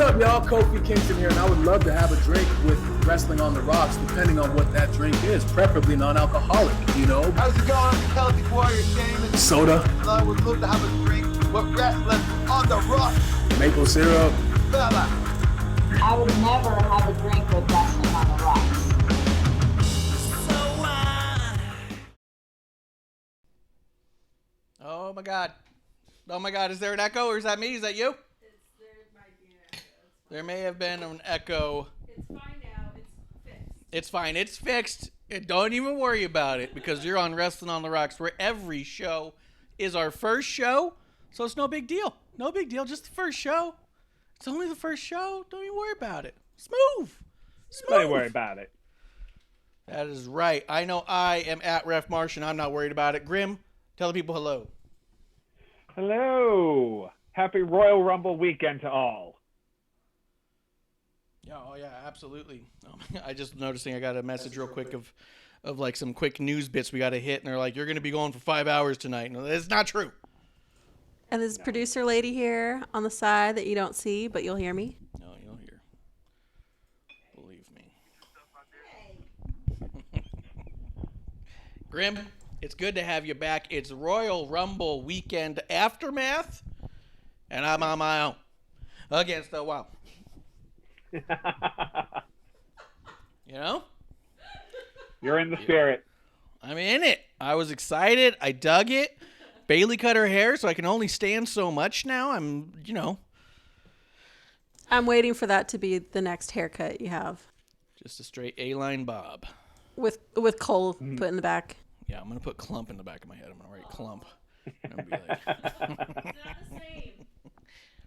up, y'all? Kofi Kingston here, and I would love to have a drink with Wrestling on the Rocks, depending on what that drink is, preferably non-alcoholic, you know? How's it going, Celtic Warrior Shaman? Soda. I would love to have a drink with Wrestling on the Rocks. Maple syrup. Fella. I would never have a drink with Wrestling on the Rocks. Oh my God. Oh my God, is there an echo or is that me? Is that you? There might be an echo. There may have been an echo. It's fine now. It's fixed. It's fine. It's fixed. Don't even worry about it because you're on Wrestling on the Rocks where every show is our first show. So it's no big deal. No big deal. Just the first show. It's only the first show. Don't even worry about it. Smooth. Don't worry about it. That is right. I know I am at Ref Marsh and I'm not worried about it. Grim, tell the people hello. Hello. Happy Royal Rumble weekend to all. Yeah, oh yeah, absolutely. I just noticing I got a message real quick of like some quick news bits we got to hit, and they're like, "You're going to be going for 5 hours tonight." No, that's not true. And there's a producer lady here on the side that you don't see, but you'll hear me. No, you'll hear. Believe me. Grim, it's good to have you back. It's Royal Rumble weekend aftermath, and I'm on my own against the wall. You know? You're in the spirit. I'm in it. I was excited. I dug it. Bailey cut her hair, so I can only stand so much now. I'm waiting for that to be the next haircut you have. just a straight A-line bob. With Cole put in the back. Yeah, I'm going to put clump in the back of my head. I'm going to write clump. I'm gonna be like, It's not the same.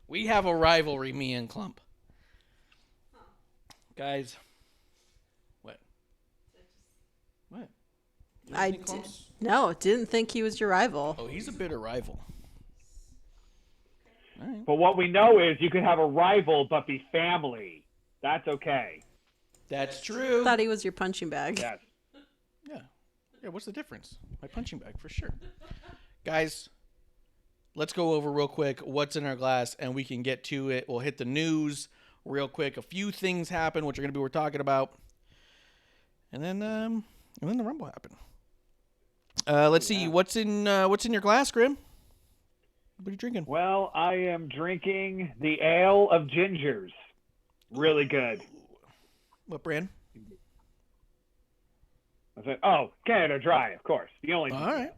we have a rivalry, me and Clump. Guys, what? What? You think Clump's- Didn't think he was your rival. Oh, he's a bitter rival. All right. But what we know is you can have a rival but be family. That's okay. That's true. Thought he was your punching bag. Yes. Yeah. Yeah, what's the difference? My punching bag, for sure. Guys, let's go over real quick what's in our glass, and we can get to it. We'll hit the news real quick. A few things happen, which are going to be what we're talking about. And then the Rumble happened. Let's see. What's in your glass, Grim? What are you drinking? Well, I am drinking the Ale of Gingers. Really good. What brand? I said, Canada Dry, of course. The only. All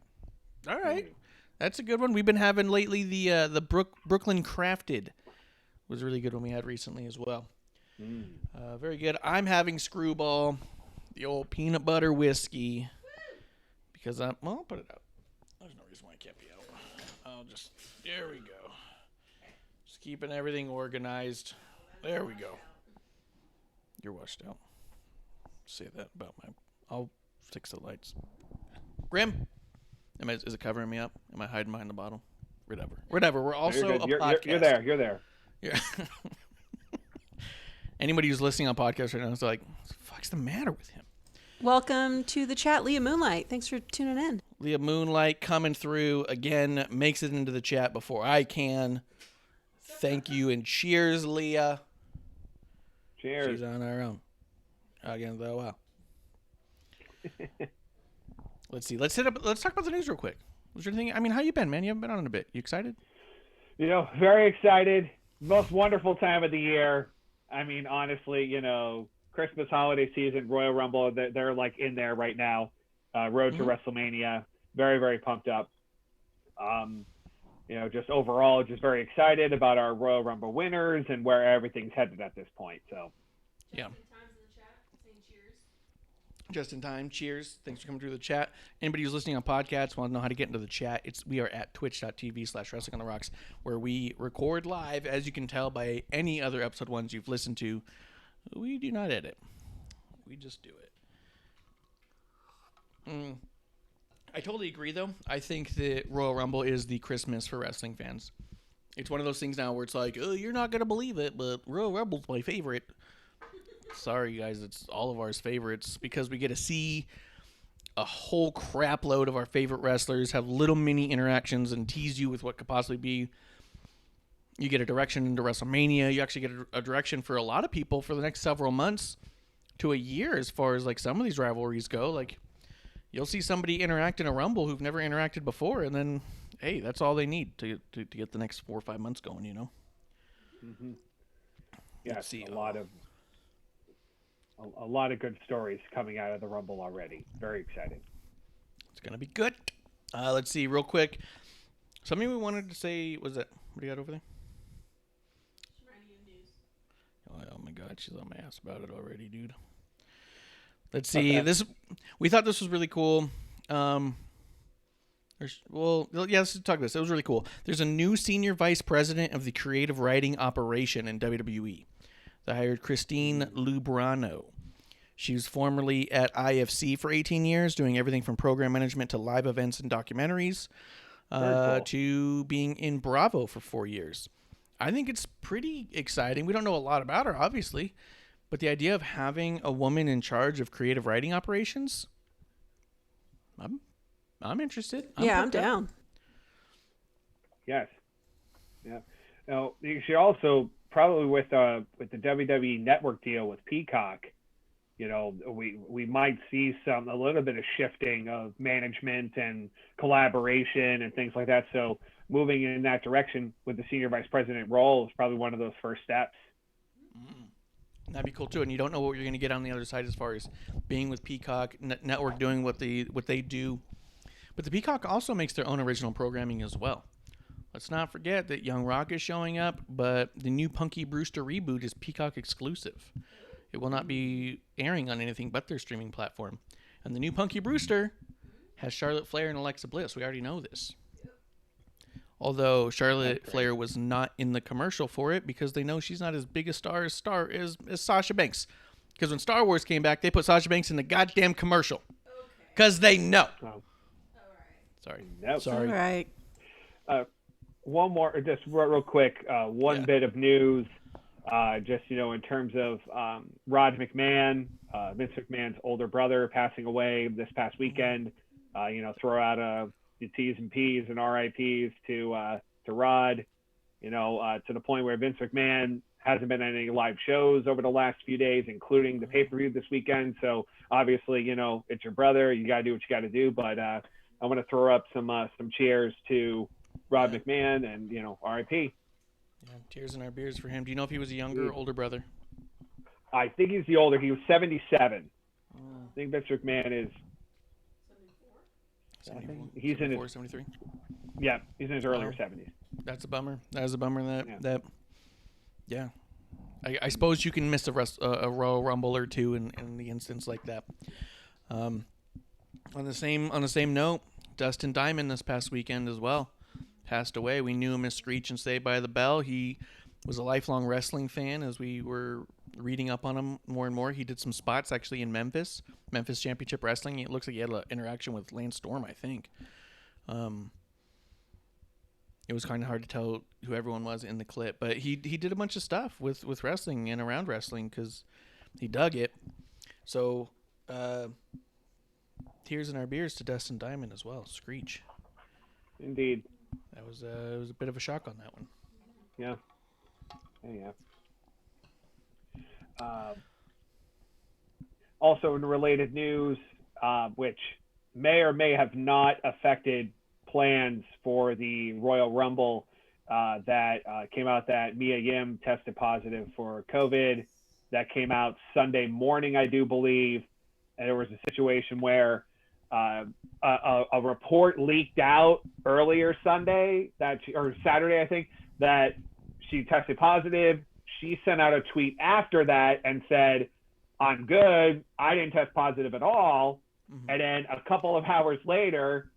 right. That's a good one. We've been having lately the Brooklyn Crafted was a really good one we had recently as well. Very good. I'm having Screwball, the old peanut butter whiskey, because I'll put it out. There's no reason why it can't be out. There we go. Just keeping everything organized. There we go. You're washed out. Say that about I'll fix the lights. Grim, is it covering me up? Am I hiding behind the bottle? Whatever. We're also a podcast. You're there. Yeah. Anybody who's listening on podcast right now is like, what the fuck's the matter with him? Welcome to the chat, Leah Moonlight. Thanks for tuning in. Leah Moonlight coming through again, makes it into the chat before I can. Thank you and cheers, Leah. Cheers. She's on her own. Again, though, wow. Let's see. Let's talk about the news real quick. Was there anything? I mean, how you been, man? You haven't been on in a bit. You excited? Very excited. Most wonderful time of the year. I mean, honestly, Christmas holiday season, Royal Rumble, they're like in there right now. Road to WrestleMania. Very, very pumped up. Just overall, just very excited about our Royal Rumble winners and where everything's headed at this point. So, yeah. Just in time. Cheers. Thanks for coming through the chat. Anybody who's listening on podcasts want to know how to get into the chat, we are at twitch.tv/Wrestling on the Rocks, where we record live. As you can tell by any other episode ones you've listened to, we do not edit. We just do it. I totally agree, though. I think that Royal Rumble is the Christmas for wrestling fans. It's one of those things now where it's like, oh, you're not going to believe it, but Royal Rumble's my favorite. Sorry, guys, it's all of ours favorites because we get to see a whole crap load of our favorite wrestlers have little mini interactions and tease you with what could possibly be You get a direction into WrestleMania. You actually get a direction for a lot of people for the next several months to a year, as far as like some of these rivalries go. Like, you'll see somebody interact in a Rumble who've never interacted before, and then, hey, that's all they need to get the next 4 or 5 months going, you know? Mm-hmm. Yeah, Let's see. a lot of good stories coming out of the Rumble already. Very excited. It's going to be good. Let's see, real quick. Something we wanted to say, was it, what do you got over there? Oh my God, she's on my ass about it already, dude. Let's see. We thought this was really cool. Let's talk about this. It was really cool. There's a new senior vice president of the creative writing operation in WWE. They hired Christine Lubrano. She was formerly at IFC for 18 years, doing everything from program management to live events and documentaries, Cool. to being in Bravo for 4 years. I think it's pretty exciting. We don't know a lot about her, obviously, but the idea of having a woman in charge of creative writing operations, I'm interested. I'm down. Yes. Yeah. Now, she also probably with the WWE Network deal with Peacock, you know, we might see a little bit of shifting of management and collaboration and things like that. So moving in that direction with the senior vice president role is probably one of those first steps. That'd be cool too. And you don't know what you're going to get on the other side as far as being with Peacock Network doing what they do. But the Peacock also makes their own original programming as well. Let's not forget that Young Rock is showing up, but the new Punky Brewster reboot is Peacock exclusive. It will not be airing on anything but their streaming platform. And the new Punky Brewster has Charlotte Flair and Alexa Bliss. We already know this. Although Charlotte Flair was not in the commercial for it because they know she's not as big a star as Sasha Banks. Because when Star Wars came back, they put Sasha Banks in the goddamn commercial. Because they know. Oh. Sorry. Nope. Sorry. All right. One more, just real quick, bit of news, just, you know, in terms of Rod McMahon, Vince McMahon's older brother passing away this past weekend. You know, throw out the T's and P's and RIPs to Rod, you know, to the point where Vince McMahon hasn't been on any live shows over the last few days, including the pay-per-view this weekend. So obviously, you know, it's your brother. You got to do what you got to do. But I want to throw up some cheers to Rod McMahon and, you know, RIP. Yeah, tears in our beers for him. Do you know if he was a younger or older brother? I think he's the older. He was 77. I think Vince McMahon is 74? He's in his 73. Yeah, he's in his earlier 70s. That's a bummer. That is a bummer. Yeah. I suppose you can miss a Royal Rumble or two in the instance like that. On the same note, Dustin Diamond this past weekend as well passed away. We knew him as Screech and Saved by the Bell. He was a lifelong wrestling fan. As we were reading up on him more and more, he did some spots actually in Memphis Championship Wrestling. It looks like he had an interaction with Lance Storm, I think. It was kind of hard to tell who everyone was in the clip, but he did a bunch of stuff with wrestling and around wrestling because he dug it. So tears in our beers to Dustin Diamond as well. Screech. Indeed. That was it was a bit of a shock on that one. Yeah. Yeah. Also in related news, which may or may have not affected plans for the Royal Rumble, that came out that Mia Yim tested positive for COVID. That came out Sunday morning, I do believe. And there was a situation where a report leaked out earlier Saturday, I think, that she tested positive. She sent out a tweet after that and said, "I'm good. I didn't test positive at all." Mm-hmm. And then a couple of hours later,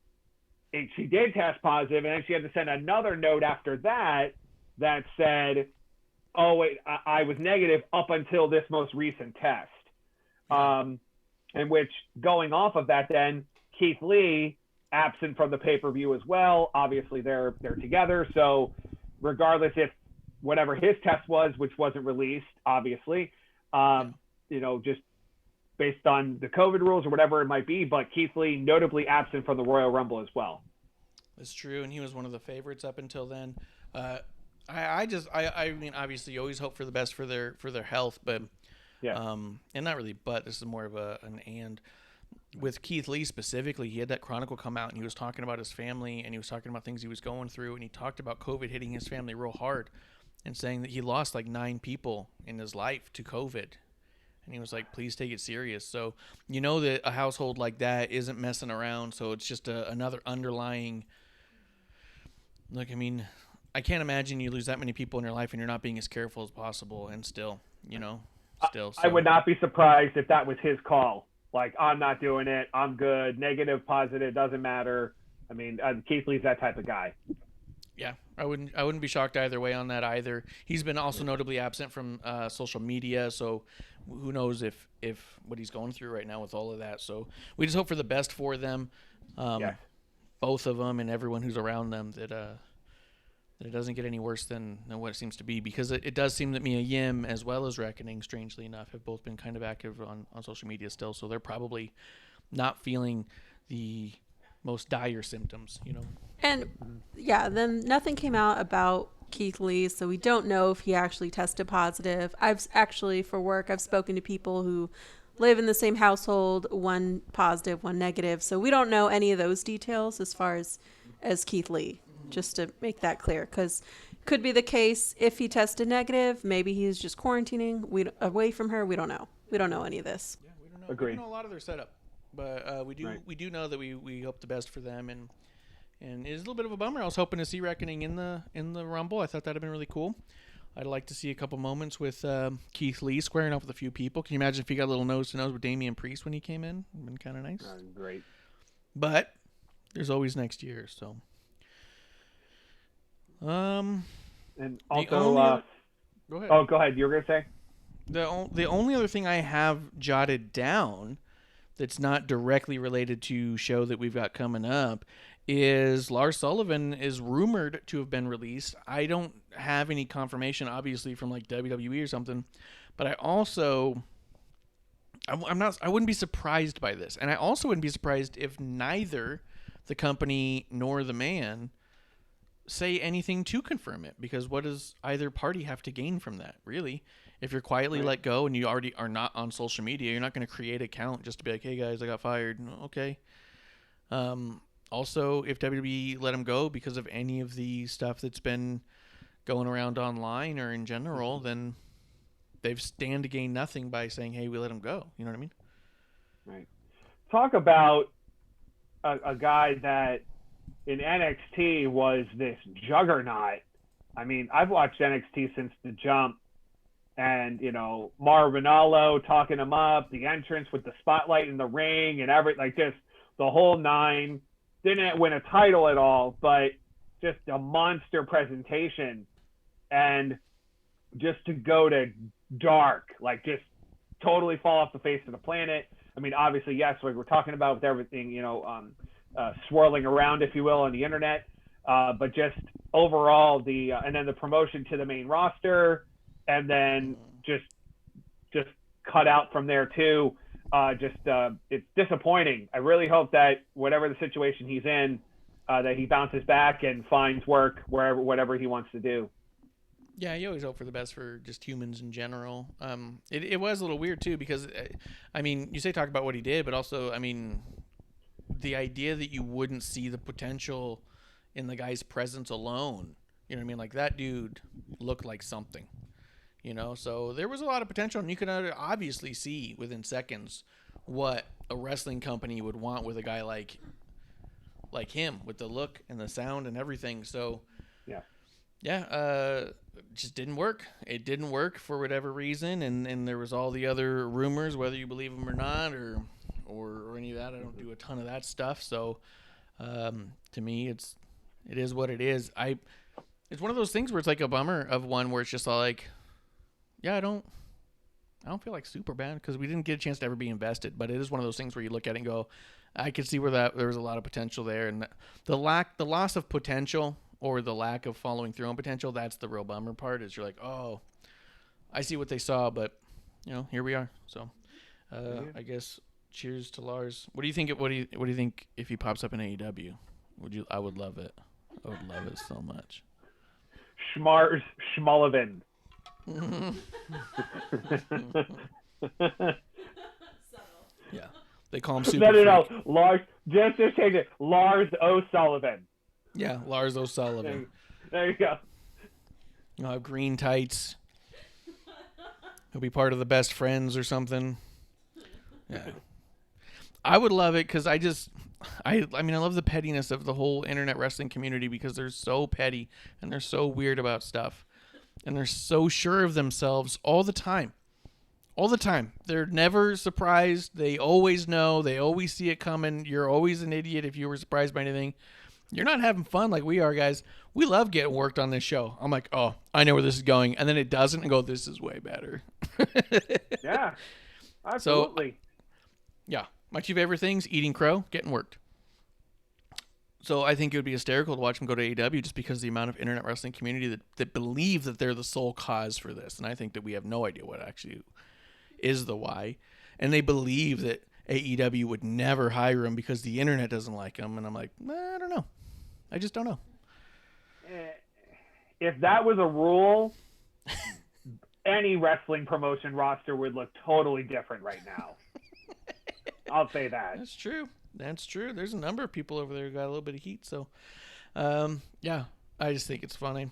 she did test positive, and then she had to send another note after that said, "Oh wait, I was negative up until this most recent test." In which, going off of that, then Keith Lee absent from the pay-per-view as well. Obviously, they're together, so regardless if whatever his test was, which wasn't released, obviously, you know, just based on the COVID rules or whatever it might be, but Keith Lee notably absent from the Royal Rumble as well. That's true, and he was one of the favorites up until then. I mean, obviously, you always hope for the best for their health, but Yeah. and not really, but this is more of an and. With Keith Lee specifically, he had that chronicle come out, and he was talking about his family, and he was talking about things he was going through, and he talked about COVID hitting his family real hard, and saying that he lost like 9 people in his life to COVID, and he was like, "Please take it serious." So you know that a household like that isn't messing around, so it's just another underlying. Look, I mean, I can't imagine you lose that many people in your life, and you're not being as careful as possible, and still, So. I would not be surprised if that was his call. Like, I'm not doing it. I'm good. Negative, positive, doesn't matter. I mean, Keith Lee's that type of guy. Yeah, I wouldn't be shocked either way on that either. He's been also notably absent from social media, so who knows if what he's going through right now with all of that. So we just hope for the best for them, both of them and everyone who's around them, that it doesn't get any worse than what it seems to be, because it does seem that Mia Yim as well as Reckoning, strangely enough, have both been kind of active on social media still, so they're probably not feeling the most dire symptoms, And yeah, then nothing came out about Keith Lee, so we don't know if he actually tested positive. I've actually, for work, I've spoken to people who live in the same household, one positive, one negative, so we don't know any of those details as far as Keith Lee. Just to make that clear, because could be the case if he tested negative, maybe he's just quarantining away from her. We don't know. We don't know any of this. Yeah, we don't know. Agreed. We don't know a lot of their setup, but we do know that we hope the best for them, and it is a little bit of a bummer. I was hoping to see Reckoning in the Rumble. I thought that'd have been really cool. I'd like to see a couple moments with Keith Lee squaring off with a few people. Can you imagine if he got a little nose to nose with Damian Priest when he came in? It'd been kind of nice. Great. But there's always next year, so. And also, go ahead. Oh, go ahead. You were gonna say? The only other thing I have jotted down that's not directly related to show that we've got coming up is Lars Sullivan is rumored to have been released. I don't have any confirmation, obviously, from like WWE or something, but I wouldn't be surprised by this, and I also wouldn't be surprised if neither the company nor the man say anything to confirm it, because what does either party have to gain from that, really? If you're quietly let go and you already are not on social media, you're not going to create an account just to be like, hey guys, I got fired. Okay. Also, if WWE let him go because of any of the stuff that's been going around online or in general, then they've stand to gain nothing by saying, hey, we let him go. You know what I mean? Right. Talk about a guy that in NXT was this juggernaut. I mean, I've watched NXT since the jump, and Mauro Ranallo talking him up, the entrance with the spotlight in the ring and everything, just the whole nine. Didn't win a title at all, but just a monster presentation, and just to go to dark, like just totally fall off the face of the planet. I mean, obviously, yes, like we're talking about with everything, swirling around, if you will, on the internet, but just overall and then the promotion to the main roster, and then just cut out from there too. It's disappointing. I really hope that whatever the situation he's in, that he bounces back and finds work whatever he wants to do. Yeah, you always hope for the best for just humans in general. It was a little weird too, because I mean, you say talk about what he did, but also, I mean, the idea that you wouldn't see the potential in the guy's presence alone. You know what I mean? Like, that dude looked like something, so there was a lot of potential, and you could obviously see within seconds what a wrestling company would want with a guy like him, with the look and the sound and everything. So just didn't work. It didn't work for whatever reason, and there was all the other rumors, whether you believe them or not, or any of that. I don't do a ton of that stuff, so to me, it is what it is. It's one of those things where it's like a bummer of one where it's just all like, yeah, I don't feel like super bad, because we didn't get a chance to ever be invested. But it is one of those things where you look at it and go, I could see where there was a lot of potential there, and the loss of potential, or the lack of following through on potential, that's the real bummer part. Is you're like, oh, I see what they saw, but here we are. So I guess cheers to Lars. What do you think? What do you think if he pops up in AEW? I would love it. I would love it so much. Schmars Schmullivan. Yeah, they call him Super No. Freak. Lars, just change it. Lars O'Sullivan. Yeah, Lars O'Sullivan. There you go. He'll have green tights. He'll be part of the Best Friends or something. Yeah. I would love it because I mean, I love the pettiness of the whole internet wrestling community because they're so petty and they're so weird about stuff. And they're so sure of themselves all the time. All the time. They're never surprised. They always know. They always see it coming. You're always an idiot if you were surprised by anything. You're not having fun like we are, guys. We love getting worked on this show. I'm like, oh, I know where this is going. And then it doesn't and go, this is way better. Yeah, absolutely. So, yeah. My two favorite things, eating crow, getting worked. So I think it would be hysterical to watch them go to AEW just because of the amount of internet wrestling community that believe that they're the sole cause for this. And I think that we have no idea what actually is the why. And they believe that AEW would never hire him because the internet doesn't like him. And I'm like, I don't know. I just don't know. If that was a rule, any wrestling promotion roster would look totally different right now. I'll say that. That's true. That's true. There's a number of people over there who got a little bit of heat. So, yeah, I just think it's funny.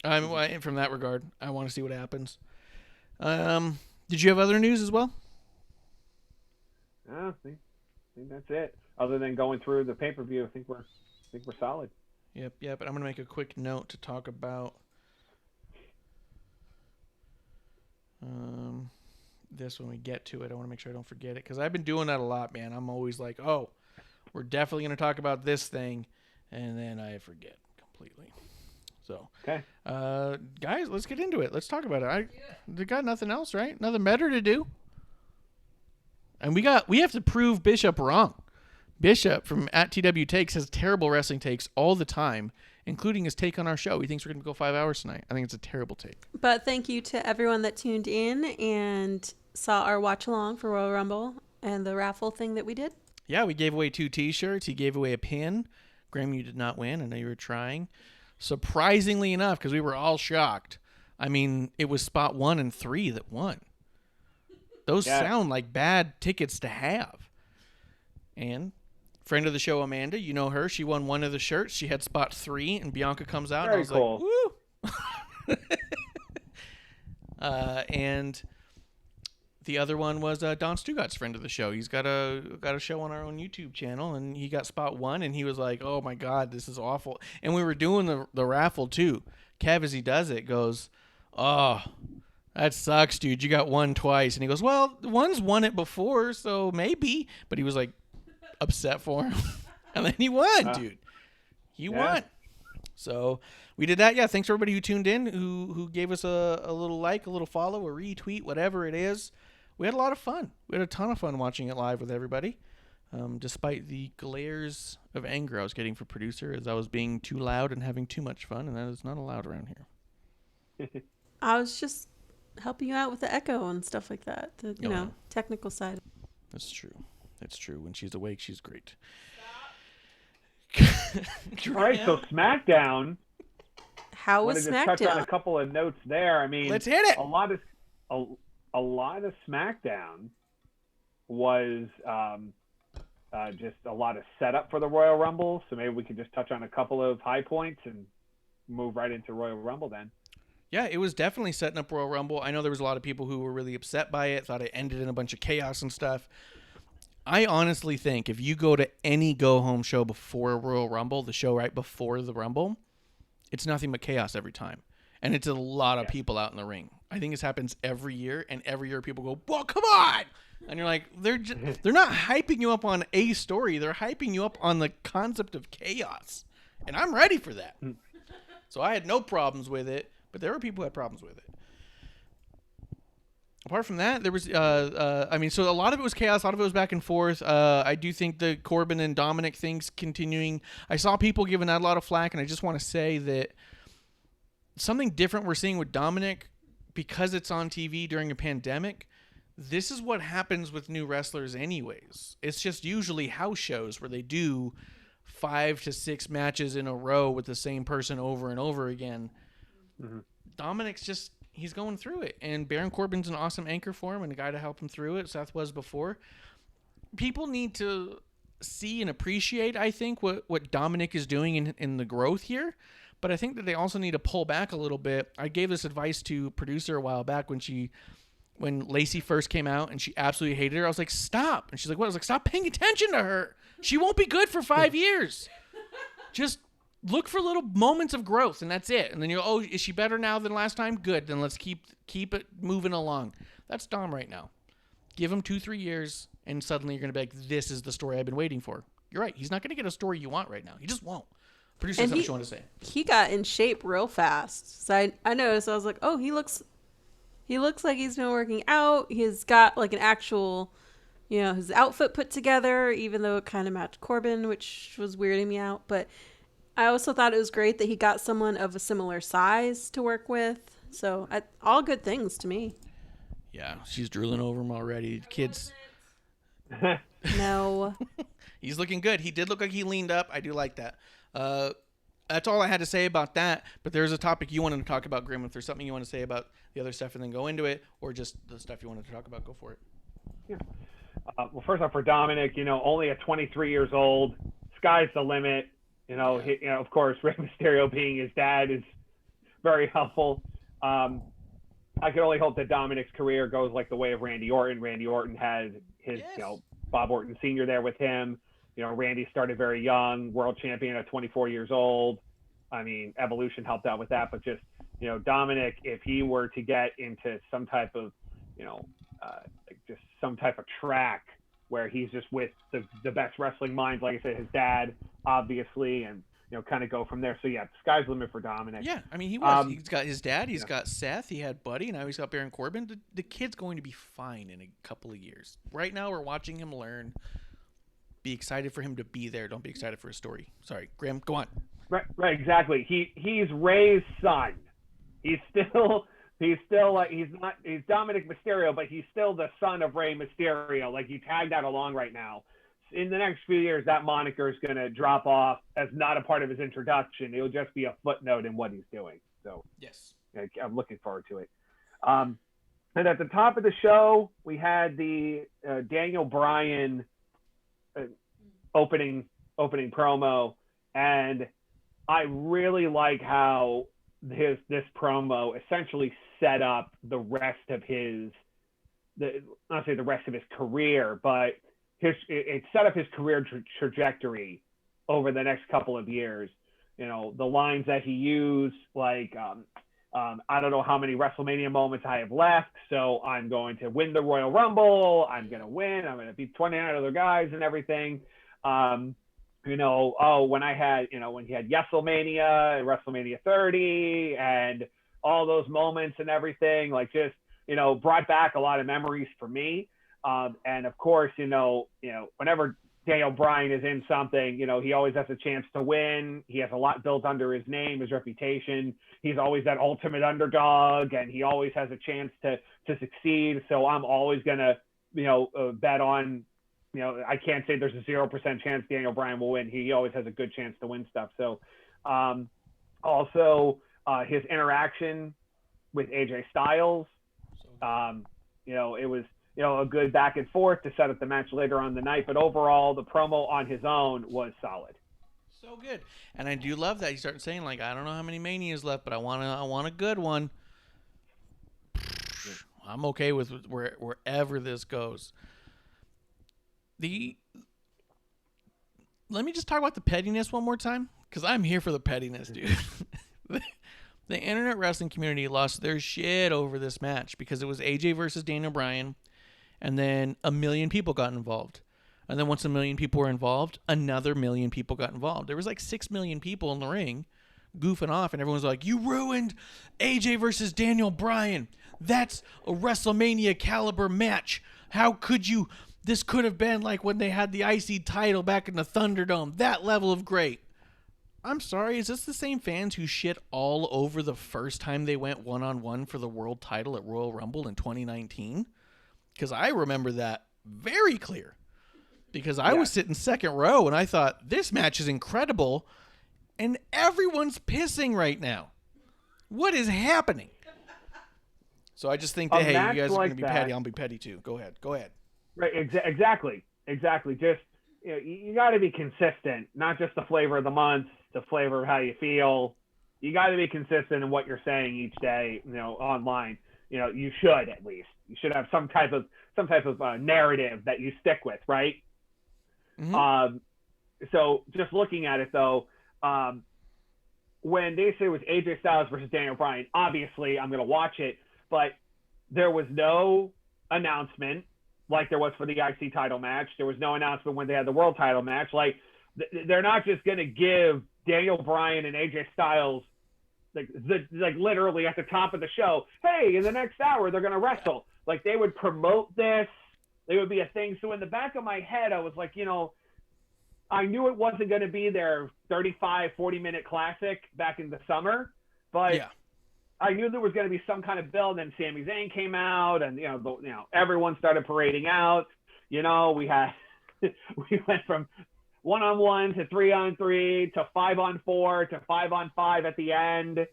From that regard, I want to see what happens. Did you have other news as well? I think that's it. Other than going through the pay-per-view, I think we're solid. Yep. But I'm gonna make a quick note to talk about this when we get to it. I want to make sure I don't forget it because I've been doing that a lot, man. I'm always like, oh, we're definitely gonna talk about this thing, and then I forget completely. So, okay, guys, let's get into it. Let's talk about it. We got nothing else, right? Nothing better to do. And we have to prove Bishop wrong. Bishop from @TW Takes has terrible wrestling takes all the time, including his take on our show. He thinks we're going to go 5 hours tonight. I think it's a terrible take. But thank you to everyone that tuned in and saw our watch along for Royal Rumble and the raffle thing that we did. Yeah, we gave away 2 T-shirts. He gave away a pin. Graham, you did not win. I know you were trying. Surprisingly enough, because we were all shocked. I mean, it was spot 1 and 3 that won. Those sound like bad tickets to have. And friend of the show, Amanda, you know her. She won 1 of the shirts. She had spot 3, and Bianca comes out. Very and I was cool. like, woo! And the other one was Don Stugat's friend of the show. He's got a show on our own YouTube channel, and he got spot 1, and he was like, oh, my God, this is awful. And we were doing the raffle, too. Kev, as he does it, goes, oh, that sucks, dude. You got 1 twice. And he goes, well, one's won it before, so maybe. But he was like upset for him. And then he won, dude. He won. So we did that. Yeah, thanks for everybody who tuned in, who gave us a little like, a little follow, a retweet, whatever it is. We had a lot of fun. We had a ton of fun watching it live with everybody, despite the glares of anger I was getting for producer as I was being too loud and having too much fun, and that is not allowed around here. I was just helping you out with the echo and stuff like that. The technical side. That's true. That's true. When she's awake, she's great. All right, so SmackDown. How was SmackDown? Touch on a SmackDown? couple of notes there. I mean, Let's hit it. A lot of SmackDown was just a lot of setup for the Royal Rumble. So maybe we could just touch on a couple of high points and move right into Royal Rumble then. Yeah, it was definitely setting up Royal Rumble. I know there was a lot of people who were really upset by it, thought it ended in a bunch of chaos and stuff. I honestly think if you go to any go-home show before Royal Rumble, the show right before the Rumble, it's nothing but chaos every time. And it's a lot of people out in the ring. I think this happens every year, and every year people go, well, come on! And you're like, they're not hyping you up on a story. They're hyping you up on the concept of chaos. And I'm ready for that. So I had no problems with it, but there were people who had problems with it. Apart from that, there was, so a lot of it was chaos. A lot of it was back and forth. I do think the Corbin and Dominic things continuing. I saw people giving that a lot of flack, and I just want to say that something different we're seeing with Dominic, because it's on TV during a pandemic, this is what happens with new wrestlers anyways. It's just usually house shows where they do 5 to 6 matches in a row with the same person over and over again. Dominic's just, he's going through it. And Baron Corbin's an awesome anchor for him and a guy to help him through it. Seth was before. People need to see and appreciate, I think, what Dominic is doing in the growth here. But I think that they also need to pull back a little bit. I gave this advice to a producer a while back when Lacey first came out and she absolutely hated her. I was like, stop. And she's like, what? I was like, stop paying attention to her. She won't be good for 5 years. Just look for little moments of growth, and that's it. And then you're, is she better now than last time? Good. Then let's keep it moving along. That's Dom right now. Give him 2-3 years, and suddenly you're going to be like, this is the story I've been waiting for. You're right. He's not going to get a story you want right now. He just won't. Producer, something you want to say. He got in shape real fast. So I noticed, I was like, oh, he looks like he's been working out. He's got like an actual, his outfit put together, even though it kind of matched Corbin, which was weirding me out. But I also thought it was great that he got someone of a similar size to work with. So all good things to me. Yeah, she's drooling over him already. Kids. No. He's looking good. He did look like he leaned up. I do like that. That's all I had to say about that. But there's a topic you wanted to talk about, Grim. If there's something you want to say about the other stuff and then go into it, or just the stuff you wanted to talk about, go for it. Yeah. Well, first off, for Dominic, only at 23 years old, sky's the limit. Of course, Rey Mysterio being his dad is very helpful. I can only hope that Dominic's career goes like the way of Randy Orton. Randy Orton had his, Bob Orton Sr. there with him. Randy started very young, world champion at 24 years old. I mean, Evolution helped out with that, but just, Dominic, if he were to get into some type of, just some type of track where he's just with the best wrestling minds, like I said, his dad, obviously, and, kind of go from there. So, yeah, sky's the limit for Dominic. Yeah, I mean, he was. He's got his dad. He's got Seth. He had Buddy. Now he's got Baron Corbin. The kid's going to be fine in a couple of years. Right now, we're watching him learn. Be excited for him to be there. Don't be excited for his story. Sorry, Graham, go on. Right, exactly. He's Ray's son. He's Dominic Mysterio, but he's still the son of Rey Mysterio. Like, you tag that along right now. In the next few years, that moniker is going to drop off as not a part of his introduction. It'll just be a footnote in what he's doing. So, yes, I'm looking forward to it. And at the top of the show, we had the Daniel Bryan opening promo, and I really like how this promo essentially set up the rest of his career, but it set up his career trajectory over the next couple of years. The lines that he used, like, I don't know how many WrestleMania moments I have left, so I'm going to win the Royal Rumble. I'm going to win. I'm going to beat 29 other guys and everything. When he had Wrestlemania, WrestleMania 30, and all those moments and everything, like, just, brought back a lot of memories for me. And of course, whenever Daniel Bryan is in something, he always has a chance to win. He has a lot built under his name, his reputation. He's always that ultimate underdog, and he always has a chance to succeed. So I'm always going to, bet on, I can't say there's a 0% chance Daniel Bryan will win. He always has a good chance to win stuff. So also his interaction with AJ Styles, it was, a good back and forth to set up the match later on the night. But overall, the promo on his own was solid. So good. And I do love that. He started saying, like, I don't know how many Manias left, but I want a good one. I'm okay with wherever this goes. Let me just talk about the pettiness one more time, because I'm here for the pettiness, dude. The internet wrestling community lost their shit over this match because it was AJ versus Daniel Bryan. And then 1 million people got involved. And then once 1 million people were involved, another 1 million people got involved. There was like 6 million people in the ring goofing off. And everyone was like, you ruined AJ versus Daniel Bryan. That's a WrestleMania caliber match. How could you? This could have been like when they had the IC title back in the Thunderdome. That level of great. I'm sorry, is this the same fans who shit all over the first time they went one-on-one for the world title at Royal Rumble in 2019? Because I remember that very clear. Because I was sitting second row and I thought, this match is incredible. And everyone's pissing right now. What is happening? So I just think that, A hey, match you guys are like going to be that- petty. I'll be petty too. Go ahead. Right, exactly. Just you got to be consistent, not just the flavor of the month, the flavor of how you feel. You got to be consistent in what you're saying each day. Online. You should at least. You should have some type of narrative that you stick with, right? Mm-hmm. So just looking at it though, when they say it was AJ Styles versus Daniel Bryan, obviously I'm gonna watch it, but there was no announcement like there was for the IC title match. There was no announcement when they had the world title match. Like they're not just gonna give Daniel Bryan and AJ Styles like literally at the top of the show, hey, in the next hour they're gonna wrestle. Like they would promote this. They would be a thing. So in the back of my head, I was like, I knew it wasn't going to be their 35, 40-minute classic back in the summer, but I knew there was going to be some kind of build. And Sami Zayn came out, and everyone started parading out. We went from 1-on-1 to 3-on-3 to 5-on-4 to 5-on-5 at the end,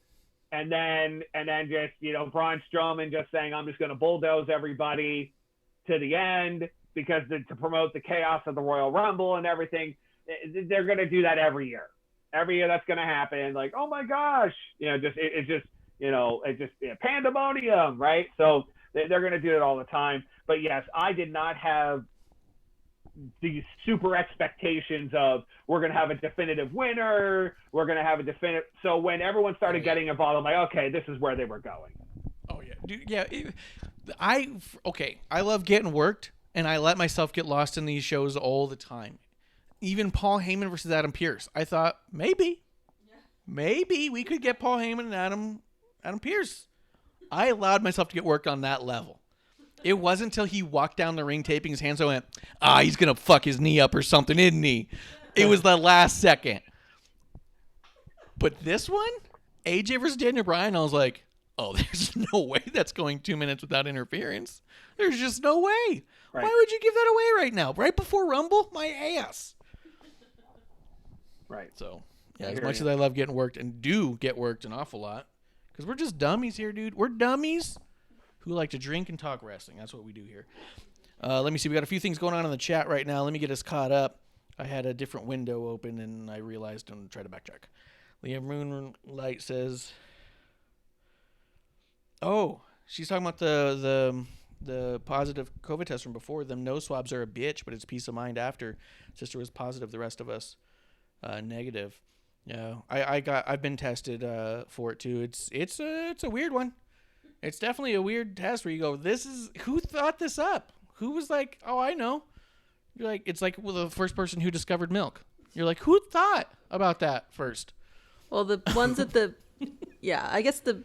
and then just Braun Strowman just saying, I'm just going to bulldoze everybody to the end because to promote the chaos of the Royal Rumble and everything. They're going to do that every year. Every year that's going to happen. Like, oh my gosh, it's just pandemonium, right? So they're going to do it all the time. But yes, I did not have these super expectations of we're going to have a definitive winner. We're going to have a definitive. So when everyone started getting involved, I'm like, okay, this is where they were going. Oh yeah, dude. Yeah, I love getting worked, and I let myself get lost in these shows all the time. Even Paul Heyman versus Adam Pearce. I thought maybe we could get Paul Heyman and Adam Pearce. I allowed myself to get worked on that level. It wasn't until he walked down the ring taping his hands, I went, he's going to fuck his knee up or something, isn't he? It was the last second. But this one, AJ versus Daniel Bryan, I was like, there's no way that's going 2 minutes without interference. There's just no way. Right. Why would you give that away right now? Right before Rumble? My ass. Right. So, yeah, as much as I love getting worked and do get worked an awful lot, because we're just dummies here, dude. We're dummies who like to drink and talk wrestling. That's what we do here. Let me see. We got a few things going on in the chat right now. Let me get us caught up. I had a different window open, and I realized I'm going to try to backtrack. Liam Moonlight says, she's talking about the positive COVID test from before. Them nose swabs are a bitch, but it's peace of mind after. Sister was positive. The rest of us negative. Yeah, I've been tested for it too. It's a weird one. It's definitely a weird test where you go, who thought this up? Who was like, I know. You're like, it's like the first person who discovered milk. You're like, who thought about that first? Well, the ones at I guess the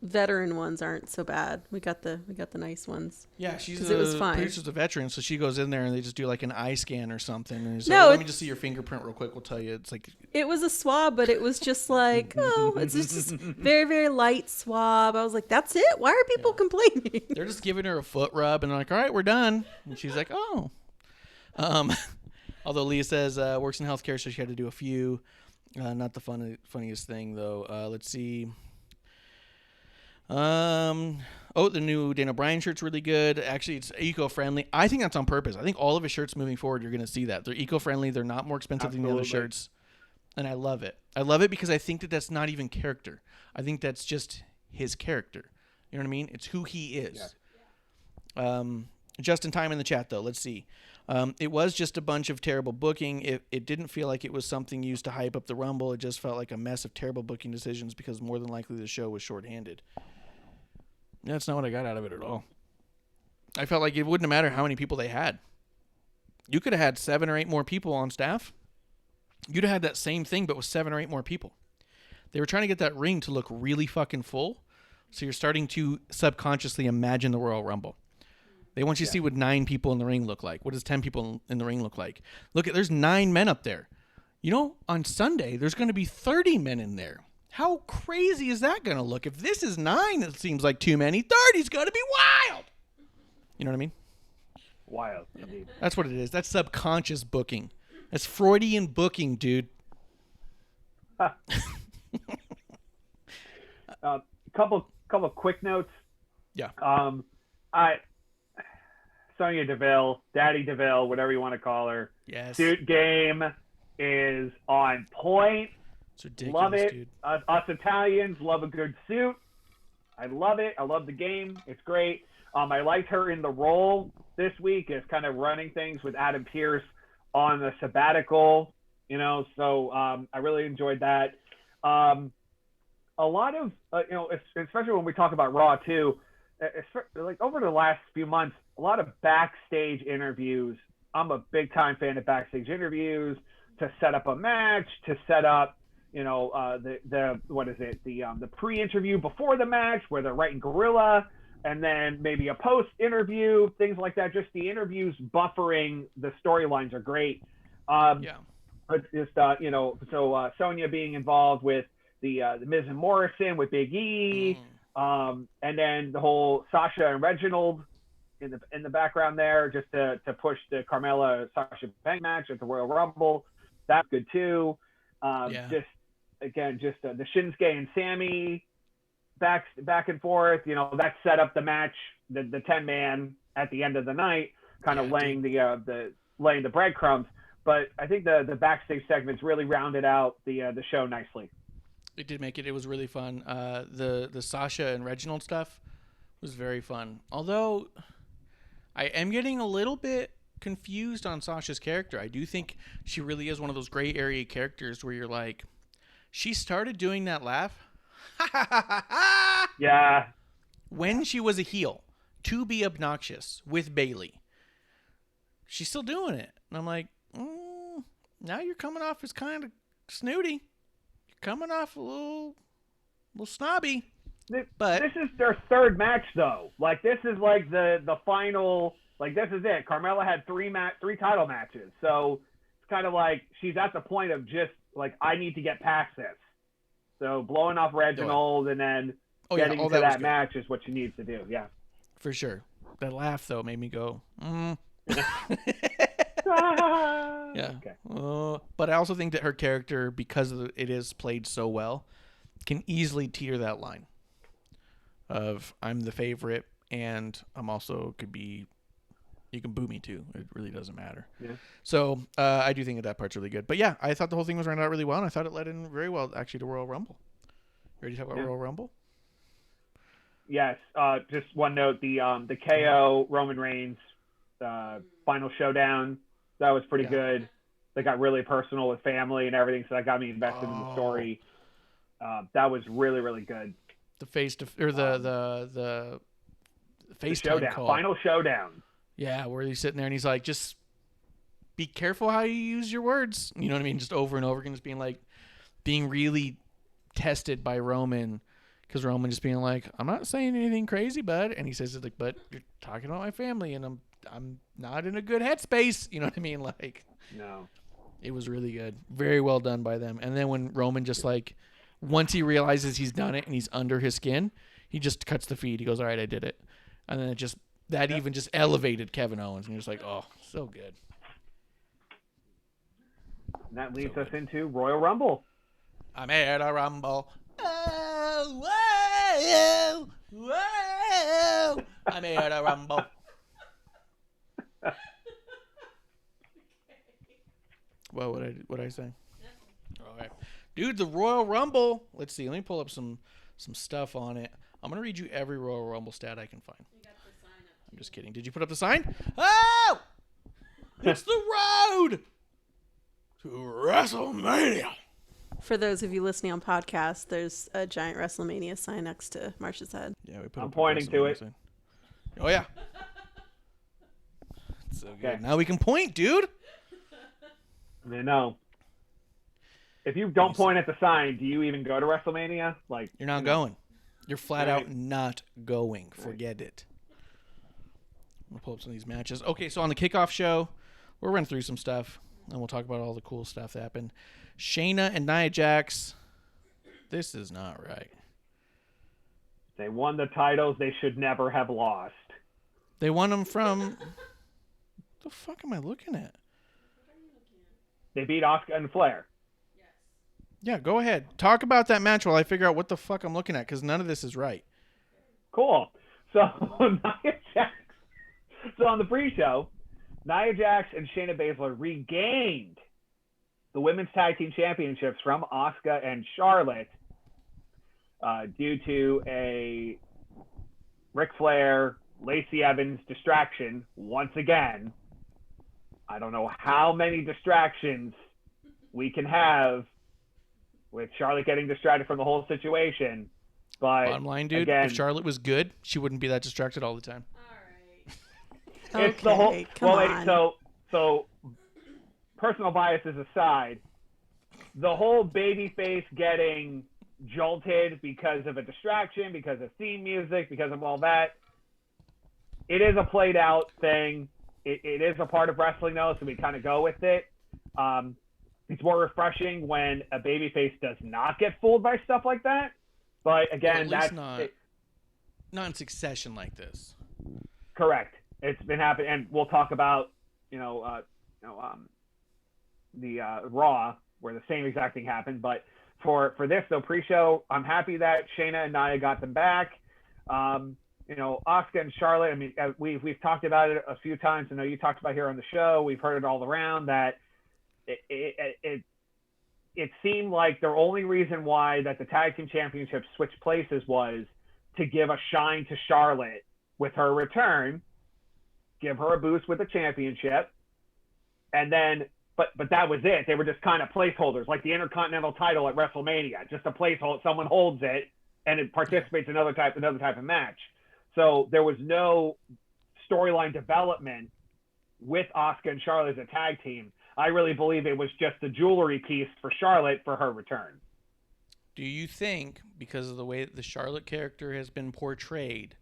veteran ones aren't so bad. We got the nice ones. Yeah, it was fine. Producer's a veteran, so she goes in there and they just do like an eye scan or something. And he's no, like, let me just see your fingerprint real quick. We'll tell you. It's like it was a swab, but it was just like it's just very very light swab. I was like, that's it. Why are people complaining? They're just giving her a foot rub and they're like, all right, we're done. And she's like, although Leah says works in healthcare, so she had to do a few. Not the funniest thing though. Let's see. The new Daniel Bryan shirt's really good. Actually, it's eco-friendly. I think that's on purpose. I think all of his shirts moving forward, you're going to see that. They're eco-friendly. They're not more expensive than the other shirts. And I love it. I love it because I think that's not even character. I think that's just his character. You know what I mean? It's who he is. Yeah. Just in time in the chat, though. Let's see. It was just a bunch of terrible booking. It didn't feel like it was something used to hype up the Rumble. It just felt like a mess of terrible booking decisions because more than likely the show was shorthanded. That's not what I got out of it at all. I felt like it wouldn't matter how many people they had. You could have had 7 or 8 more people on staff. You'd have had that same thing, but with 7 or 8 more people. They were trying to get that ring to look really fucking full. So you're starting to subconsciously imagine the Royal Rumble. They want you to see what 9 people in the ring look like. What does 10 people in the ring look like? There's 9 men up there. On Sunday, there's going to be 30 men in there. How crazy is that going to look? If this is 9, it seems like too many. 30's going to be wild. You know what I mean? Wild, indeed. That's what it is. That's subconscious booking. That's Freudian booking, dude. Couple quick notes. Yeah. Sonya Deville, Daddy Deville, whatever you want to call her. Yes. Suit game is on point. It's ridiculous, Love it. dude. Us Italians love a good suit. I love it. I love the game. It's great. I liked her in the role this week as kind of running things with Adam Pearce on the sabbatical, so I really enjoyed that. A lot of, especially when we talk about Raw too, like over the last few months, a lot of backstage interviews. I'm a big time fan of backstage interviews to set up a match, to set up, the pre-interview before the match where they're writing guerrilla, and then maybe a post-interview, things like that. Just the interviews buffering the storylines are great. Yeah. But just Sonya being involved with the Miz and Morrison with Big E, and then the whole Sasha and Reginald in the background there, just to push the Carmella Sasha Banks match at the Royal Rumble. That's good too. The Shinsuke and Sammy back and forth. That set up the match, the 10-man at the end of the night, kind of laying the breadcrumbs. But I think the backstage segments really rounded out the show nicely. It did make it. It was really fun. The Sasha and Reginald stuff was very fun. Although I am getting a little bit confused on Sasha's character. I do think she really is one of those gray area characters where you're like, she started doing that laugh. Yeah. When she was a heel to be obnoxious with Bailey. She's still doing it. And I'm like, now you're coming off as kind of snooty. You're coming off a little snobby. But this is their third match, though. Like, this is like the final. Like, this is it. Carmella had three title matches, so it's kind of like she's at the point of just like, I need to get past this. So blowing off Reginald and then getting to that match is what she needs to do. Yeah, for sure. That laugh though made me go. Yeah. Okay. But I also think that her character, because it is played so well, can easily teeter that line of I'm the favorite and I'm also could be. You can boo me too. It really doesn't matter. Yeah. So I do think that part's really good. But yeah, I thought the whole thing was running out really well, and I thought it led in very well actually to Royal Rumble. Ready to talk about Royal Rumble? Yes. Just one note: the KO Roman Reigns final showdown, that was pretty good. They got really personal with family and everything, so that got me invested in the story. That was really, really good. The the FaceTime showdown, call. final showdown. Yeah, where he's sitting there and he's like, just be careful how you use your words. You know what I mean? Just over and over again, just being really tested by Roman, because Roman just being like, I'm not saying anything crazy, bud. And he says it like, but you're talking about my family, and I'm not in a good headspace. You know what I mean? Like, no, it was really good, very well done by them. And then when Roman just like, once he realizes he's done it and he's under his skin, he just cuts the feed. He goes, all right, I did it, and then it just. That even just elevated Kevin Owens, and you're just like, oh, so good. And that leads us into Royal Rumble. I'm here to rumble. Oh, whoa, whoa. I'm here to rumble. Well, what did I say? All right. Dude, the Royal Rumble. Let's see. Let me pull up some stuff on it. I'm going to read you every Royal Rumble stat I can find. I'm just kidding. Did you put up the sign? Oh! It's the road to WrestleMania. For those of you listening on podcast, there's a giant WrestleMania sign next to Marsha's head. Yeah, we put. I'm pointing to it. Sign. Oh yeah. So good. Okay. Now we can point, dude. I know. If you don't point at the sign, do you even go to WrestleMania? Like, you're not going. You're flat out not going. Forget it. I'm gonna pull up some of these matches. Okay, so on the kickoff show, we'll run through some stuff, and we'll talk about all the cool stuff that happened. Shayna and Nia Jax. This is not right. They won the titles they should never have lost. They won them from... What the fuck am I looking at? They beat Asuka and Flair. Yeah, go ahead. Talk about that match while I figure out what the fuck I'm looking at, because none of this is right. Cool. So Nia Jax. So on the pre-show, Nia Jax and Shayna Baszler regained the women's tag team championships from Asuka and Charlotte due to a Ric Flair, Lacey Evans distraction once again. I don't know how many distractions we can have with Charlotte getting distracted from the whole situation. But bottom line, dude, again, if Charlotte was good, she wouldn't be that distracted all the time. All right. it's the whole. come Well, on. wait, so personal biases aside, the whole babyface getting jolted because of a distraction, because of theme music, because of all that, it is a played out thing. It is a part of wrestling, though, so we kind of go with it. It's more refreshing when a babyface does not get fooled by stuff like that. But again, Well, at least that's not in succession like this. correct. It's been happening, and we'll talk about the Raw where the same exact thing happened. But for this though, pre-show, I'm happy that Shayna and Nia got them back. Asuka and Charlotte. I mean, we've talked about it a few times. I know you talked about here on the show. We've heard it all around that it seemed like the only reason why that the tag team championships switched places was to give a shine to Charlotte with her return, give her a boost with the championship, and then but that was it. They were just kind of placeholders, like the Intercontinental title at WrestleMania, just a placeholder. Someone holds it and it participates in another type of match. So there was no storyline development with Asuka and Charlotte as a tag team. I really believe it was just the jewelry piece for Charlotte for her return. Do you think, because of the way that the Charlotte character has been portrayed,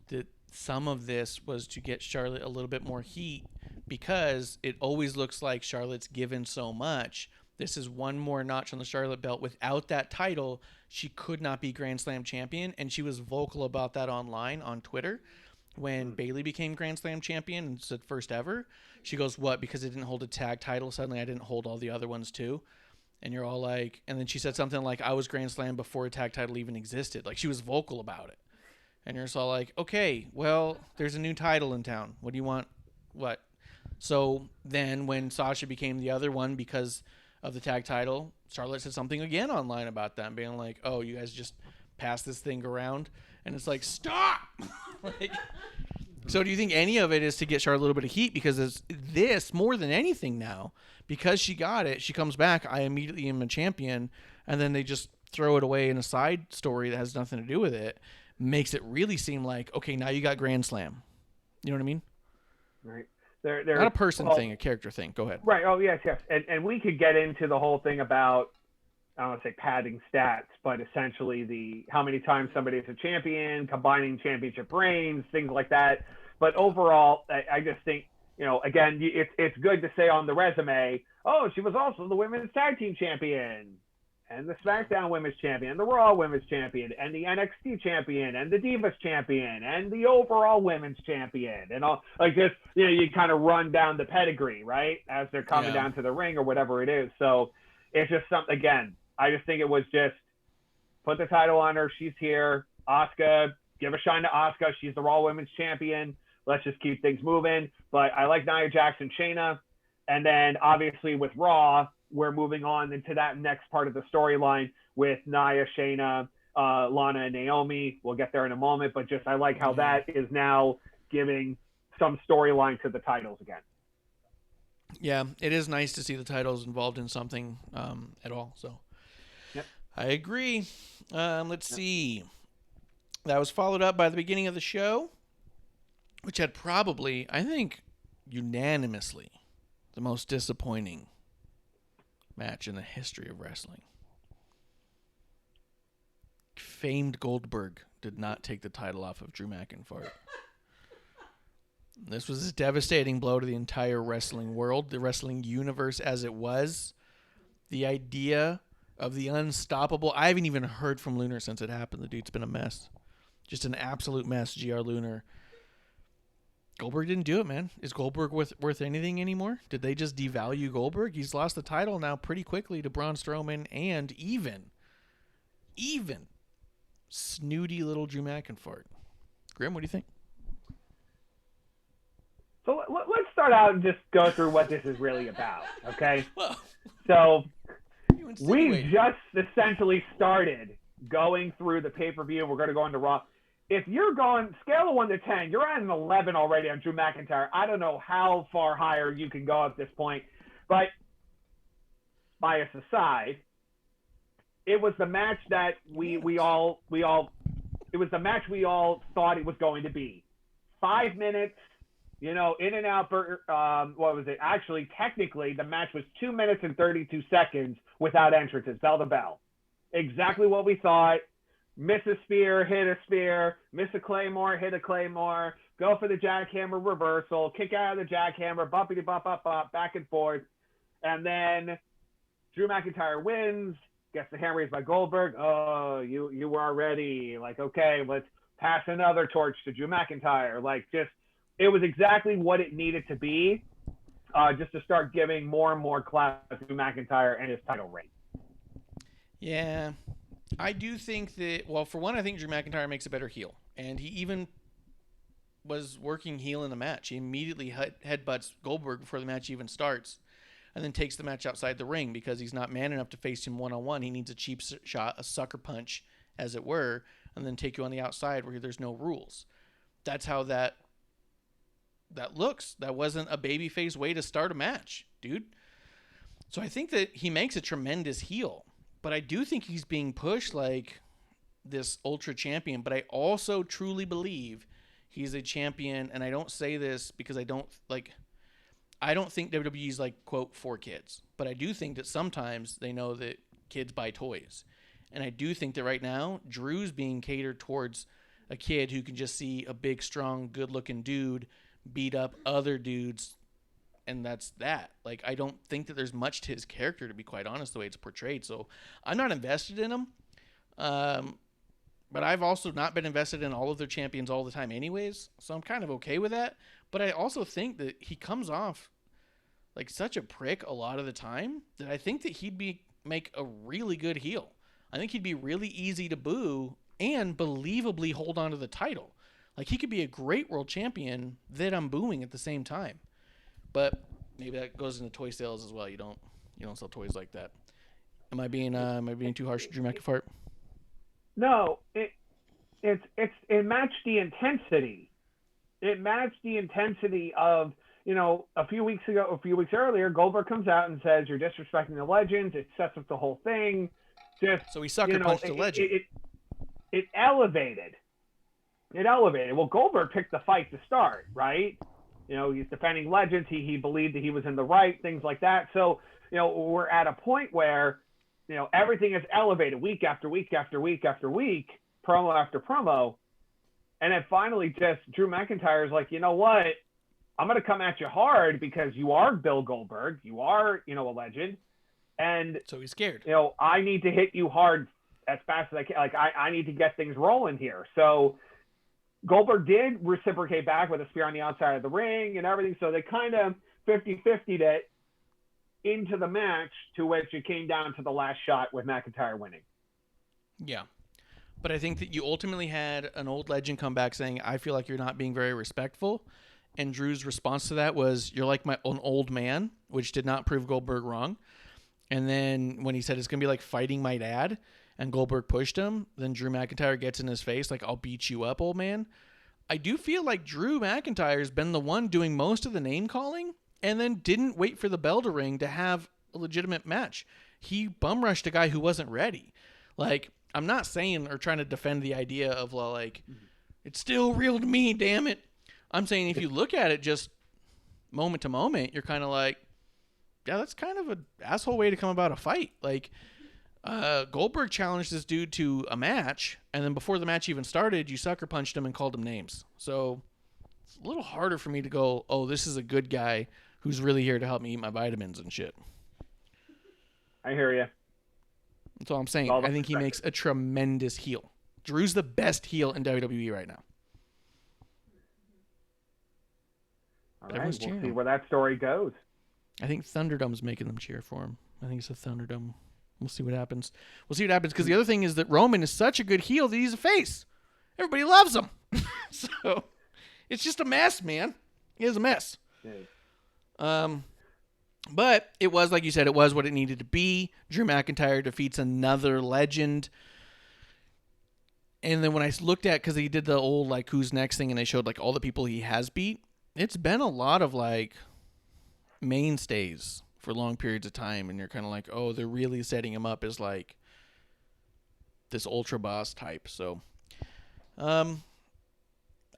that some of this was to get Charlotte a little bit more heat? Because it always looks like Charlotte's given so much. This is one more notch on the Charlotte belt. Without that title, she could not be Grand Slam champion, and she was vocal about that online on Twitter. When Bayley became Grand Slam champion and said first ever, she goes, what, because it didn't hold a tag title, suddenly I didn't hold all the other ones too? And you're all like, and then she said something like, I was Grand Slam before a tag title even existed. Like, she was vocal about it. And you're just all like, okay, well, there's a new title in town. What do you want? What? So then when Sasha became the other one because of the tag title, Charlotte said something again online about that, being like, oh, you guys just pass this thing around. And it's like, stop! Like, so do you think any of it is to get Charlotte a little bit of heat? Because it's this, more than anything now, because she got it, she comes back, I immediately am a champion, and then they just throw it away in a side story that has nothing to do with it, makes it really seem like, okay, now you got Grand Slam. You know what I mean? Right. Not a person thing, a character thing. Go ahead. Right. Oh, yes. And we could get into the whole thing about, I don't want to say padding stats, but essentially how many times somebody is a champion, combining championship reigns, things like that. But overall, I just think, again, it's good to say on the resume, oh, she was also the women's tag team champion, and the SmackDown women's champion, the Raw women's champion, and the NXT champion, and the Divas champion, and the overall women's champion, and all like this. You kind of run down the pedigree, right, as they're coming down to the ring or whatever it is. So it's just something. Again, I just think it was just put the title on her. She's here. Asuka, give a shine to Asuka. She's the Raw women's champion. Let's just keep things moving. But I like Nia Jax and Shayna, and then obviously with Raw, we're moving on into that next part of the storyline with Nia, Shayna, Lana, and Naomi. We'll get there in a moment, but just I like how that is now giving some storyline to the titles again. Yeah, it is nice to see the titles involved in something at all. So, Yep. I agree. Let's see. That was followed up by the beginning of the show, which had probably, I think, unanimously the most disappointing match in the history of wrestling. Famed Goldberg did not take the title off of Drew McIntyre. This was a devastating blow to the entire wrestling world, the wrestling universe as it was. The idea of the unstoppable. I haven't even heard from Lunar since it happened. The dude's been a mess. Just an absolute mess, GR Lunar. Goldberg didn't do it, man. Is Goldberg worth anything anymore? Did they just devalue Goldberg? He's lost the title now pretty quickly to Braun Strowman and even snooty little Drew McIntyre. Grim, what do you think? So let's start out and just go through what this is really about, okay? Well, So you we've insinuated. just essentially started going through the pay-per-view. We're going to go into Raw. If you're going scale of 1 to 10, you're at an 11 already on Drew McIntyre. I don't know how far higher you can go at this point, but bias aside, it was the match that we all it was the match we all thought it was going to be. 5 minutes, in and out. What was it? Actually, technically, the match was 2 minutes and 32 seconds without entrances, bell to bell. Exactly what we thought. Miss a spear, hit a spear, miss a claymore, hit a claymore, go for the jackhammer reversal, kick out of the jackhammer, bumpity bump, back and forth. And then Drew McIntyre wins, gets the hand raised by Goldberg. Oh, you were ready. Like, okay, let's pass another torch to Drew McIntyre. Like, it was exactly what it needed to be, just to start giving more and more clout to Drew McIntyre and his title reign. Yeah, I do think that, well, for one, I think Drew McIntyre makes a better heel. And he even was working heel in the match. He immediately headbutts Goldberg before the match even starts and then takes the match outside the ring because he's not man enough to face him one-on-one. He needs a cheap shot, a sucker punch, as it were, and then take you on the outside where there's no rules. That's how that looks. That wasn't a babyface way to start a match, dude. So I think that he makes a tremendous heel. But I do think he's being pushed like this ultra champion. But I also truly believe he's a champion. And I don't say this because I don't think WWE's like, quote, for kids. But I do think that sometimes they know that kids buy toys. And I do think that right now, Drew's being catered towards a kid who can just see a big, strong, good-looking dude beat up other dudes. And that's that. Like, I don't think that there's much to his character, to be quite honest, the way it's portrayed. So I'm not invested in him. But I've also not been invested in all of their champions all the time anyways. So I'm kind of okay with that. But I also think that he comes off like such a prick a lot of the time that I think that he'd make a really good heel. I think he'd be really easy to boo and believably hold on to the title. Like, he could be a great world champion that I'm booing at the same time. But maybe that goes into toy sales as well. You don't sell toys like that. Am I being too harsh to Drew McIntyre? No, it matched the intensity. It matched the intensity of, a few weeks earlier, Goldberg comes out and says, "You're disrespecting the legends." It sets up the whole thing. So he sucker punched the legend. It elevated. Well, Goldberg picked the fight to start, right? He's defending legends. He believed that he was in the right, things like that. So, we're at a point where, everything is elevated week after week after week after week, promo after promo. And then finally just Drew McIntyre is like, you know what? I'm going to come at you hard because you are Bill Goldberg. You are, a legend. And so he's scared. I need to hit you hard as fast as I can. Like, I need to get things rolling here. So Goldberg did reciprocate back with a spear on the outside of the ring and everything. So they kind of 50-50'd it into the match, to which it came down to the last shot with McIntyre winning. Yeah. But I think that you ultimately had an old legend come back saying, "I feel like you're not being very respectful." And Drew's response to that was, "You're like an old man," which did not prove Goldberg wrong. And then when he said it's going to be like fighting my dad, and Goldberg pushed him, then Drew McIntyre gets in his face like, "I'll beat you up, old man." I do feel like Drew McIntyre's been the one doing most of the name calling and then didn't wait for the bell to ring to have a legitimate match. He bum rushed a guy who wasn't ready. Like, I'm not saying or trying to defend the idea of like, it's still real to me, damn it. I'm saying if you look at it just moment to moment, you're kind of like, yeah, that's kind of an asshole way to come about a fight. Like, Goldberg challenged this dude to a match, and then before the match even started, you sucker punched him and called him names. So it's a little harder for me to go, oh, this is a good guy who's really here to help me eat my vitamins and shit. I hear you. That's all I'm saying. I think he makes a tremendous heel. Drew's the best heel in WWE right now. All But right, everyone's we'll cheering see him. where that story goes. I think Thunderdome's making them cheer for him. I think it's a Thunderdome. We'll see what happens. Because the other thing is that Roman is such a good heel that he's a face. Everybody loves him. So it's just a mess, man. He is a mess. Yeah. But it was, like you said, it was what it needed to be. Drew McIntyre defeats another legend. And then when I looked at, because he did the old, like, who's next thing, and they showed, like, all the people he has beat, it's been a lot of, like, mainstays for long periods of time. And you're kind of like, oh, they're really setting him up as, like, this ultra boss type. So,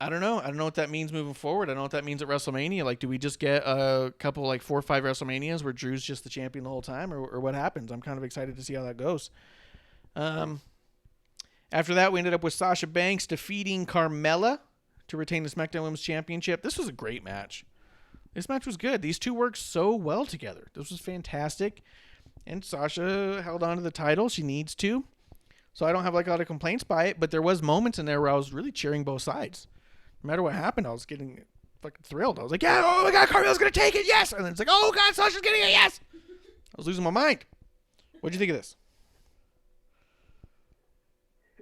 I don't know. I don't know what that means moving forward. I don't know what that means at WrestleMania. Like, do we just get a couple, like, 4 or 5 WrestleManias where Drew's just the champion the whole time, or what happens? I'm kind of excited to see how that goes. After that, we ended up with Sasha Banks defeating Carmella to retain the SmackDown Women's Championship. This was a great match. This match was good. These two worked so well together. This was fantastic. And Sasha held on to the title. She needs to. So I don't have, like, a lot of complaints by it, but there was moments in there where I was really cheering both sides. No matter what happened, I was getting fucking thrilled. I was like, yeah, oh my God, Carmella's going to take it, yes! And then it's like, oh God, Sasha's getting it, yes! I was losing my mind. What'd you think of this?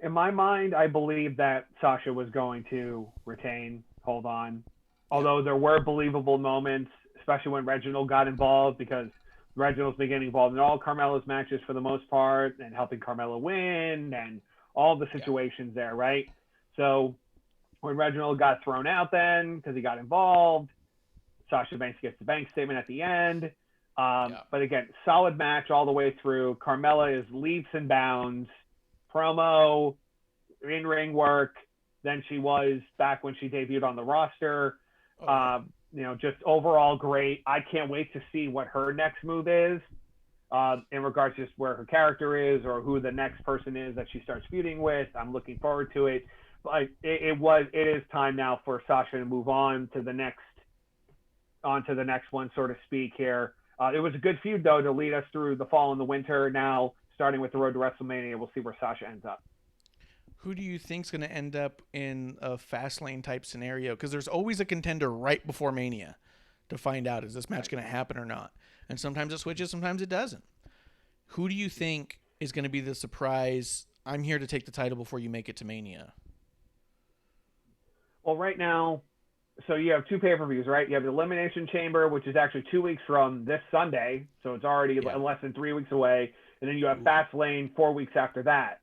In my mind, I believe that Sasha was going to retain, hold on. Although there were believable moments, especially when Reginald got involved, because Reginald's been getting involved in all Carmella's matches for the most part and helping Carmella win and all the situations there, right? So when Reginald got thrown out then because he got involved, Sasha Banks gets the bank statement at the end. But again, solid match all the way through. Carmella is leaps and bounds. Promo, in-ring work than she was back when she debuted on the roster. Just overall great. I can't wait to see what her next move is in regards to just where her character is or who the next person is that she starts feuding with. I'm looking forward to it. But it is time now for Sasha to move on to the next one, so to speak here. It was a good feud, though, to lead us through the fall and the winter. Now, starting with the road to WrestleMania, we'll see where Sasha ends up. Who do you think's going to end up in a Fastlane type scenario? Because there's always a contender right before Mania to find out, is this match going to happen or not? And sometimes it switches, sometimes it doesn't. Who do you think is going to be the surprise, I'm here to take the title before you make it to Mania? Well, right now, so you have 2 pay-per-views, right? You have the Elimination Chamber, which is actually 2 weeks from this Sunday, so it's already less than 3 weeks away. And then you have Fastlane 4 weeks after that.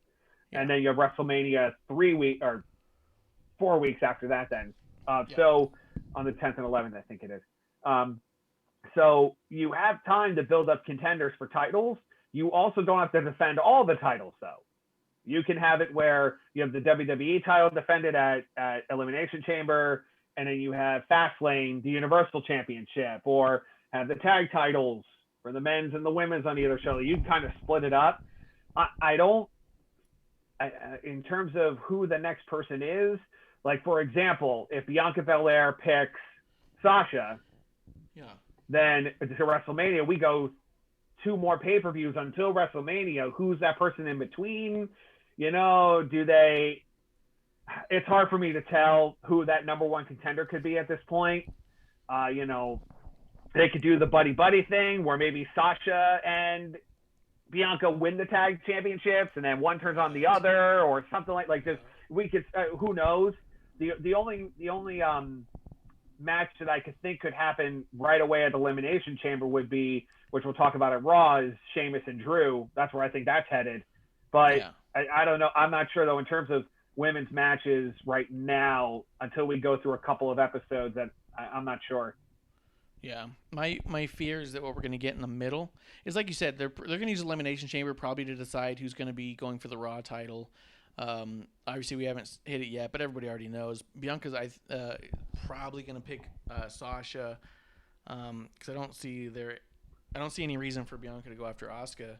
Yeah. And then you have WrestleMania 4 weeks after that then. So on the 10th and 11th, I think it is. So you have time to build up contenders for titles. You also don't have to defend all the titles, though. You can have it where you have the WWE title defended at Elimination Chamber, and then you have Fastlane, the Universal Championship, or have the tag titles for the men's and the women's on either show. You kind of split it up. In terms of who the next person is, like, for example, if Bianca Belair picks Sasha, then to WrestleMania, we go 2 more pay-per-views until WrestleMania. Who's that person in between? It's hard for me to tell who that number 1 contender could be at this point. They could do the buddy thing where maybe Sasha and Bianca win the tag championships and then one turns on the other or something like this. We could, who knows? The only match that I could think could happen right away at the Elimination Chamber would be, which we'll talk about at Raw, is Sheamus and Drew. That's where I think that's headed. But I don't know. I'm not sure, though, in terms of women's matches right now, until we go through a couple of episodes, that I'm not sure. Yeah, my fear is that what we're going to get in the middle is, like you said, they're going to use Elimination Chamber probably to decide who's going to be going for the Raw title. Obviously, we haven't hit it yet, but everybody already knows. Bianca's probably going to pick Sasha because I don't see any reason for Bianca to go after Asuka.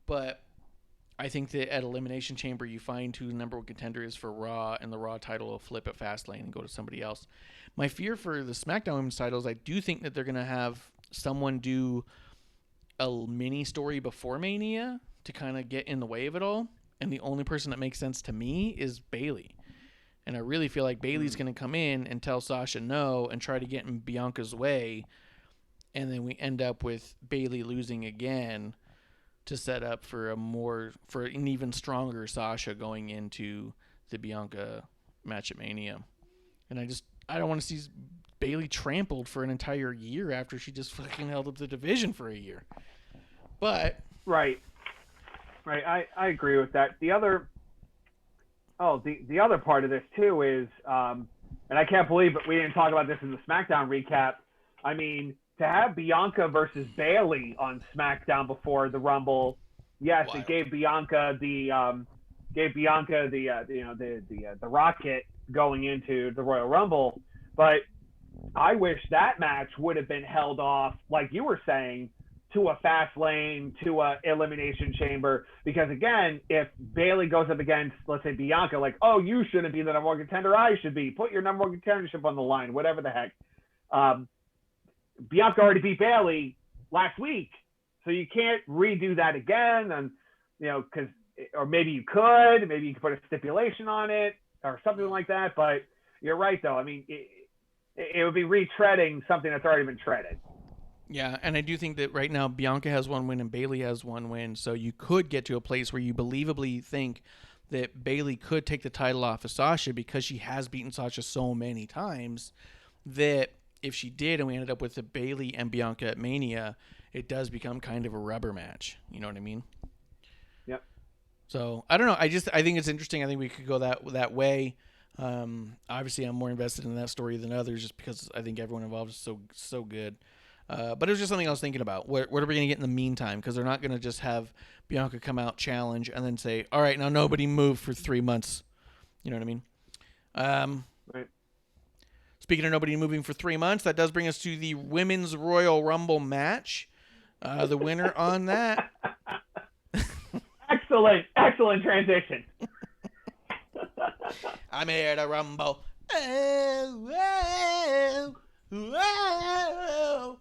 But I think that at Elimination Chamber, you find who the number 1 contender is for Raw, and the Raw title will flip at Fastlane and go to somebody else. My fear for the SmackDown Women's titles, I do think that they're going to have someone do a mini story before Mania to kind of get in the way of it all. And the only person that makes sense to me is Bayley. And I really feel like Bayley's going to come in and tell Sasha no and try to get in Bianca's way. And then we end up with Bayley losing again to set up for an even stronger Sasha going into the Bianca match at Mania. And I don't want to see Bayley trampled for an entire year after she just fucking held up the division for a year. But Right. I agree with that. The other part of this too is, and I can't believe we didn't talk about this in the SmackDown recap. I mean, to have Bianca versus Bayley on SmackDown before the Rumble, yes, Wild. It gave Bianca the rocket going into the Royal Rumble, but I wish that match would have been held off, like you were saying, to a fast lane, to a elimination chamber, because again, if Bayley goes up against, let's say, Bianca, like, oh, you shouldn't be the number one contender, I should be, put your number one contendership on the line, whatever the heck. Bianca already beat Bayley last week, so you can't redo that again, and or maybe you could put a stipulation on it or something like that. But you're right, though. I mean, it would be retreading something that's already been treaded. yeah, and I do think that right now Bianca has one win and Bayley has one win, so you could get to a place where you believably think that Bayley could take the title off of Sasha because she has beaten Sasha so many times that if she did and we ended up with the Bayley and Bianca at Mania, it does become kind of a rubber match. You know what I mean? Yep. So I don't know. I think it's interesting. I think we could go that way. Obviously, I'm more invested in that story than others just because I think everyone involved is so good. But it was just something I was thinking about. What are we going to get in the meantime? Because they're not going to just have Bianca come out, challenge, and then say, all right, now nobody move for 3 months. You know what I mean? Right. Speaking of nobody moving for 3 months, that does bring us to the Women's Royal Rumble match. The winner on that. Excellent transition. I'm here to rumble. Oh, oh, oh.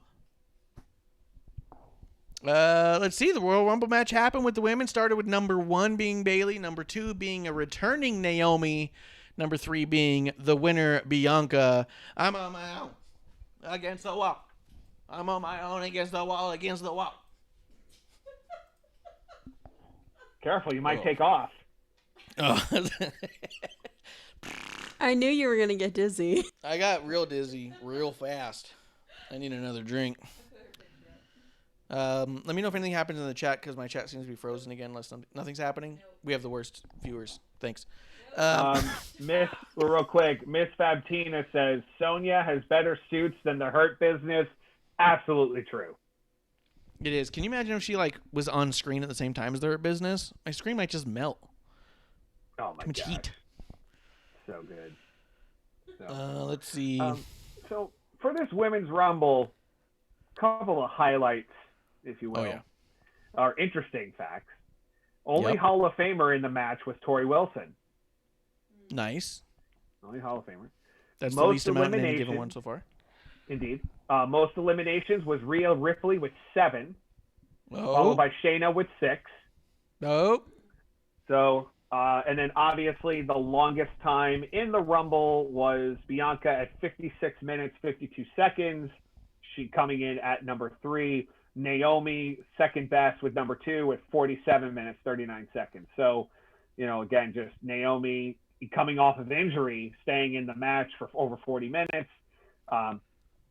Let's see. The Royal Rumble match happened with the women. Started with number 1 being Bayley, number 2 being a returning Naomi, number 3 being the winner, Bianca. I'm on my own against the wall. I'm on my own against the wall, against the wall. Careful, you might take off. Oh. I knew you were going to get dizzy. I got real dizzy real fast. I need another drink. Let me know if anything happens in the chat because my chat seems to be frozen again unless nothing's happening. We have the worst viewers. Thanks. Real quick, Miss Fabtina says Sonya has better suits than the Hurt Business. Absolutely true. It is. Can you imagine if she was on screen at the same time as the Hurt Business? My screen might just melt. Oh my Too much God. heat. So good. Let's see. So for this Women's Rumble, couple of highlights, if you will, Oh, yeah. are interesting facts. Only Yep. Hall of Famer in the match was Tori Wilson. Nice. Only Hall of Famer. That's the Most least amount in any given eliminations- one so far. Indeed. Most eliminations was Rhea Ripley with 7, followed Oh. by Shayna with 6. Oh. So, and then obviously the longest time in the Rumble was Bianca at 56 minutes, 52 seconds. She coming in at number 3. Naomi, second best with number 2 at 47 minutes, 39 seconds. So, again, just Naomi coming off of injury, staying in the match for over 40 minutes.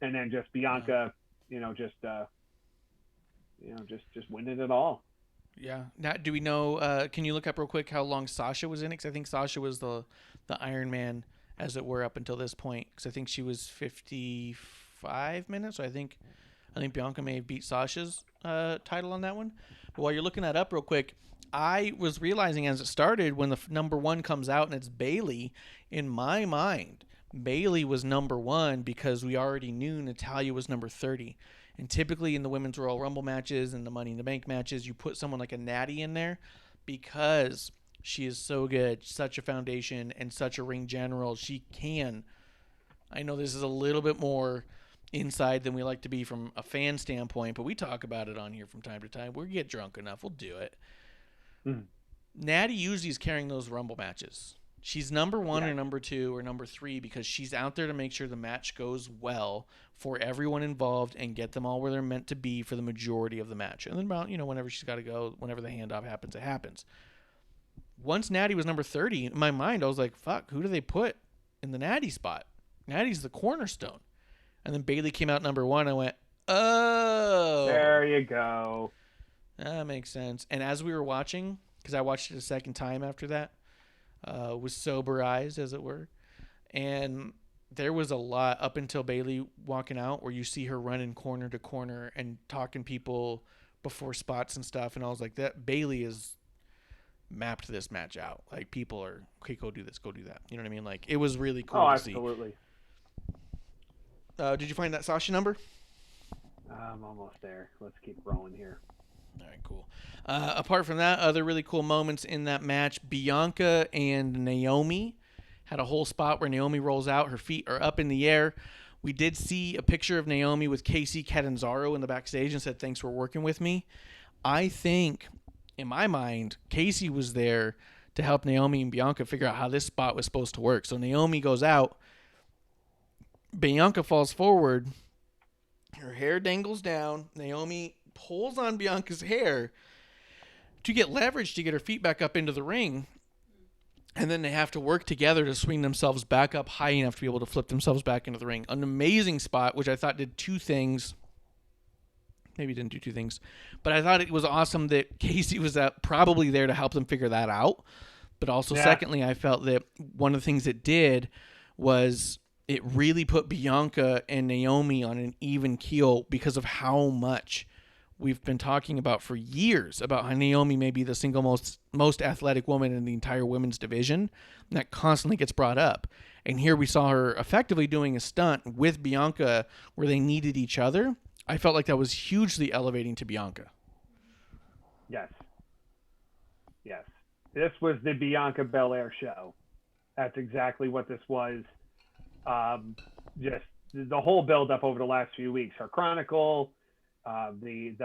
And then just Bianca, just winning it all. Yeah. Now, do we know? Can you look up real quick how long Sasha was in it? Because I think Sasha was the Iron Man, as it were, up until this point. Because I think she was 55 minutes. So I think Bianca may have beat Sasha's title on that one. But while you're looking that up real quick, I was realizing as it started when the number 1 comes out and it's Bayley. In my mind, Bayley was number 1 because we already knew Natalya was number 30. And typically in the Women's Royal Rumble matches and the Money in the Bank matches, you put someone like a Natty in there because she is so good, such a foundation, and such a ring general. She can. I know this is a little bit more inside than we like to be from a fan standpoint, but we talk about it on here from time to time. We get drunk enough. We'll do it. Mm. Natty usually is carrying those Rumble matches. She's number one or number two or number three because she's out there to make sure the match goes well for everyone involved and get them all where they're meant to be for the majority of the match. And then about, whenever she's got to go, whenever the handoff happens, it happens. Once Natty was number 30, in my mind, I was like, fuck, who do they put in the Natty spot? Natty's the cornerstone. And then Bayley came out number one. I went, oh. There you go. That makes sense. And as we were watching, because I watched it a second time after that, with sober eyes, as it were. And there was a lot up until Bayley walking out where you see her running corner to corner and talking people before spots and stuff. And I was like, that Bayley is mapped this match out. Like, people are, okay, go do this, go do that. You know what I mean? Like, it was really cool to see. Absolutely. Did you find that Sasha number? I'm almost there. Let's keep rolling here. All right, cool. Apart from that, other really cool moments in that match, Bianca and Naomi had a whole spot where Naomi rolls out. Her feet are up in the air. We did see a picture of Naomi with Casey Catanzaro in the backstage and said, thanks for working with me. I think, in my mind, Casey was there to help Naomi and Bianca figure out how this spot was supposed to work. So Naomi goes out. Bianca falls forward. Her hair dangles down. Naomi pulls on Bianca's hair to get leverage to get her feet back up into the ring. And then they have to work together to swing themselves back up high enough to be able to flip themselves back into the ring. An amazing spot, which I thought did two things. Maybe didn't do two things. But I thought it was awesome that Casey was probably there to help them figure that out. But also, secondly, I felt that one of the things it did was it really put Bianca and Naomi on an even keel because of how much we've been talking about for years about how Naomi may be the single most athletic woman in the entire women's division. And that constantly gets brought up. And here we saw her effectively doing a stunt with Bianca where they needed each other. I felt like that was hugely elevating to Bianca. Yes. Yes. This was the Bianca Belair show. That's exactly what this was. Just the whole build-up over the last few weeks. Her Chronicle, the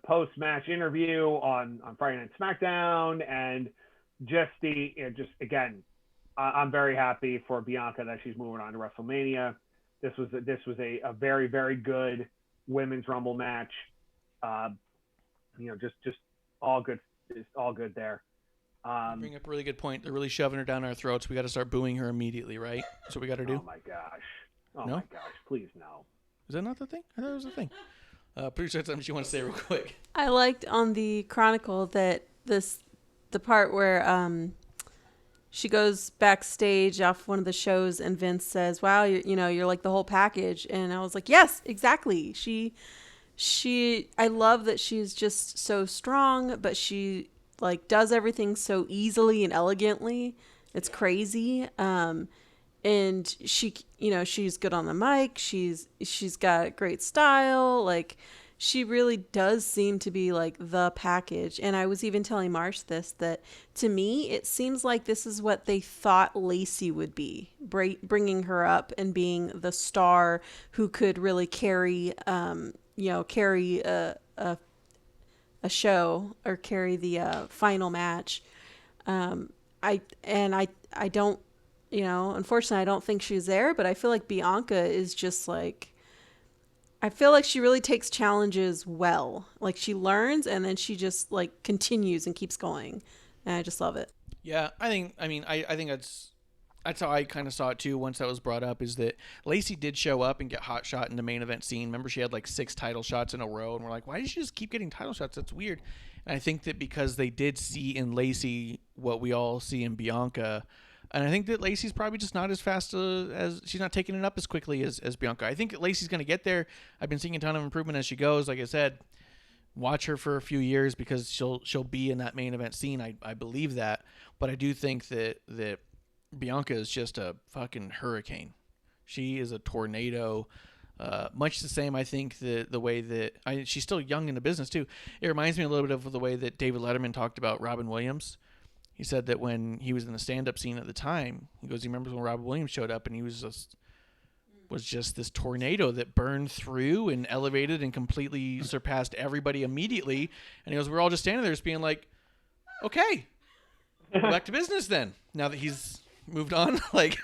post-match interview on Friday Night SmackDown, and again, I'm very happy for Bianca that she's moving on to WrestleMania. This was a very, very good women's Rumble match. Just all good. It's all good there. Bring up a really good point. They're really shoving her down our throats. We got to start booing her immediately, right? That's what we got to do. Oh my gosh! Oh no? my gosh! Please no. Is that not the thing? I thought it was the thing. Pretty sure it's something she wants to say real quick. I liked on the Chronicle that the part where she goes backstage off one of the shows and Vince says, "Wow, you're like the whole package," and I was like, "Yes, exactly." I love that she's just so strong, but she like does everything so easily and elegantly. It's crazy. And she, she's good on the mic. She's got great style. Like, she really does seem to be like the package. And I was even telling Marsh that to me, it seems like this is what they thought Lacey would be, bringing her up and being the star who could really carry a show or carry the final match. I don't, unfortunately I don't think she's there, but I feel like Bianca is just like, I feel like she really takes challenges well. Like, she learns and then she just like continues and keeps going. And I just love it. Yeah, I think that's how I kind of saw it too once that was brought up, is that Lacey did show up and get hot shot in the main event scene. Remember, she had like 6 title shots in a row, and we're like, why did she just keep getting title shots? That's weird. And I think that because they did see in Lacey what we all see in Bianca, and I think that Lacey's probably just not as fast as she's not taking it up as quickly as Bianca. I think Lacey's going to get there. I've been seeing a ton of improvement as she goes. Like I said, watch her for a few years because she'll be in that main event scene. I believe that, but I do think that Bianca is just a fucking hurricane. She is a tornado. Much the same, I think, the way that she's still young in the business too. It reminds me a little bit of the way that David Letterman talked about Robin Williams. He said that when he was in the stand-up scene at the time, he remembers when Robin Williams showed up and he was just this tornado that burned through and elevated and completely surpassed everybody immediately. And he goes, we're all just standing there just being like, okay, back to business then. Now that he's moved on. Like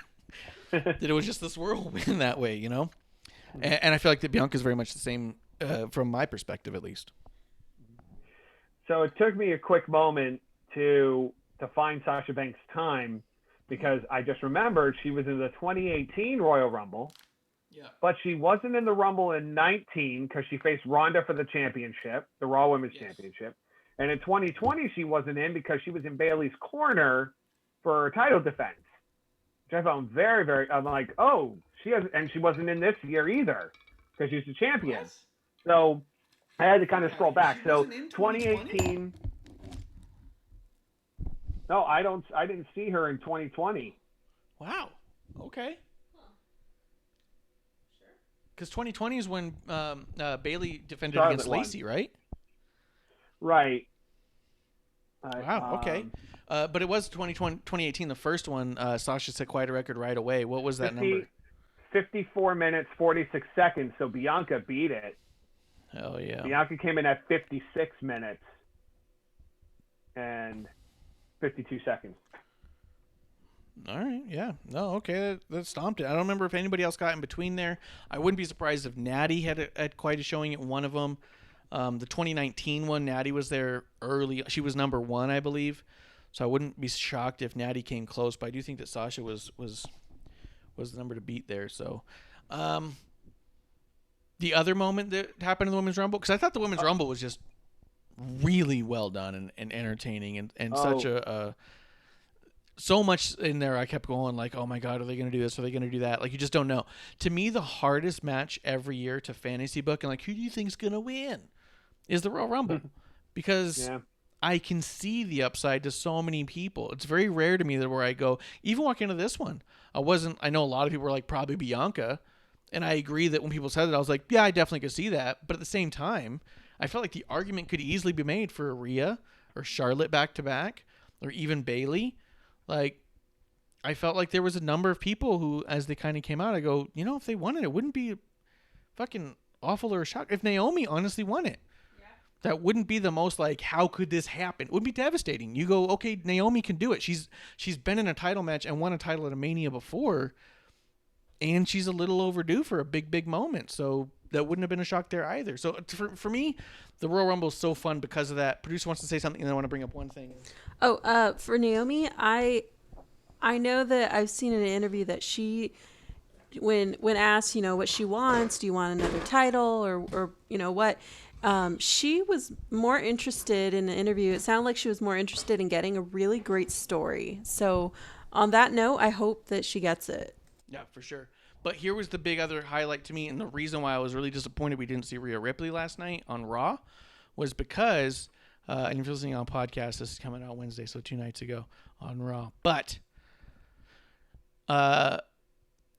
that it was just this whirlwind that way, you know. And I feel like that Bianca's very much the same from my perspective, at least. So it took me a quick moment to find Sasha Banks' time, because I just remembered she was in the 2018 Royal Rumble. Yeah. But she wasn't in the Rumble in 19 because she faced Ronda for the championship, the Raw Women's Championship. And in 2020, she wasn't in because she was in Bayley's corner for her title defense, which I found very, very. I'm like, oh, she wasn't in this year either because she's the champion. What? So I had to kind of scroll back. She So wasn't in 2018. No, I didn't see her in 2020. Wow. Okay. Because 2020 is when Bayley defended Charlotte against won. Lacey, right? Right. Wow. Okay. But it was 2018, the first one. Sasha set quite a record right away. What was that number? 54 minutes, 46 seconds. So Bianca beat it. Oh, yeah. Bianca came in at 56 minutes and 52 seconds. All right. Yeah. No. Okay. That stomped it. I don't remember if anybody else got in between there. I wouldn't be surprised if Natty had quite a showing at one of them. The 2019 one, Natty was there early. She was number 1, I believe. So I wouldn't be shocked if Natty came close. But I do think that Sasha was the number to beat there. So, the other moment that happened in the Women's Rumble, because I thought the Women's Rumble was just really well done and entertaining and such a so much in there. I kept going like, oh my God, are they going to do this? Are they going to do that? Like, you just don't know. To me, the hardest match every year to fantasy book and like, who do you think's going to win is the Royal Rumble, because I can see the upside to so many people. It's very rare to me that where I go, even walking into this one, I know a lot of people were like probably Bianca. And I agree that when people said that, I was like, yeah, I definitely could see that. But at the same time, I felt like the argument could easily be made for Rhea or Charlotte back to back, or even Bayley. Like, I felt like there was a number of people who, as they kind of came out, I go, you know, if they won it, it wouldn't be fucking awful or a shock. If Naomi honestly won it, that wouldn't be the most like, how could this happen? It would be devastating. You go, okay, Naomi can do it. She's been in a title match and won a title at a Mania before, and she's a little overdue for a big moment. So that wouldn't have been a shock there either. So for me, the Royal Rumble is so fun because of that. Producer wants to say something, and I want to bring up one thing. For Naomi, I know that I've seen in an interview that she, when asked, you know, what she wants, do you want another title or you know what, she was more interested in the interview. It sounded like she was more interested in getting a really great story. So on that note, I hope that she gets it. Yeah, for sure. But here was the big other highlight to me, and the reason why I was really disappointed we didn't see Rhea Ripley last night on Raw was because, and if you're listening on podcast, this is coming out Wednesday, so 2 nights ago on Raw. But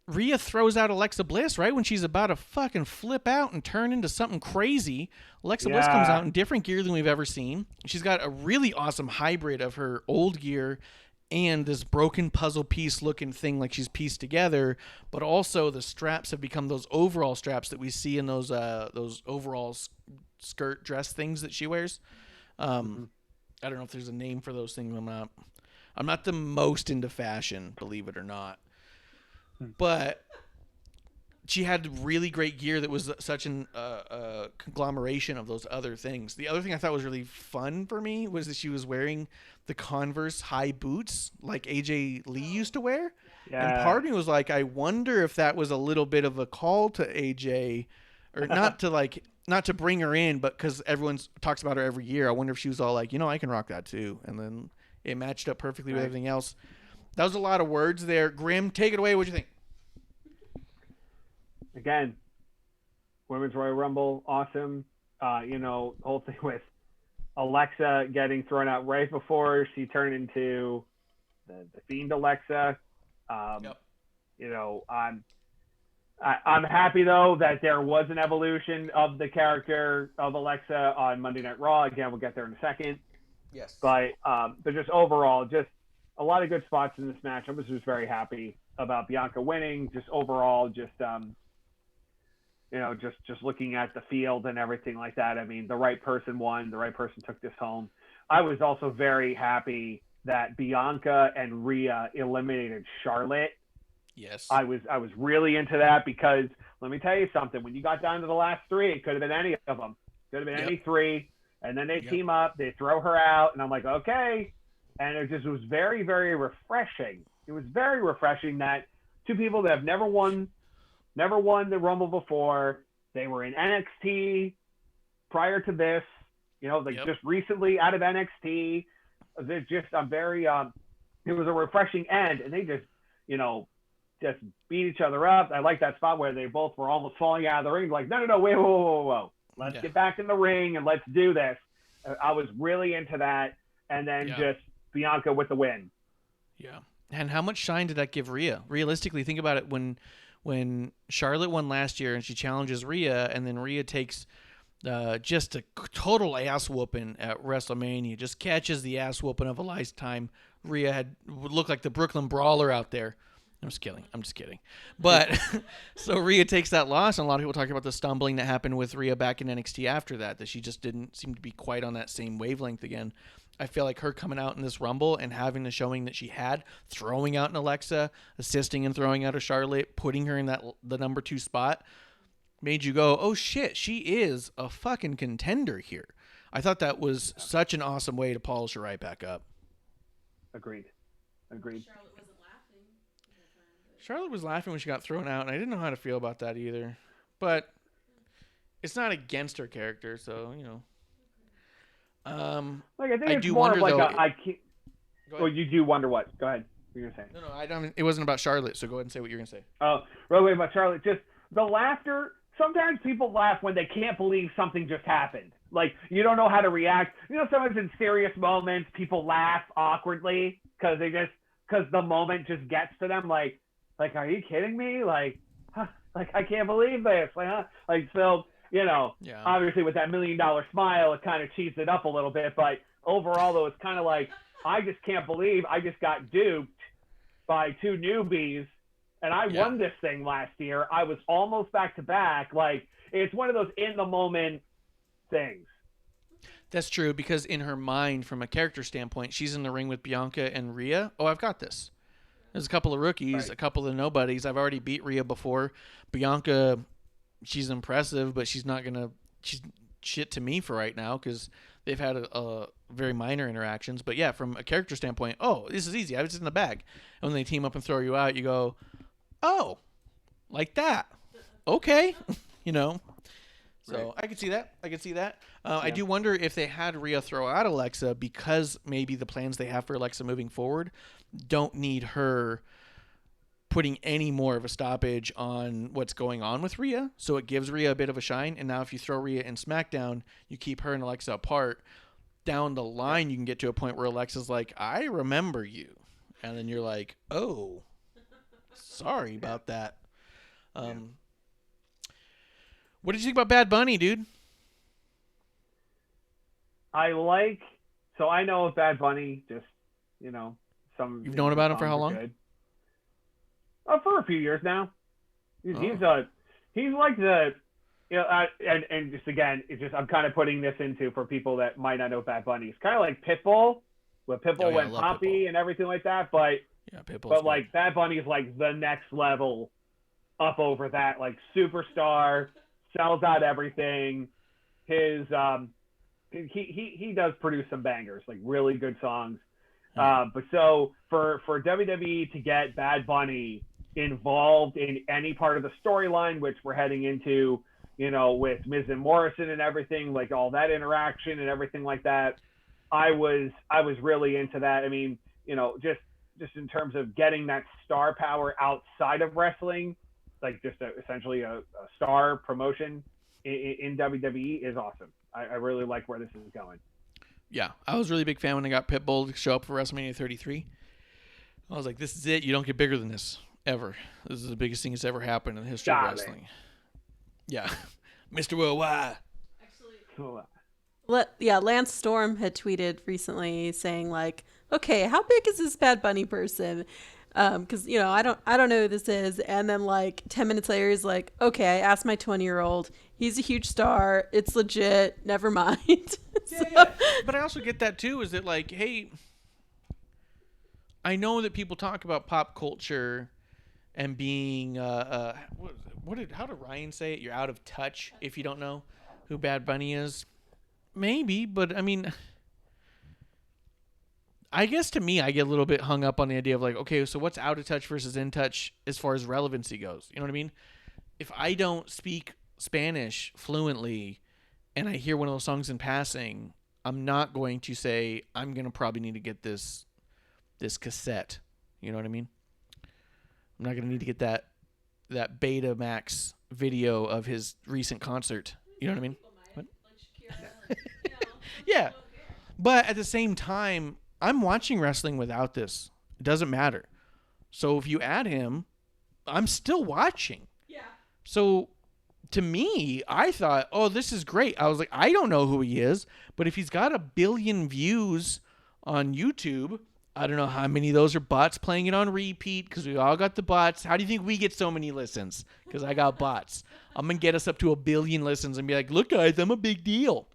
Rhea throws out Alexa Bliss right when she's about to fucking flip out and turn into something crazy. Alexa Bliss comes out in different gear than we've ever seen. She's got a really awesome hybrid of her old gear and this broken puzzle piece looking thing like she's pieced together, but also the straps have become those overall straps that we see in those overall skirt dress things that she wears. I don't know if there's a name for those things. I'm not the most into fashion, believe it or not, but she had really great gear that was such an conglomeration of those other things. The other thing I thought was really fun for me was that she was wearing the Converse high boots like AJ Lee used to wear. Yeah. And part of me was like, I wonder if that was a little bit of a call to AJ, or not to bring her in, but because everyone talks about her every year. I wonder if she was all like, you know, I can rock that too. And then it matched up perfectly with everything else. That was a lot of words there. Grim, take it away. What'd you think? Again, Women's Royal Rumble, awesome. You know, the whole thing with Alexa getting thrown out right before she turned into the Fiend Alexa. You know, I'm happy though that there was an evolution of the character of Alexa on Monday Night Raw. Again, we'll get there in a second. Yes. But just overall, just a lot of good spots in this match. I was just very happy about Bianca winning. Just overall, just you know, just looking at the field and everything like that. I mean, the right person won. The right person took this home. I was also very happy that Bianca and Rhea eliminated Charlotte. Yes. I was really into that because let me tell you something. When you got down to the last three, it could have been any of them. Could have been any three. And then they team up. They throw her out. And I'm like, okay. And it just was very, very refreshing. It was very refreshing that two people that have never won the Rumble before. They were in NXT prior to this. You know, like just recently out of NXT. They're just, I'm very, it was a refreshing end. And they just, you know, just beat each other up. I like that spot where they both were almost falling out of the ring. Like, no, wait, whoa. Let's get back in the ring and let's do this. I was really into that. And then just Bianca with the win. Yeah. And how much shine did that give Rhea? Realistically, think about it. When Charlotte won last year and she challenges Rhea, and then Rhea takes just a total ass whooping at WrestleMania, just catches the ass whooping of a lifetime. Rhea would look like the Brooklyn Brawler out there. I'm just kidding. But so Rhea takes that loss, and a lot of people talk about the stumbling that happened with Rhea back in NXT after that she just didn't seem to be quite on that same wavelength again. I feel like her coming out in this Rumble and having the showing that she had, throwing out an Alexa, assisting and throwing out a Charlotte, putting her in the number 2 spot, made you go, oh shit, she is a fucking contender here. I thought that was such an awesome way to polish her right back up. Agreed. Charlotte was laughing when she got thrown out, and I didn't know how to feel about that either. But it's not against her character, so, you know. Like, I think it's more of like I can't. Well, you do wonder what? Go ahead. What you're saying? No, I don't. It wasn't about Charlotte, so go ahead and say what you're gonna say. Oh, real quick about Charlotte. Just the laughter. Sometimes people laugh when they can't believe something just happened. Like, you don't know how to react. You know, sometimes in serious moments, people laugh awkwardly because the moment just gets to them. Like, are you kidding me? Like I can't believe this. So, you know, obviously with that $1 million smile, it kind of cheesed it up a little bit. But overall, though, it's kind of like, I just can't believe I just got duped by 2 newbies, and I won this thing last year. I was almost back to back. Like, it's one of those in the moment things. That's true, because in her mind, from a character standpoint, she's in the ring with Bianca and Rhea. Oh, I've got this. There's a couple of rookies, a couple of nobodies. I've already beat Rhea before. Bianca, she's impressive, but she's shit to me for right now because they've had a very minor interactions. But yeah, from a character standpoint, oh, this is easy. I was just in the bag. And when they team up and throw you out, you go, oh, like that. Okay. You know. So I could see that. I do wonder if they had Rhea throw out Alexa because maybe the plans they have for Alexa moving forward don't need her putting any more of a stoppage on what's going on with Rhea. So it gives Rhea a bit of a shine. And now if you throw Rhea in SmackDown, you keep her and Alexa apart. Down the line, you can get to a point where Alexa's like, I remember you. And then you're like, oh, sorry about that. What did you think about Bad Bunny, dude? I know of Bad Bunny, just, you know, You've known about him for how long? Good. For a few years now. He's like the, you know, and just again, I'm kind of putting this into for people that might not know Bad Bunny. He's kind of like Pitbull, where Pitbull went poppy Pitbull and everything like that. But like Bad Bunny is like the next level up over that, like superstar, sells out everything. His he does produce some bangers, like really good songs. But so for WWE to get Bad Bunny involved in any part of the storyline, which we're heading into, you know, with Miz and Morrison and everything, like all that interaction and everything like that, I was really into that. I mean, you know, just in terms of getting that star power outside of wrestling, like just essentially a star promotion in WWE is awesome. I really like where this is going. Yeah, I was really a big fan when I got Pitbull to show up for WrestleMania 33. I was like, this is it. You don't get bigger than this, ever. This is the biggest thing that's ever happened in the history of wrestling. Yeah. Mr. Worldwide. Lance Storm had tweeted recently saying, like, okay, how big is this Bad Bunny person? Because, you know, I don't know who this is. And then, like, 10 minutes later, he's like, okay, I asked my 20-year-old. He's a huge star. It's legit. Never mind. Yeah. But I also get that, too, is that, like, hey, I know that people talk about pop culture and being how did Ryan say it? You're out of touch if you don't know who Bad Bunny is. Maybe, but I mean, I guess to me, I get a little bit hung up on the idea of like, okay, so what's out of touch versus in touch as far as relevancy goes? You know what I mean? If I don't speak Spanish fluently and I hear one of those songs in passing, I'm not going to say I'm going to probably need to get this cassette. You know what I mean? I'm not going to need to get that Betamax video of his recent concert. You know what I mean? What? Yeah. But at the same time, I'm watching wrestling without this. It doesn't matter. So if you add him, I'm still watching. Yeah. So to me, I thought, oh, this is great. I was like, I don't know who he is, but if he's got 1 billion views on YouTube, I don't know how many of those are bots playing it on repeat because we all got the bots. How do you think we get so many listens? Because I got bots. I'm going to get us up to 1 billion listens and be like, look, guys, I'm a big deal.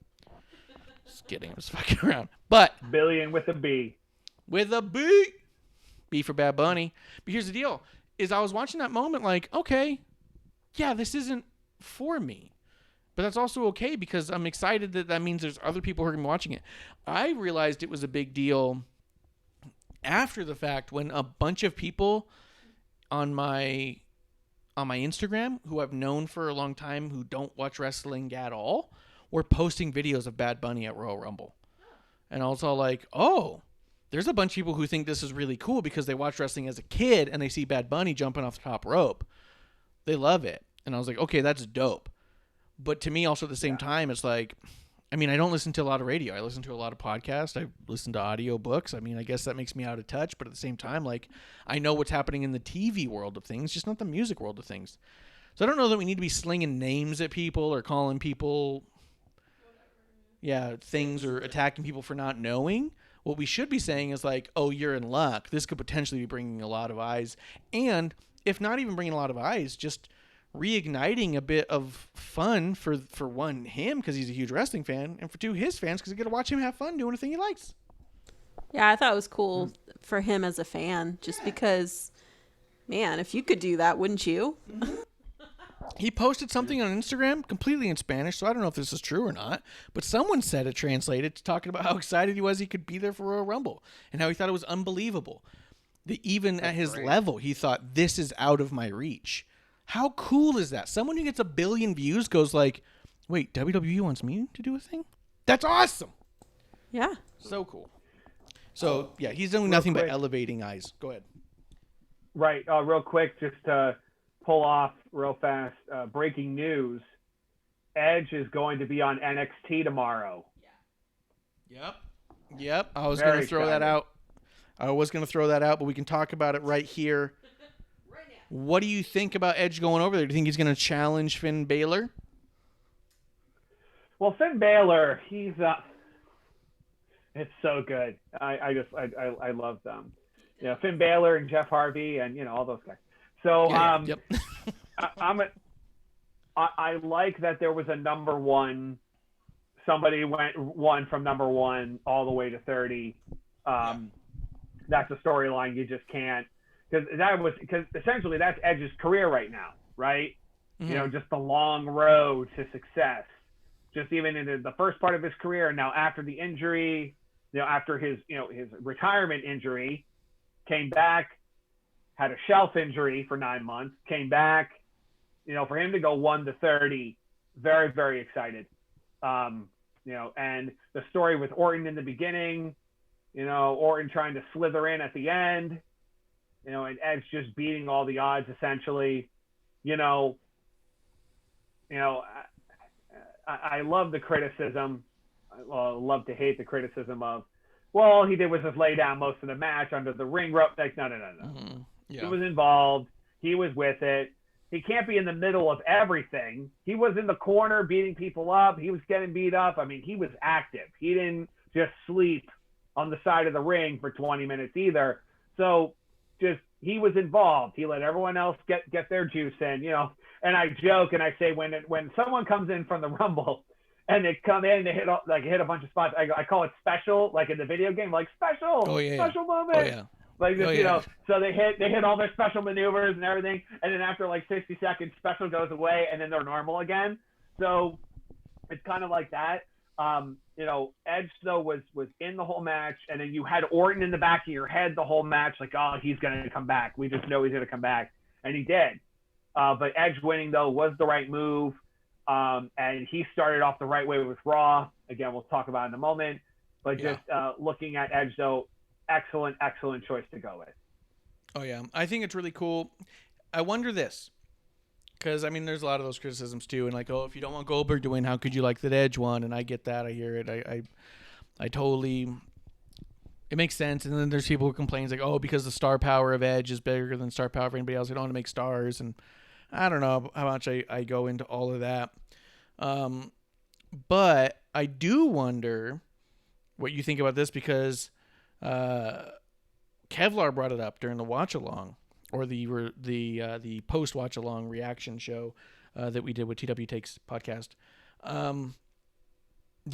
Just kidding. I'm just fucking around. But billion with a B. With a B. B for Bad Bunny. But here's the deal, is I was watching that moment like, okay, yeah, this isn't for me. But that's also okay because I'm excited that means there's other people who are going to be watching it. I realized it was a big deal after the fact when a bunch of people on my Instagram who I've known for a long time who don't watch wrestling at all were posting videos of Bad Bunny at Royal Rumble. And I was all like, oh, there's a bunch of people who think this is really cool because they watched wrestling as a kid and they see Bad Bunny jumping off the top rope. They love it. And I was like, okay, that's dope. But to me also at the same time, it's like, I mean, I don't listen to a lot of radio. I listen to a lot of podcasts. I listen to audio books. I mean, I guess that makes me out of touch. But at the same time, like, I know what's happening in the TV world of things, just not the music world of things. So I don't know that we need to be slinging names at people or calling people, things or attacking people for not knowing. What we should be saying is like, oh, you're in luck. This could potentially be bringing a lot of eyes. And if not even bringing a lot of eyes, just reigniting a bit of fun for one, him, because he's a huge wrestling fan, and for two, his fans, because they get to watch him have fun doing a thing he likes. Yeah, I thought it was cool for him as a fan, just because, man, if you could do that, wouldn't you? He posted something on Instagram completely in Spanish, so I don't know if this is true or not, but someone said it translated, talking about how excited he was he could be there for Royal Rumble, and how he thought it was unbelievable. That even at his level, he thought, this is out of my reach. How cool is that? Someone who gets 1 billion views goes like, wait, WWE wants me to do a thing? That's awesome. Yeah. So cool. So, yeah, he's doing nothing but elevating eyes. Go ahead. Right. Real quick, just to pull off real fast, breaking news. Edge is going to be on NXT tomorrow. Yep. I was going to throw that out. But we can talk about it right here. What do you think about Edge going over there? Do you think he's going to challenge Finn Balor? Well, Finn Balor, he's it's so good. I love them. You know, Finn Balor and Jeff Harvey and, you know, all those guys. So Yep. I like that there was a number one. Somebody won from number 1 all the way to 30. That's a storyline you just can't. Because essentially that's Edge's career right now, right? Mm-hmm. You know, just the long road to success. Just even in the first part of his career, and now after the injury, you know, after his retirement injury, came back, had a shelf injury for 9 months, came back. You know, for him to go 1 to 30, very, very excited. You know, and the story with Orton in the beginning, you know, Orton trying to slither in at the end. You know, and Edge just beating all the odds, essentially. I love the criticism. Well, I love to hate the criticism of, well, all he did was just lay down most of the match under the ring rope. Like, no. Mm-hmm. Yeah. He was involved. He was with it. He can't be in the middle of everything. He was in the corner beating people up. He was getting beat up. I mean, he was active. He didn't just sleep on the side of the ring for 20 minutes either. So, he was involved. He let everyone else get their juice in, you know. And I joke and I say when someone comes in from the Rumble and they come in, they hit a bunch of spots. I call it special, like in the video game, like special, special moment. Oh yeah. Like just, Oh, you yeah. know, so they hit all their special maneuvers and everything, and then after like 60 seconds, special goes away, and then they're normal again. So it's kind of like that. You know, Edge though was in the whole match, and then you had Orton in the back of your head the whole match, like, oh, he's gonna come back. We just know he's gonna come back, and he did. But Edge winning though was the right move, and he started off the right way with Raw. Again, we'll talk about it in a moment. But Yeah. just looking at Edge though, excellent choice to go with. Oh yeah, I think it's really cool. I wonder this, because I mean, there's a lot of those criticisms too, and like, oh, if you don't want Goldberg to win, how could you like that Edge won? And I get that, I hear it, I totally, it makes sense. And then there's people who complain like, oh, because the star power of Edge is bigger than star power of anybody else. I don't want to make stars, and I don't know how much I go into all of that. But I do wonder what you think about this, because Kevlar brought it up during the watch along, or the post watch along reaction show that we did with TW Takes podcast. Do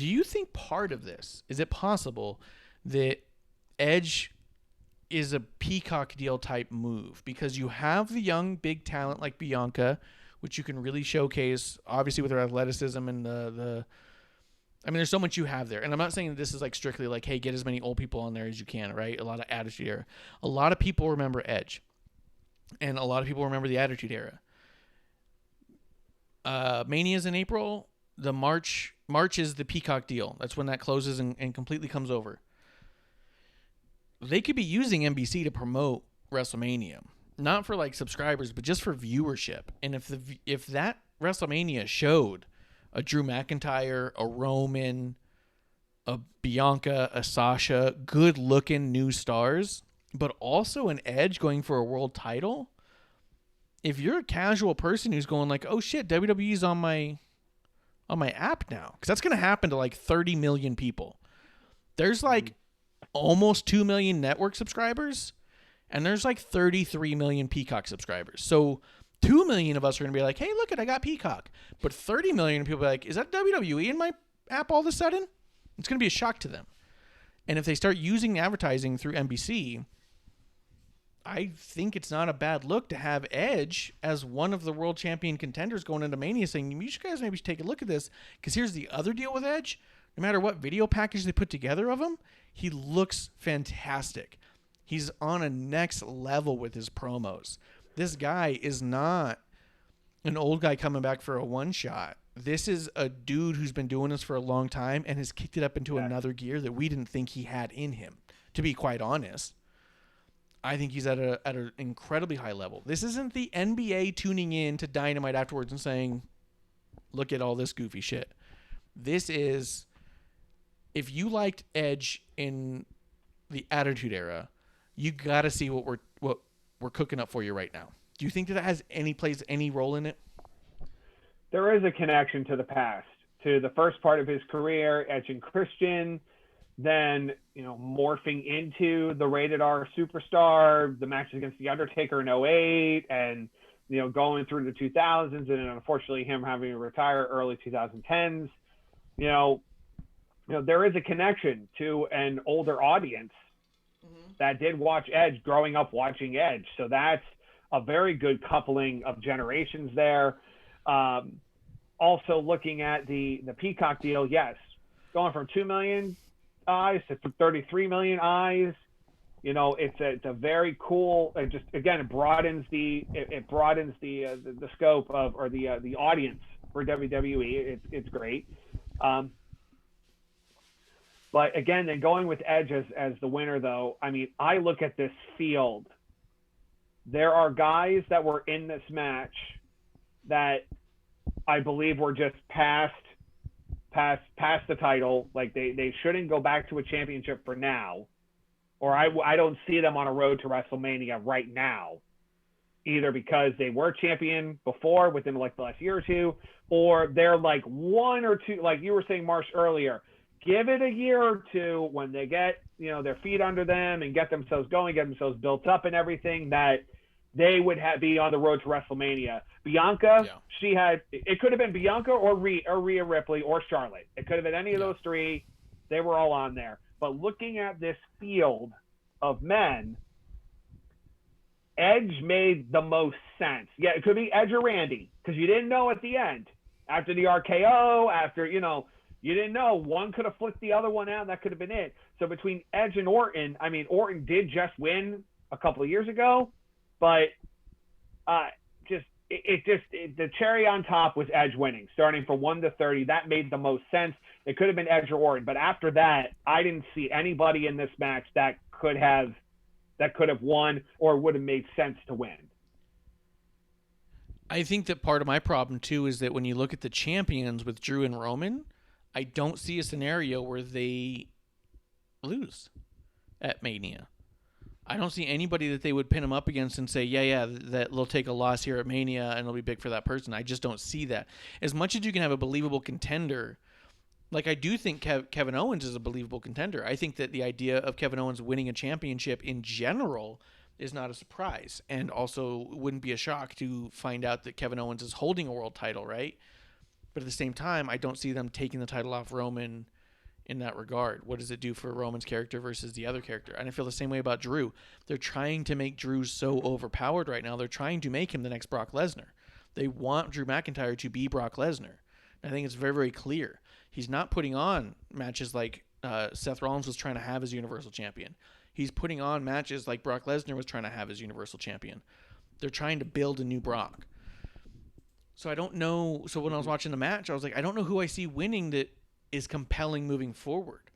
you think part of this, is it possible that Edge is a Peacock deal type move, because you have the young big talent like Bianca, which you can really showcase, obviously with her athleticism and I mean, there's so much you have there. And I'm not saying this is like strictly like, hey, get as many old people on there as you can, right? A lot of Attitude Era. A lot of people remember Edge. And a lot of people remember the Attitude Era. Mania's in April. The March is the Peacock deal. That's when that closes and completely comes over. They could be using NBC to promote WrestleMania. Not for like subscribers, but just for viewership. And if that WrestleMania showed a Drew McIntyre, a Roman, a Bianca, a Sasha, good-looking new stars, but also an Edge going for a world title, if you're a casual person who's going like, oh shit, WWE's on my app now, because that's going to happen to like 30 million people. There's like almost 2 million network subscribers, and there's like 33 million Peacock subscribers. So 2 million of us are going to be like, hey, look it, I got Peacock. But 30 million people are like, is that WWE in my app all of a sudden? It's going to be a shock to them. And if they start using advertising through NBC, I think it's not a bad look to have Edge as one of the world champion contenders going into Mania saying, you guys maybe should take a look at this, because here's the other deal with Edge. No matter what video package they put together of him, he looks fantastic. He's on a next level with his promos. This guy is not an old guy coming back for a one-shot. This is a dude who's been doing this for a long time and has kicked it up into another gear that we didn't think he had in him, to be quite honest. I think he's at an incredibly high level. This isn't the NBA tuning in to Dynamite afterwards and saying, look at all this goofy shit. This is, if you liked Edge in the Attitude Era, you got to see what we're cooking up for you right now. Do you think that has plays any role in it? There is a connection to the past, to the first part of his career, Edge and Christian, then, you know, morphing into the rated R superstar, the matches against The Undertaker in 2008, and, you know, going through the 2000s, and then unfortunately him having to retire early 2010s. You know, there is a connection to an older audience that did watch Edge growing up watching Edge. So that's a very good coupling of generations there. Also looking at the Peacock deal, yes, going from 2 million eyes to 33 million eyes. You know, it's a very cool. It just, again, it broadens the scope of, or the audience for WWE. It's great. But again, then going with Edge as the winner, though, I mean, I look at this field. There are guys that were in this match that I believe were just past the title. Like they shouldn't go back to a championship for now, or I don't see them on a road to WrestleMania right now, either because they were champion before within like the last year or two, or they're like one or two, like you were saying, Marsh, earlier. Give it a year or two when they get, you know, their feet under them and get themselves going, get themselves built up and everything, that they would be on the road to WrestleMania. Bianca, she had, it could have been Bianca or Rhea Ripley or Charlotte. It could have been any of those three. They were all on there. But looking at this field of men, Edge made the most sense. Yeah, it could be Edge or Randy, because you didn't know at the end. After the RKO, after, you didn't know. One could have flipped the other one out, and that could have been it. So between Edge and Orton, I mean, Orton did just win a couple of years ago, but the cherry on top was Edge winning, starting from 1 to 30. That made the most sense. It could have been Edge or Orton, but after that, I didn't see anybody in this match that could have won or would have made sense to win. I think that part of my problem too is that when you look at the champions with Drew and Roman, I don't see a scenario where they lose at Mania. I don't see anybody that they would pin them up against and say, yeah, that they'll take a loss here at Mania and it'll be big for that person. I just don't see that. As much as you can have a believable contender, like I do think Kevin Owens is a believable contender. I think that the idea of Kevin Owens winning a championship in general is not a surprise, and also wouldn't be a shock to find out that Kevin Owens is holding a world title, right? But at the same time, I don't see them taking the title off Roman in that regard. What does it do for Roman's character versus the other character? And I feel the same way about Drew. They're trying to make Drew so overpowered right now. They're trying to make him the next Brock Lesnar. They want Drew McIntyre to be Brock Lesnar. And I think it's very, very clear. He's not putting on matches like Seth Rollins was trying to have as Universal Champion. He's putting on matches like Brock Lesnar was trying to have as Universal Champion. They're trying to build a new Brock. So I don't know. So when I was watching the match, I was like, I don't know who I see winning that is compelling moving forward.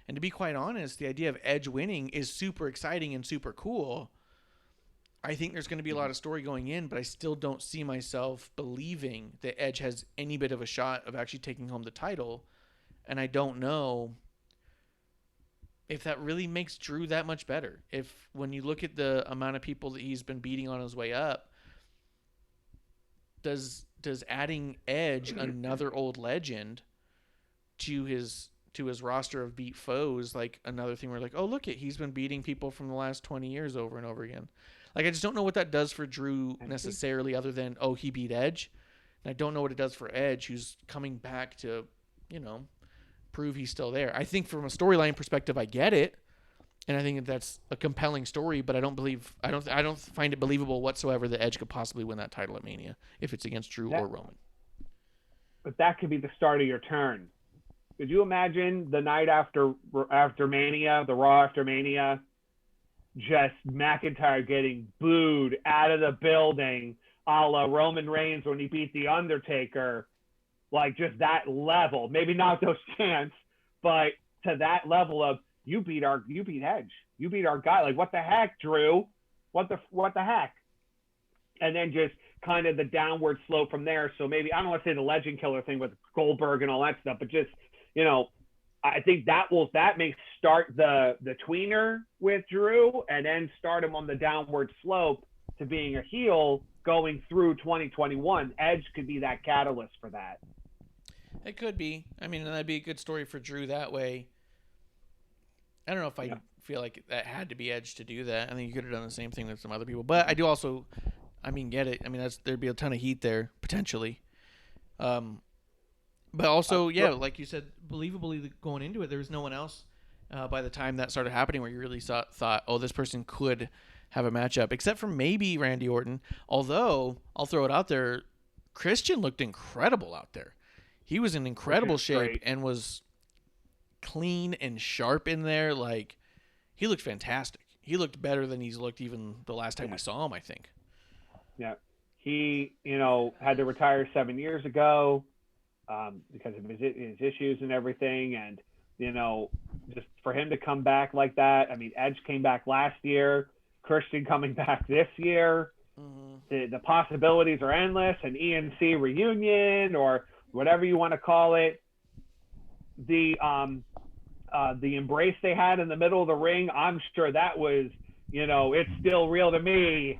And to be quite honest, the idea of Edge winning is super exciting and super cool. I think there's going to be a lot of story going in, but I still don't see myself believing that Edge has any bit of a shot of actually taking home the title. And I don't know if that really makes Drew that much better. If when you look at the amount of people that he's been beating on his way up, does adding Edge, another old legend, to his roster of beat foes, like another thing where like, oh, look, he's been beating people from the last 20 years over and over again. Like, I just don't know what that does for Drew necessarily, other than, oh, he beat Edge. And I don't know what it does for Edge, who's coming back to, prove he's still there. I think from a storyline perspective, I get it, and I think that's a compelling story. But I don't find it believable whatsoever that Edge could possibly win that title at Mania if it's against Drew or Roman. But that could be the start of your turn. Could you imagine the night after Mania, the Raw after Mania, just McIntyre getting booed out of the building, a la Roman Reigns when he beat The Undertaker, like just that level, maybe not those chants, but to that level of you beat Edge, you beat our guy. Like, what the heck, Drew? What the heck? And then just kind of the downward slope from there. So maybe, I don't want to say the legend killer thing with Goldberg and all that stuff, but just, I think that may start the tweener with Drew and then start him on the downward slope to being a heel going through 2021. Edge could be that catalyst for that. It could be. I mean, that'd be a good story for Drew that way. I don't know if I feel like that had to be Edge to do that. I think you could have done the same thing with some other people. But I do also, get it. I mean, there'd be a ton of heat there, potentially. But also, like you said, believably going into it, there was no one else by the time that started happening where you really thought, oh, this person could have a matchup, except for maybe Randy Orton. Although, I'll throw it out there, Christian looked incredible out there. He was in incredible shape and was clean and sharp in there. Like, he looked fantastic. He looked better than he's looked even the last time we saw him, I think. Yeah. He, had to retire 7 years ago because of his issues and everything. And, just for him to come back like that. I mean, Edge came back last year. Christian coming back this year. Mm-hmm. The possibilities are endless. An ENC reunion or whatever you want to call it. The embrace they had in the middle of the ring, I'm sure that was, it's still real to me.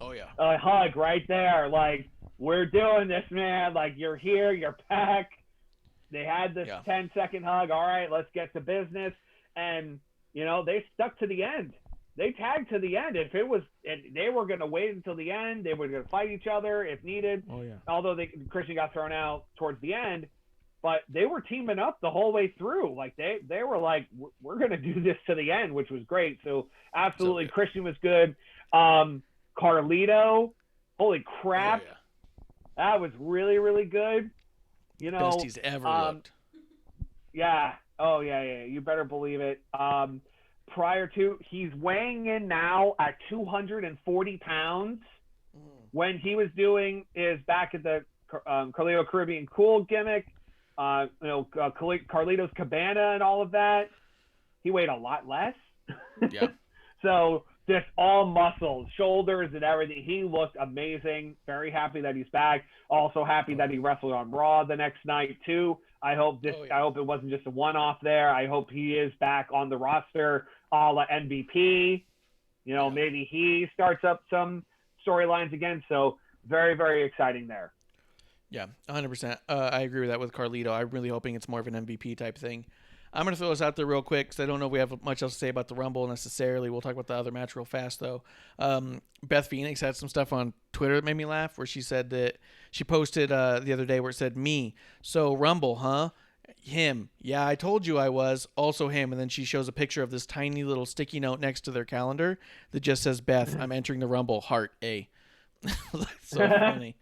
Oh, yeah. A hug right there. Like, we're doing this, man. Like, you're here, you're back. They had this 10-second hug. All right, let's get to business. And, they stuck to the end. They tagged to the end. If they were going to wait until the end, they were going to fight each other if needed. Oh, yeah. Although Christian got thrown out towards the end. But they were teaming up the whole way through. Like, they were like, we're going to do this to the end, which was great. So, absolutely, Christian was good. Carlito, holy crap. Oh, yeah. That was really, really good. You know, Best he's ever looked. Yeah. Oh, yeah. You better believe it. Prior to, he's weighing in now at 240 pounds. When he was doing is back at the Carlito Caribbean Cool gimmick, Carlito's Cabana and all of that, he weighed a lot less. Yeah. So just all muscles, shoulders and everything. He looked amazing. Very happy that he's back. Also happy that he wrestled on Raw the next night too. I hope I hope it wasn't just a one-off there. I hope he is back on the roster, a la MVP. You know, maybe he starts up some storylines again. So very, very exciting there. Yeah, 100%. I agree with that with Carlito. I'm really hoping it's more of an MVP type thing. I'm going to throw this out there real quick because I don't know if we have much else to say about the Rumble necessarily. We'll talk about the other match real fast, though. Beth Phoenix had some stuff on Twitter that made me laugh where she said that she posted the other day where it said, me. So Rumble, huh? Him. Yeah, I told you I was. Also him. And then she shows a picture of this tiny little sticky note next to their calendar that just says, Beth, I'm entering the Rumble. Heart A. So funny.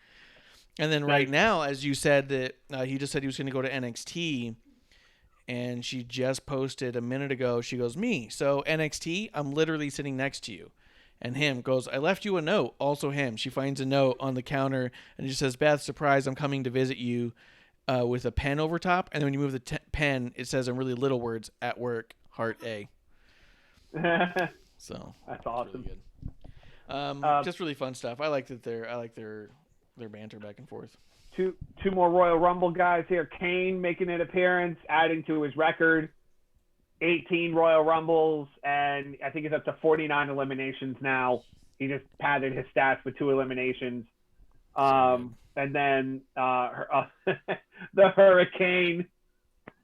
And then right now, as you said, that he just said he was going to go to NXT. And she just posted a minute ago, she goes, me. So NXT, I'm literally sitting next to you. And him goes, I left you a note. Also him. She finds a note on the counter and it just says, Beth, surprise, I'm coming to visit you, with a pen over top. And then when you move the pen, it says in really little words, at work, heart A. So that's awesome. Really good. Just really fun stuff. I like their banter back and forth. Two more Royal Rumble guys here. Kane making an appearance, adding to his record. 18 Royal Rumbles, and I think he's up to 49 eliminations now. He just padded his stats with 2 eliminations. And then the Hurricane.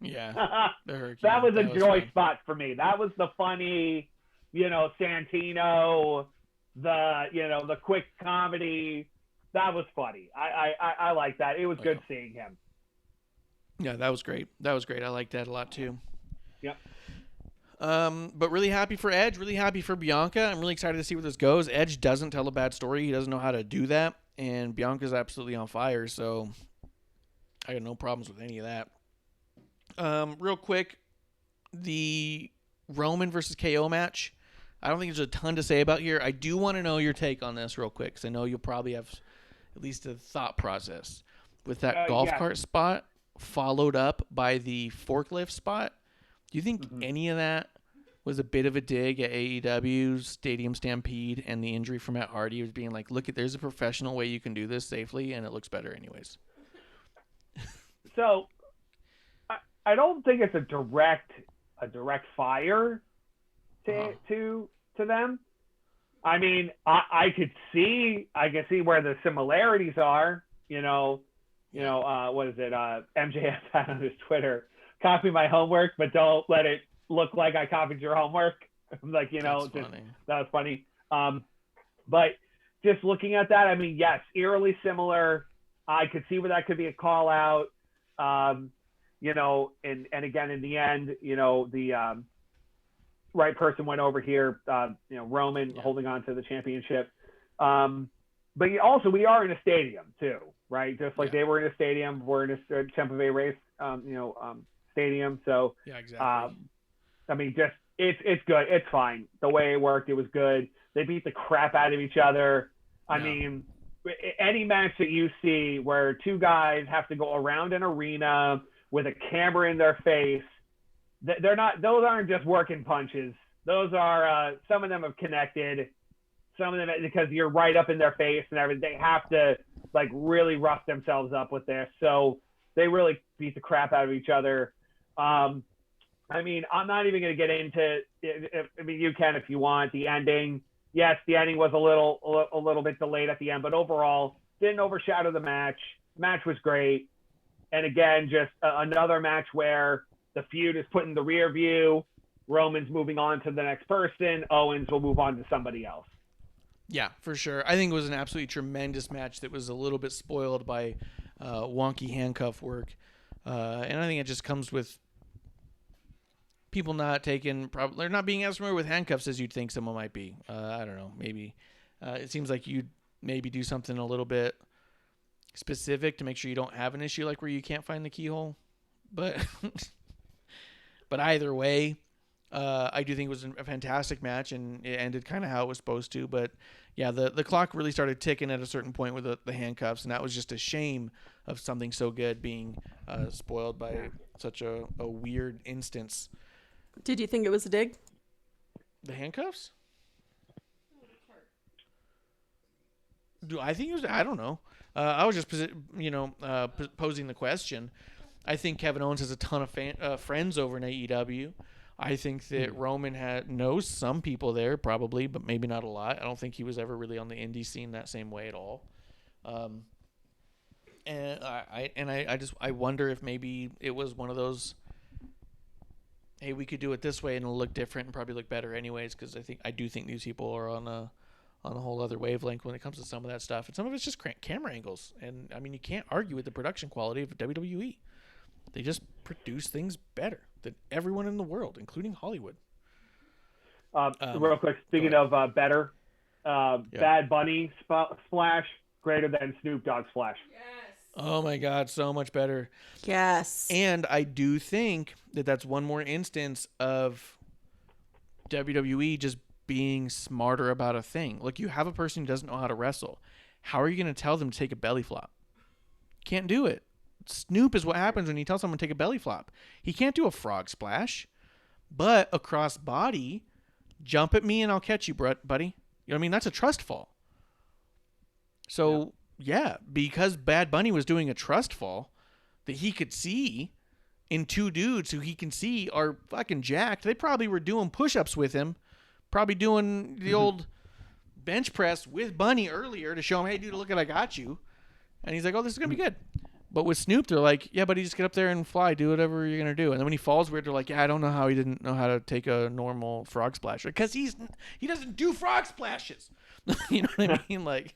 Yeah, the Hurricane. That was a joy spot for me. That was the funny, Santino, the quick comedy. That was funny. I like that. It was good seeing him. Yeah, that was great. I liked that a lot too. Yep. But really happy for Edge. Really happy for Bianca. I'm really excited to see where this goes. Edge doesn't tell a bad story. He doesn't know how to do that. And Bianca's absolutely on fire. So I got no problems with any of that. Real quick, the Roman versus KO match. I don't think there's a ton to say about here. I do want to know your take on this real quick because I know you'll probably have at least a thought process with that golf cart spot followed up by the forklift spot. Do you think any of that was a bit of a dig at AEW's Stadium Stampede and the injury from Matt Hardy was being like, look, there's a professional way you can do this safely and it looks better anyways? So I don't think it's a direct fire to them. I mean, I could see where the similarities are. What is it? MJF had on his Twitter, copy my homework, but don't let it look like I copied your homework. I'm like, that was funny. But just looking at that, I mean, yes, eerily similar. I could see where that could be a call out. And again, in the end, the right person went over here, Roman holding on to the championship. But also we are in a stadium too, right? Just like they were in a stadium, we're in a Tampa Bay race, stadium. So, yeah, exactly. I mean, just, it's good. It's fine. The way it worked, it was good. They beat the crap out of each other. I mean, any match that you see where two guys have to go around an arena with a camera in their face, those aren't just working punches. Those are, some of them have connected, some of them because you're right up in their face and everything. They have to like really rough themselves up with this. So they really beat the crap out of each other. I mean, I'm not even going to get into it. I mean, you can if you want. The ending, yes, the ending was a little bit delayed at the end, but overall didn't overshadow the match. The match was great. And again, just another match where the feud is put in the rear view. Roman's moving on to the next person. Owens will move on to somebody else. Yeah, for sure. I think it was an absolutely tremendous match that was a little bit spoiled by wonky handcuff work. And I think it just comes with people not being as familiar with handcuffs as you'd think someone might be. I don't know. Maybe It seems like you'd maybe do something a little bit specific to make sure you don't have an issue like where you can't find the keyhole. But but either way, I do think it was a fantastic match, and it ended kind of how it was supposed to. But yeah, the clock really started ticking at a certain point with the handcuffs, and that was just a shame of something so good being spoiled by such a weird instance. Did you think it was a dig? The handcuffs? Do I think it was? I don't know. I was just, posing the question. I think Kevin Owens has a ton of friends over in AEW. I think that Roman knows some people there, probably, but maybe not a lot. I don't think he was ever really on the indie scene that same way at all. And I wonder if maybe it was one of those, hey, we could do it this way and it'll look different and probably look better anyways, because I do think these people are on a whole other wavelength when it comes to some of that stuff, and some of it's just camera angles. And I mean, you can't argue with the production quality of WWE. They just produce things better than everyone in the world, including Hollywood. Real quick, speaking of better, Bad Bunny splash greater than Snoop Dogg splash. Oh my God, so much better. Yes. And I do think that that's one more instance of WWE just being smarter about a thing. Like, you have a person who doesn't know how to wrestle. How are you going to tell them to take a belly flop? Can't do it. Snoop is what happens when you tell someone to take a belly flop. He can't do a frog splash, but a cross body, jump at me and I'll catch you, buddy. You know what I mean? That's a trust fall. So, yeah, because Bad Bunny was doing a trust fall that he could see in two dudes who he can see are fucking jacked. They probably were doing push-ups with him, probably doing the old bench press with Bunny earlier to show him, hey, dude, look at I got you. And he's like, oh, this is going to be good. But with Snoop, they're like, yeah, buddy, just get up there and fly. Do whatever you're going to do. And then when he falls weird, they're like, yeah, I don't know how he didn't know how to take a normal frog splash. Because he doesn't do frog splashes. You know what I mean? Like,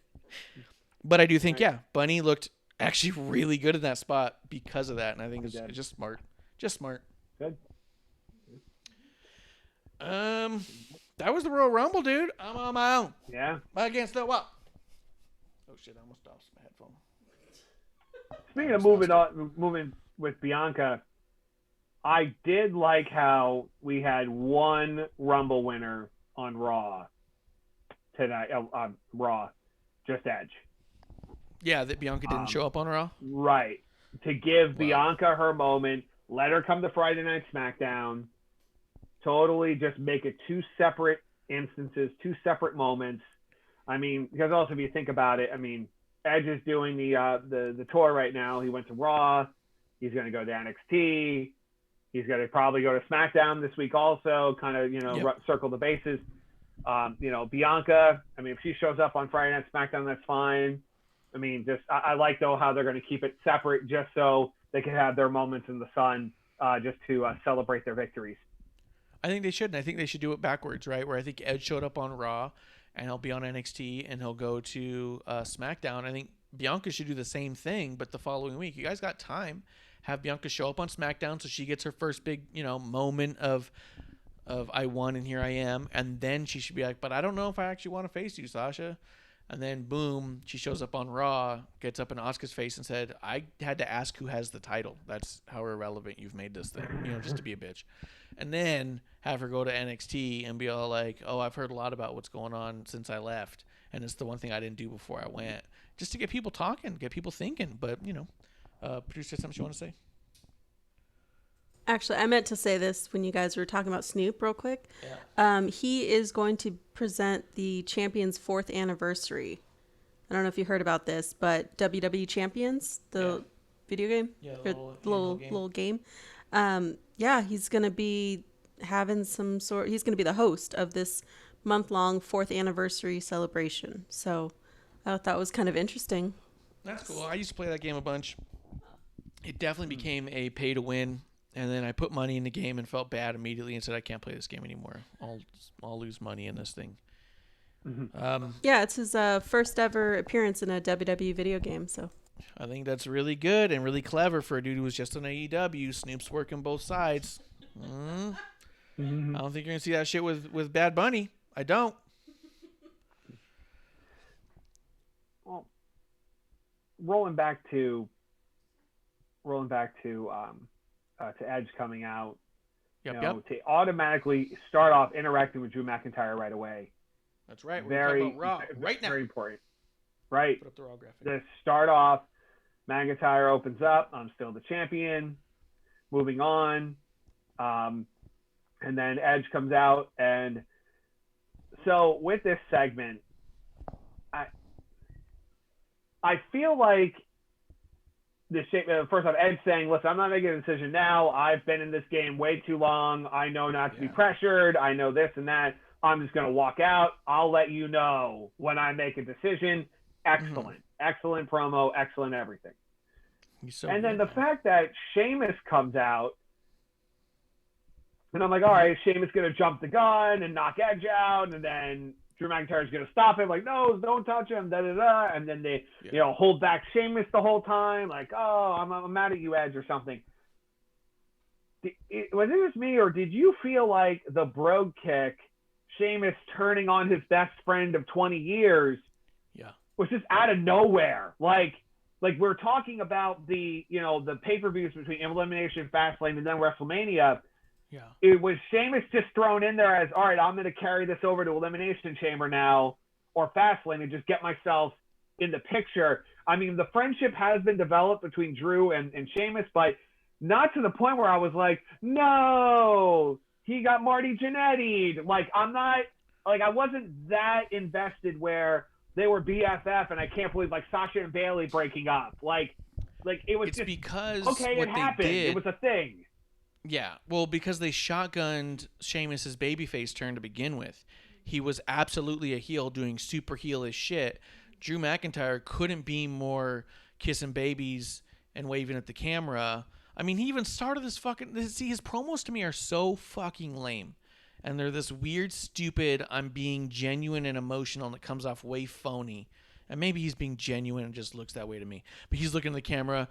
but I do think, yeah, Bunny looked actually really good in that spot because of that. And I think it's just smart. Just smart. Good. That was the Royal Rumble, dude. I'm on my own. Yeah. Against the what? Oh, shit, I almost lost my headphone. Speaking of moving with Bianca, I did like how we had one Rumble winner on Raw tonight. Raw, just Edge. Yeah, that Bianca didn't show up on Raw. Right, to give Bianca her moment, let her come to Friday Night SmackDown. Totally, just make it two separate instances, two separate moments. I mean, because also if you think about it, I mean, Edge is doing the tour right now. He went to Raw. He's going to go to NXT. He's going to probably go to SmackDown this week also, kind of, circle the bases. Bianca, I mean, if she shows up on Friday Night SmackDown, that's fine. I mean, I like, though, how they're going to keep it separate just so they can have their moments in the sun just to celebrate their victories. I think they should, and I think they should do it backwards, right? Where I think Edge showed up on Raw, and he'll be on NXT, and he'll go to SmackDown. I think Bianca should do the same thing, but the following week. You guys got time. Have Bianca show up on SmackDown so she gets her first big, moment of I won and here I am. And then she should be like, but I don't know if I actually want to face you, Sasha. And then, boom, she shows up on Raw, gets up in Asuka's face and said, I had to ask who has the title. That's how irrelevant you've made this thing, just to be a bitch. And then have her go to NXT and be all like, oh, I've heard a lot about what's going on since I left. And it's the one thing I didn't do before I went. Just to get people talking, get people thinking. But, producer, something you want to say? Actually, I meant to say this when you guys were talking about Snoop real quick. Yeah. He is going to present the Champions 4th anniversary. I don't know if you heard about this, but WWE Champions, the video game, the little game. He's going to be having he's going to be the host of this month-long 4th anniversary celebration. So I thought that was kind of interesting. That's cool. I used to play that game a bunch. It definitely became a pay-to-win. And then I put money in the game and felt bad immediately and said, I can't play this game anymore. I'll lose money in this thing. Mm-hmm. It's his first ever appearance in a WWE video game. So I think that's really good and really clever for a dude who was just on AEW. Snoop's working both sides. Mm-hmm. I don't think you're going to see that shit with Bad Bunny. I don't. rolling back to Edge coming out, to automatically start off interacting with Drew McIntyre right away. That's right. We're talking about Raw right now. Very important. Right. Put up the Raw graphic. To start off, McIntyre opens up. I'm still the champion. Moving on. And then Edge comes out. And so with this segment, I feel like first off, Edge saying, listen, I'm not making a decision now. I've been in this game way too long. I know not to be pressured. I know this and that. I'm just going to walk out. I'll let you know when I make a decision. Excellent. Excellent promo. Excellent everything. And then the fact that Sheamus comes out, and I'm like, all right, Sheamus going to jump the gun and knock Edge out, and then Drew McIntyre's going to stop him, like, no, don't touch him, da-da-da. And then they, hold back Sheamus the whole time, like, oh, I'm mad at you, Edge, or something. Was it just me, or did you feel like the Brogue Kick, Sheamus turning on his best friend of 20 years, was just out of nowhere? Like we're talking about the pay-per-views between Elimination, Fastlane, and then WrestleMania. Yeah. It was Sheamus just thrown in there as, all right, I'm going to carry this over to Elimination Chamber now, or Fastlane, and just get myself in the picture. I mean, the friendship has been developed between Drew and Sheamus, but not to the point where I was like, no, he got Marty Jannetty'd. I wasn't that invested where they were BFF, and I can't believe, Sasha and Bailey breaking up. It was just because okay, it happened. It was a thing. Yeah, well, because they shotgunned Sheamus's babyface turn to begin with. He was absolutely a heel doing super heelish shit. Drew McIntyre couldn't be more kissing babies and waving at the camera. I mean, he even started his promos to me are so fucking lame. And they're this weird, stupid, I'm being genuine and emotional, and it comes off way phony. And maybe he's being genuine and just looks that way to me. But he's looking at the camera,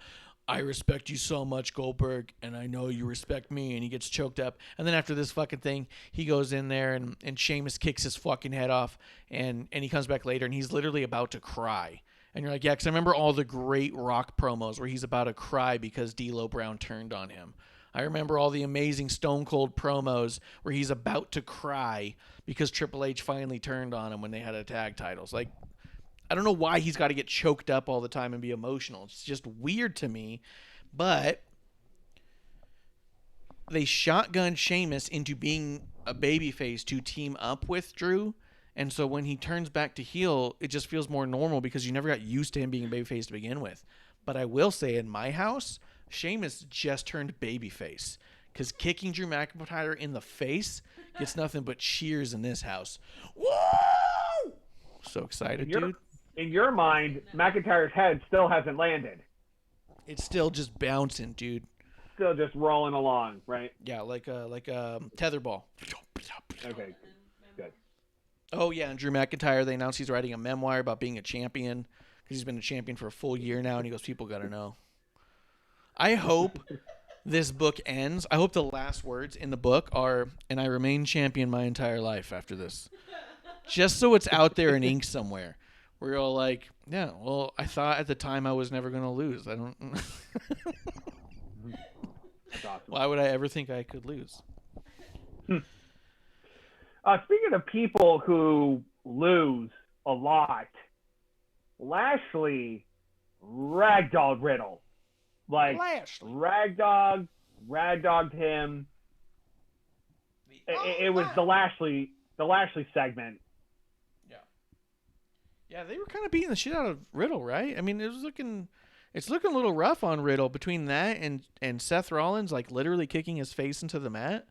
I respect you so much, Goldberg, and I know you respect me, and he gets choked up. And then after this fucking thing, he goes in there, and Sheamus kicks his fucking head off, and he comes back later, and he's literally about to cry. And you're like, yeah, because I remember all the great Rock promos where he's about to cry because D'Lo Brown turned on him. I remember all the amazing Stone Cold promos where he's about to cry because Triple H finally turned on him when they had a tag titles. Like, I don't know why he's got to get choked up all the time and be emotional. It's just weird to me. But they shotgunned Sheamus into being a babyface to team up with Drew. And so when he turns back to heel, it just feels more normal because you never got used to him being a babyface to begin with. But I will say, in my house, Sheamus just turned babyface. Because kicking Drew McIntyre in the face gets nothing but cheers in this house. Whoa! So excited, dude. In your mind, McIntyre's head still hasn't landed. It's still just bouncing, dude. Still just rolling along, right? Yeah, like a tetherball. Okay, good. Oh, yeah, and Drew McIntyre, they announced he's writing a memoir about being a champion because he's been a champion for a full year now, and he goes, people got to know. I hope this book ends. I hope the last words in the book are, and I remain champion my entire life after this. Just so it's out there in ink somewhere. We're all like, yeah, well, I thought at the time I was never going to lose. I don't... That's awesome. Why would I ever think I could lose? Speaking of people who lose a lot, Lashley ragdolled Riddle. Lashley. Ragdogged him. It was the Lashley segment. Yeah, they were kind of beating the shit out of Riddle, right? I mean, it's looking a little rough on Riddle between that and Seth Rollins, literally kicking his face into the mat.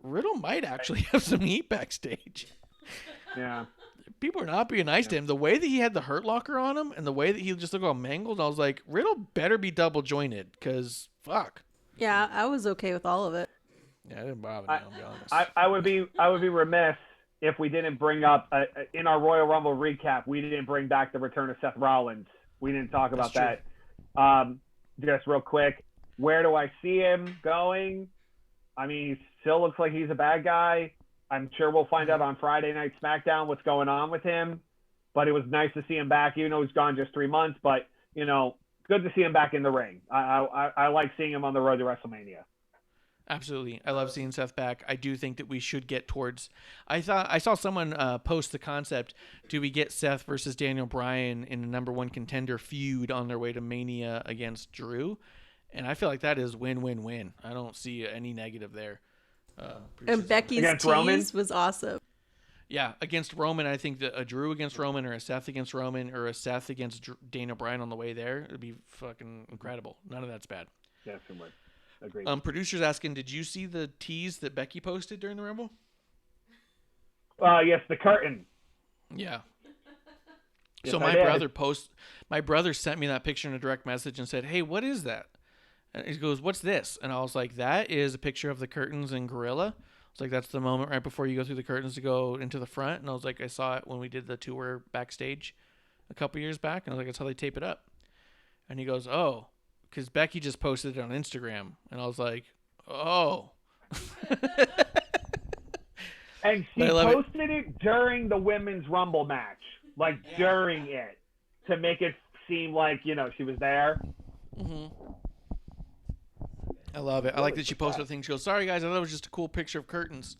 Riddle might actually have some heat backstage. Yeah. People are not being nice to him. The way that he had the Hurt Locker on him and the way that he just looked all mangled, I was like, Riddle better be double jointed because fuck. Yeah, I was okay with all of it. Yeah, it didn't bother me, I'll be honest. I would be remiss if we didn't bring up in our Royal Rumble recap, we didn't bring back the return of Seth Rollins. We didn't talk about that. Just real quick, where do I see him going? I mean, he still looks like he's a bad guy. I'm sure we'll find out on Friday Night SmackDown what's going on with him. but it was nice to see him back, even though he's gone just 3 months. But, good to see him back in the ring. I like seeing him on the road to WrestleMania. Absolutely. I love seeing Seth back. I do think that we should get towards... I saw someone post the concept, do we get Seth versus Daniel Bryan in a number one contender feud on their way to Mania against Drew? And I feel like that is win-win-win. I don't see any negative there. And Becky's tease was awesome. Yeah, against Roman, I think that a Drew against Roman or a Seth against Roman or a Seth against Daniel Bryan on the way there, it'd be fucking incredible. None of that's bad. Yeah, somewhat. Agreed. Producers asking, did you see the tease that Becky posted during the Rumble? Yes, the curtain. Yeah. Yes, So my brother sent me that picture in a direct message and said, "Hey, what is that?" And he goes, "What's this?" And I was like, "That is a picture of the curtains in Gorilla." I was like, "That's the moment right before you go through the curtains to go into the front." And I was like, "I saw it when we did the tour backstage a couple years back." And I was like, "That's how they tape it up." And he goes, "Oh, because Becky just posted it on Instagram." And I was like, "Oh." And she posted it during the Women's Rumble match, during it, to make it seem like, she was there. Mm-hmm. I love it. I like that she posted a thing. She goes, "Sorry, guys, I thought it was just a cool picture of curtains."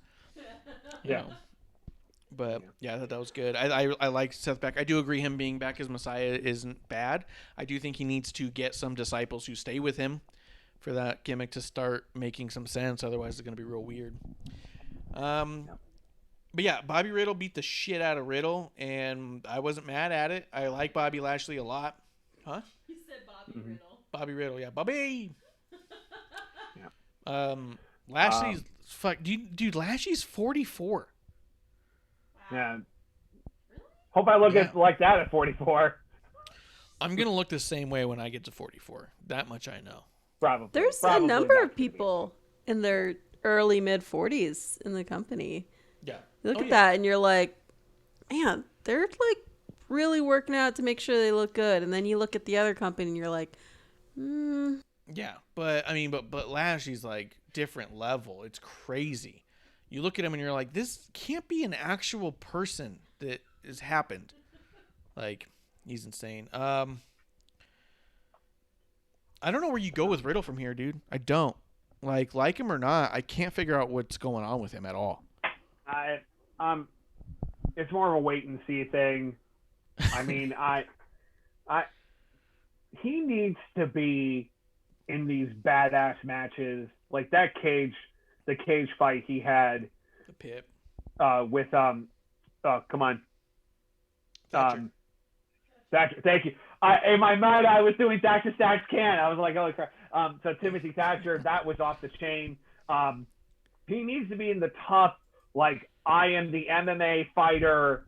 You know. But, yeah, I thought that was good. I like Seth back. I do agree him being back as Messiah isn't bad. I do think he needs to get some disciples who stay with him for that gimmick to start making some sense. Otherwise, it's going to be real weird. But, yeah, Bobby Riddle beat the shit out of Riddle, and I wasn't mad at it. I like Bobby Lashley a lot. Huh? You said Bobby Riddle. Bobby Riddle, yeah. Bobby! Lashley's... Dude, Lashley's 44. Yeah. Hope I look like that at 44. I'm going to look the same way when I get to 44. That much I know. Probably. There's a number of people in their early mid-40s in the company. Yeah. You look at that and you're like, man, they're really working out to make sure they look good. And then you look at the other company and you're like, Yeah, but I mean, but Lashley's different level. It's crazy. You look at him and you're like, this can't be an actual person that has happened. He's insane. I don't know where you go with Riddle from here, dude. I don't. Like him or not, I can't figure out what's going on with him at all. It's more of a wait and see thing. I mean, he needs to be in these badass matches, like the cage fight he had. The pit. With come on. Thatcher. Thank you. In my mind, I was doing Thatcher Stacks Can. I was like, holy crap. So Timothy Thatcher, that was off the chain. He needs to be in the tough, I am the MMA fighter,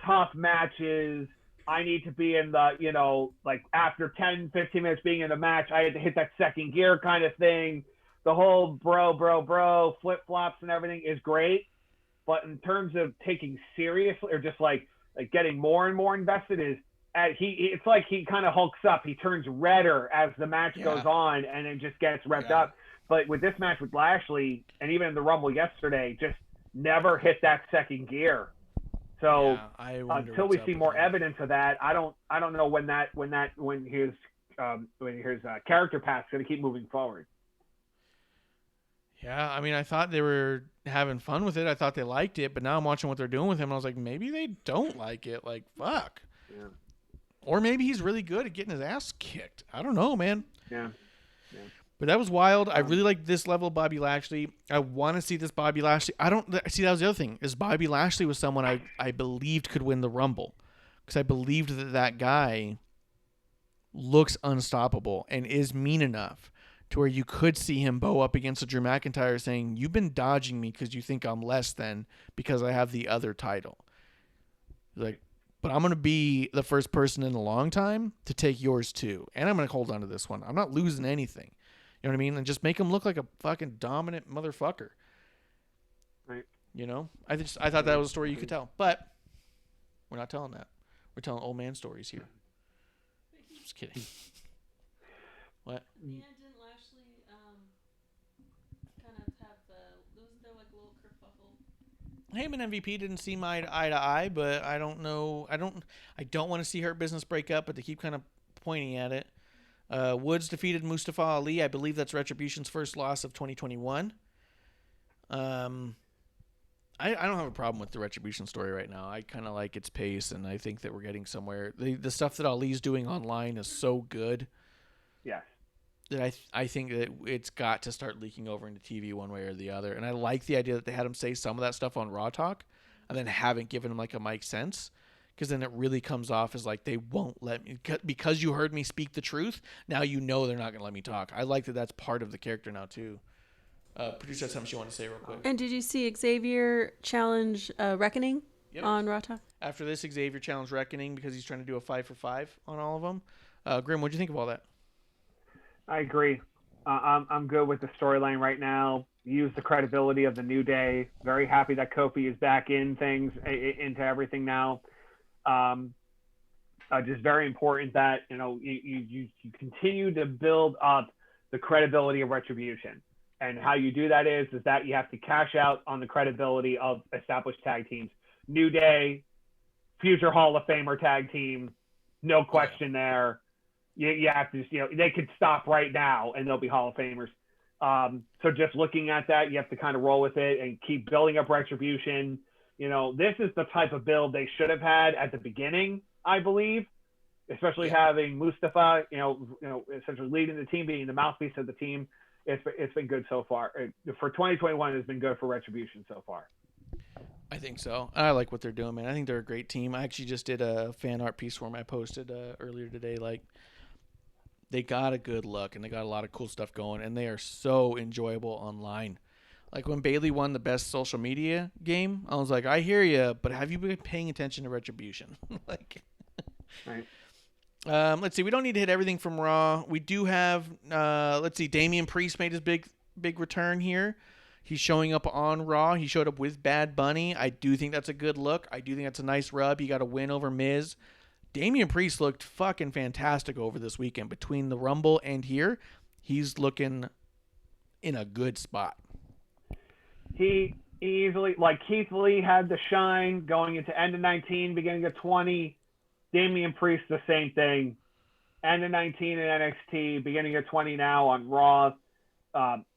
tough matches. I need to be in the, after 10, 15 minutes being in a match, I had to hit that second gear kind of thing. The whole bro, flip-flops and everything is great. But in terms of taking seriously or just getting more and more invested it's like he kind of hulks up. He turns redder as the match goes on and then just gets revved up. But with this match with Lashley and even in the Rumble yesterday, just never hit that second gear. So until we see more evidence of that, I don't know when his character path's going to keep moving forward. Yeah, I mean, I thought they were having fun with it. I thought they liked it, but now I'm watching what they're doing with him, and I was like, maybe they don't like it. Fuck. Yeah. Or maybe he's really good at getting his ass kicked. I don't know, man. Yeah. But that was wild. I really like this level of Bobby Lashley. I want to see this Bobby Lashley. I don't see, that was the other thing, is Bobby Lashley was someone I believed could win the Rumble, because I believed that guy looks unstoppable and is mean enough to where you could see him bow up against a Drew McIntyre saying, "You've been dodging me because you think I'm less than because I have the other title." But I'm going to be the first person in a long time to take yours too. And I'm going to hold on to this one. I'm not losing anything. You know what I mean? And just make him look like a fucking dominant motherfucker. Right. I thought that was a story you could tell. But we're not telling that. We're telling old man stories here. Just kidding. What? didn't Lashley kind of have wasn't there a little kerfuffle Him and MVP didn't seem eye to eye, but I don't know. I don't want to see Hurt Business break up, but they keep kind of pointing at it. Woods defeated Mustafa Ali. I believe that's Retribution's first loss of 2021. I don't have a problem with the Retribution story right now. I kind of like its pace, and I think that we're getting somewhere. The stuff that Ali's doing online is so good. Yes. That I think that it's got to start leaking over into TV one way or the other. And I like the idea that they had him say some of that stuff on Raw Talk and then haven't given him like a mic sense, because then it really comes off as like they won't let me, because you heard me speak the truth, now you know they're not going to let me talk. I like that that's part of the character now too. Producer has something she wanted to say real quick. And did you see Xavier challenge Reckoning on Raw Talk? After this, Xavier challenged Reckoning because he's trying to do a 5 for 5 on all of them. Grim, what'd you think of all that? I agree. I'm good with the storyline right now. Use the credibility of the New Day. Very happy that Kofi is back in things, into everything now. Just very important that you continue to build up the credibility of Retribution, and how you do that is that you have to cash out on the credibility of established tag teams. New Day, future Hall of Famer tag team, no question there. You have to, they could stop right now and they'll be Hall of Famers. So just looking at that, you have to kind of roll with it and keep building up Retribution. This is the type of build they should have had at the beginning, I believe, especially having Mustafa, essentially leading the team, being the mouthpiece of the team. It's been good so far. For 2021, it's been good for Retribution so far. I think so. I like what they're doing, man. I think they're a great team. I actually just did a fan art piece for them I posted earlier today. Like, they got a good look, and they got a lot of cool stuff going, and they are so enjoyable online. Like, when Bailey won the best social media game, I was like, I hear you, but have you been paying attention to Retribution? Right. Let's see. We don't need to hit everything from Raw. We do have, let's see, Damian Priest made his big return here. He's showing up on Raw. He showed up with Bad Bunny. I do think that's a good look. I do think that's a nice rub. He got a win over Miz. Damian Priest looked fucking fantastic over this weekend. Between the Rumble and here, he's looking in a good spot. He easily, like Keith Lee had the shine going into end of 19, beginning of 20. Damian Priest, the same thing. End of 19 in NXT, beginning of 20 now on Raw.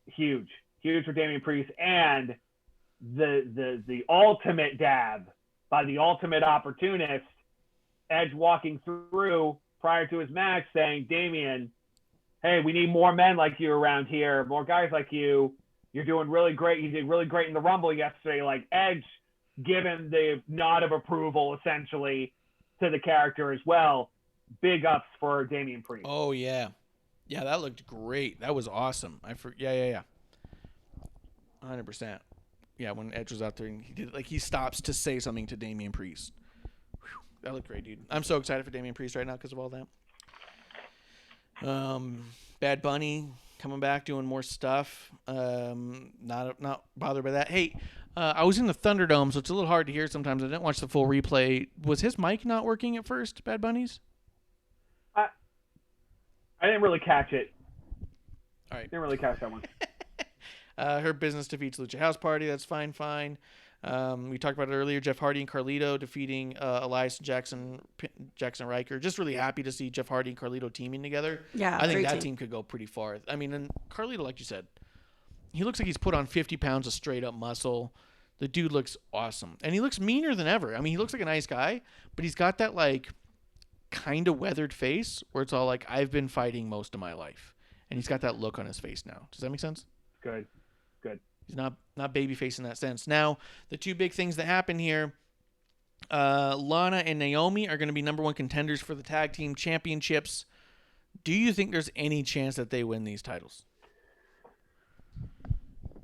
Huge for Damian Priest. And the ultimate dab by the ultimate opportunist, Edge walking through prior to his match saying, Damian, hey, we need more men like you around here, more guys like you. You're doing really great. You did really great in the Rumble yesterday. Like, Edge given the nod of approval, essentially, to the character as well. Big ups for Damian Priest. Oh, yeah. Yeah, that looked great. That was awesome. Yeah. 100%. Yeah, when Edge was out there and he stops to say something to Damian Priest. Whew, that looked great, dude. I'm so excited for Damian Priest right now because of all that. Bad Bunny coming back, doing more stuff. Not bothered by that. Hey, I was in the Thunderdome, so it's a little hard to hear sometimes. I didn't watch the full replay. Was his mic not working at first, Bad Bunny's? I didn't really catch it. All right. Didn't really catch that one. Her business defeats Lucha House Party. That's fine. We talked about it earlier. Jeff Hardy and Carlito defeating Elias and Jackson Riker. Just really happy to see Jeff Hardy and Carlito teaming together. Yeah, I think that great team could go pretty far. I mean, and Carlito, like you said, he looks like he's put on 50 pounds of straight up muscle. The dude looks awesome. And he looks meaner than ever. I mean, he looks like a nice guy, but he's got that like kind of weathered face where it's all like, I've been fighting most of my life. And he's got that look on his face now. Does that make sense? Good. He's not babyface in that sense. Now, the two big things that happen here, Lana and Naomi are going to be number one contenders for the tag team championships. Do you think there's any chance that they win these titles?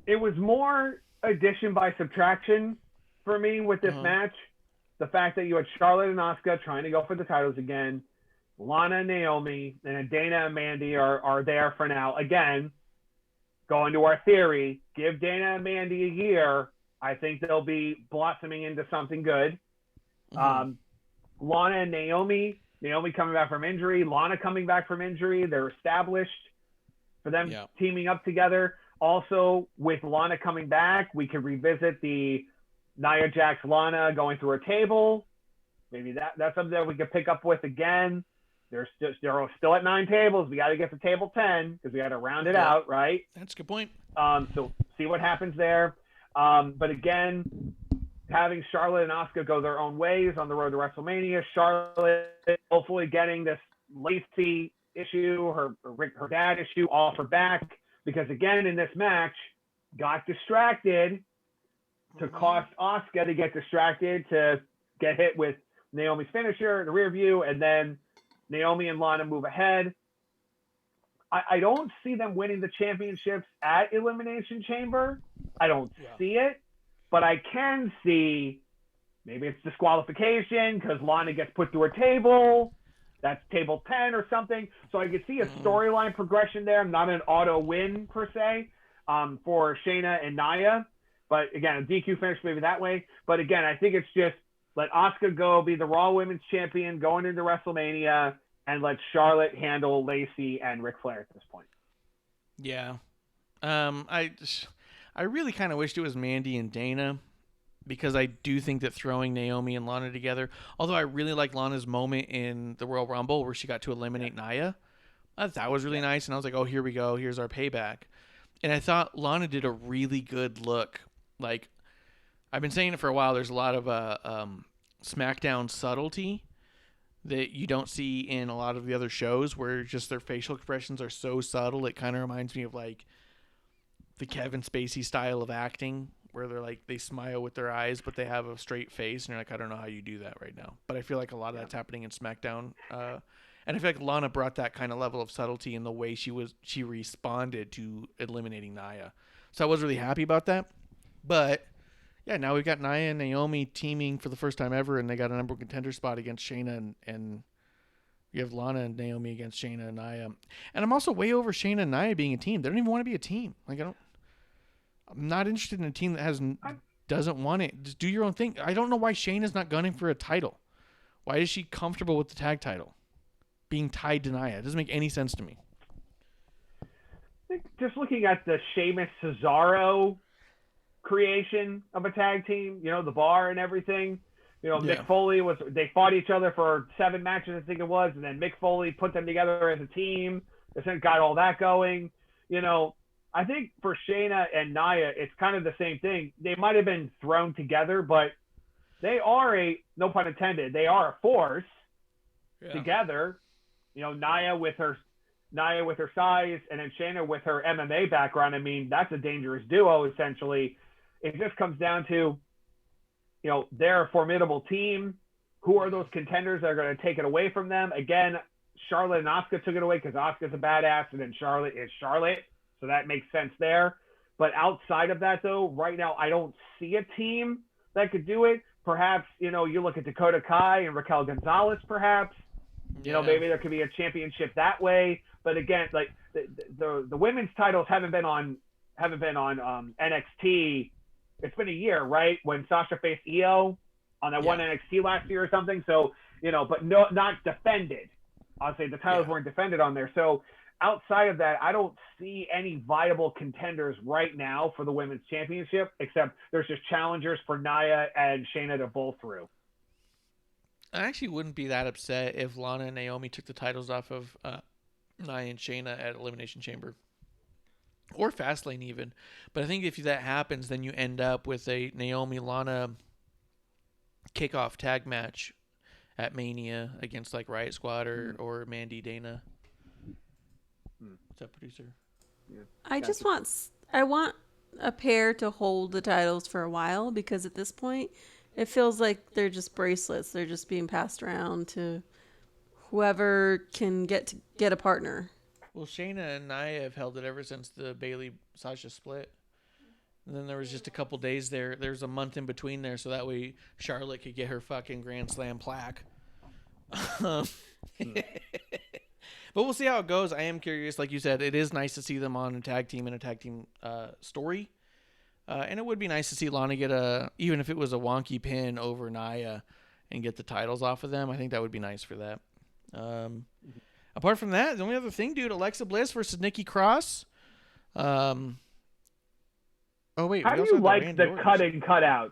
It was more addition by subtraction for me with this match. The fact that you had Charlotte and Asuka trying to go for the titles again. Lana and Naomi and Dana and Mandy are there for now. Again, going to our theory, give Dana and Mandy a year. I think they'll be blossoming into something good. Lana and Naomi coming back from injury, Lana coming back from injury. They're established for them teaming up together. Also, with Lana coming back, we could revisit the Nia Jax Lana going through a table. Maybe that's something that we could pick up with again. They're still at 9 tables. We got to get to table 10 because we got to round it out, right? That's a good point. So see what happens there. But again, having Charlotte and Asuka go their own ways on the road to WrestleMania. Charlotte hopefully getting this Lacey issue, her dad issue off her back, because again in this match got distracted to cost Asuka to get distracted to get hit with Naomi's finisher in the rear view, and then Naomi and Lana move ahead. I don't see them winning the championships at Elimination Chamber. I don't see it, but I can see maybe it's disqualification because Lana gets put through a table. That's table 10 or something. So I could see a storyline progression there, not an auto win per se for Shayna and Nia. But again, a DQ finish maybe that way. But again, I think it's just let Asuka go be the Raw Women's Champion going into WrestleMania, and let Charlotte handle Lacey and Ric Flair at this point. Yeah. I really kind of wished it was Mandy and Dana, because I do think that throwing Naomi and Lana together, although I really like Lana's moment in the Royal Rumble where she got to eliminate Nia, that was really nice. And I was like, oh, here we go. Here's our payback. And I thought Lana did a really good look. Like, I've been saying it for a while. There's a lot of SmackDown subtlety that you don't see in a lot of the other shows, where just their facial expressions are so subtle. It kind of reminds me of like the Kevin Spacey style of acting, where they're like, they smile with their eyes, but they have a straight face. And you're like, I don't know how you do that right now. But I feel like a lot of that's happening in SmackDown. And I feel like Lana brought that kind of level of subtlety in the way she responded to eliminating Nia. So I was really happy about that. But yeah, now we've got Nia and Naomi teaming for the first time ever, and they got a number one contender spot against Shayna, and you have Lana and Naomi against Shayna and Nia. And I'm also way over Shayna and Nia being a team. They don't even want to be a team. Like, I'm not interested in a team that doesn't want it. Just do your own thing. I don't know why Shayna's not gunning for a title. Why is she comfortable with the tag title being tied to Nia? It doesn't make any sense to me. I think just looking at the Sheamus Cesaro creation of a tag team, the bar and everything. Mick Foley they fought each other for 7 matches, I think it was, and then Mick Foley put them together as a team. Then got all that going. I think for Shayna and Nia, it's kind of the same thing. They might have been thrown together, but they are no pun intended, they are a force together. Nia with her size, and then Shayna with her MMA background. I mean, that's a dangerous duo, essentially. It just comes down to, they're a formidable team. Who are those contenders that are going to take it away from them? Again, Charlotte and Asuka took it away because Asuka's a badass, and then Charlotte is Charlotte. So that makes sense there. But outside of that, though, right now, I don't see a team that could do it. Perhaps, you look at Dakota Kai and Raquel Gonzalez, perhaps. Maybe there could be a championship that way. But again, like the women's titles haven't been on NXT. It's been a year, right? When Sasha faced Io on that one NXT last year or something. So, but not defended. I'll say the titles weren't defended on there. So outside of that, I don't see any viable contenders right now for the women's championship, except there's just challengers for Nia and Shayna to bowl through. I actually wouldn't be that upset if Lana and Naomi took the titles off of Nia and Shayna at Elimination Chamber. Or Fastlane even. But I think if that happens, then you end up with a Naomi-Lana kickoff tag match at Mania against like Riot Squad or Mandy Dana. What's up, producer? Yeah. I want a pair to hold the titles for a while, because at this point it feels like they're just bracelets. They're just being passed around to whoever can get a partner. Well, Shayna and Nia have held it ever since the Bayley-Sasha split. And then there was just a couple days there. There's a month in between there, so that way Charlotte could get her fucking Grand Slam plaque. But we'll see how it goes. I am curious. Like you said, it is nice to see them on a tag team story. And it would be nice to see Lana get even if it was a wonky pin over Nia and get the titles off of them. I think that would be nice for that. Apart from that, the only other thing, dude, Alexa Bliss versus Nikki Cross. How do you like the cut and cutouts?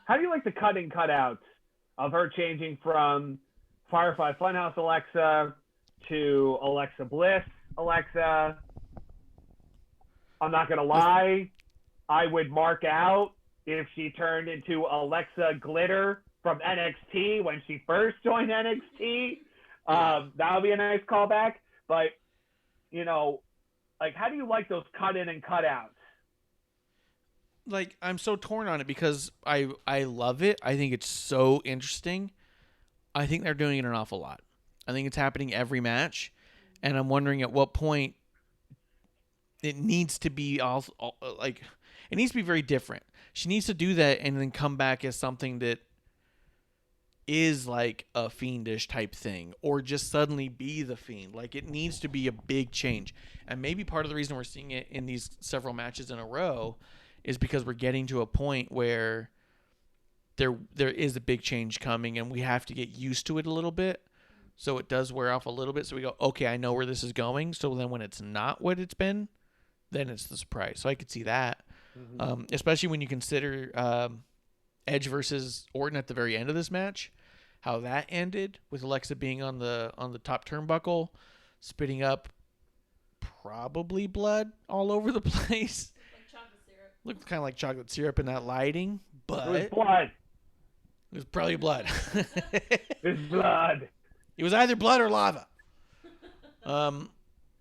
how do you like the cut and cutouts of her changing from Firefly Funhouse Alexa to Alexa Bliss Alexa? I'm not gonna lie, I would mark out if she turned into Alexa Glitter from NXT when she first joined NXT. That would be a nice callback. But, like, how do you like those cut in and cut outs? Like, I'm so torn on it because I love it. I think it's so interesting. I think they're doing it an awful lot. I think it's happening every match, and I'm wondering at what point it needs to be it needs to be very different. She needs to do that and then come back as something that is like a Fiendish type thing, or just suddenly be the Fiend. Like, it needs to be a big change. And maybe part of the reason we're seeing it in these several matches in a row is because we're getting to a point where there is a big change coming and we have to get used to it a little bit. So it does wear off a little bit. So we go, okay, I know where this is going. So then when it's not what it's been, then it's the surprise. So I could see that. Especially when you consider Edge versus Orton at the very end of this match, how that ended with Alexa being on the top turnbuckle, spitting up probably blood all over the place. Like chocolate syrup. Looked kind of like chocolate syrup in that lighting, but It was blood. it was probably blood. It was blood. It was either blood or lava.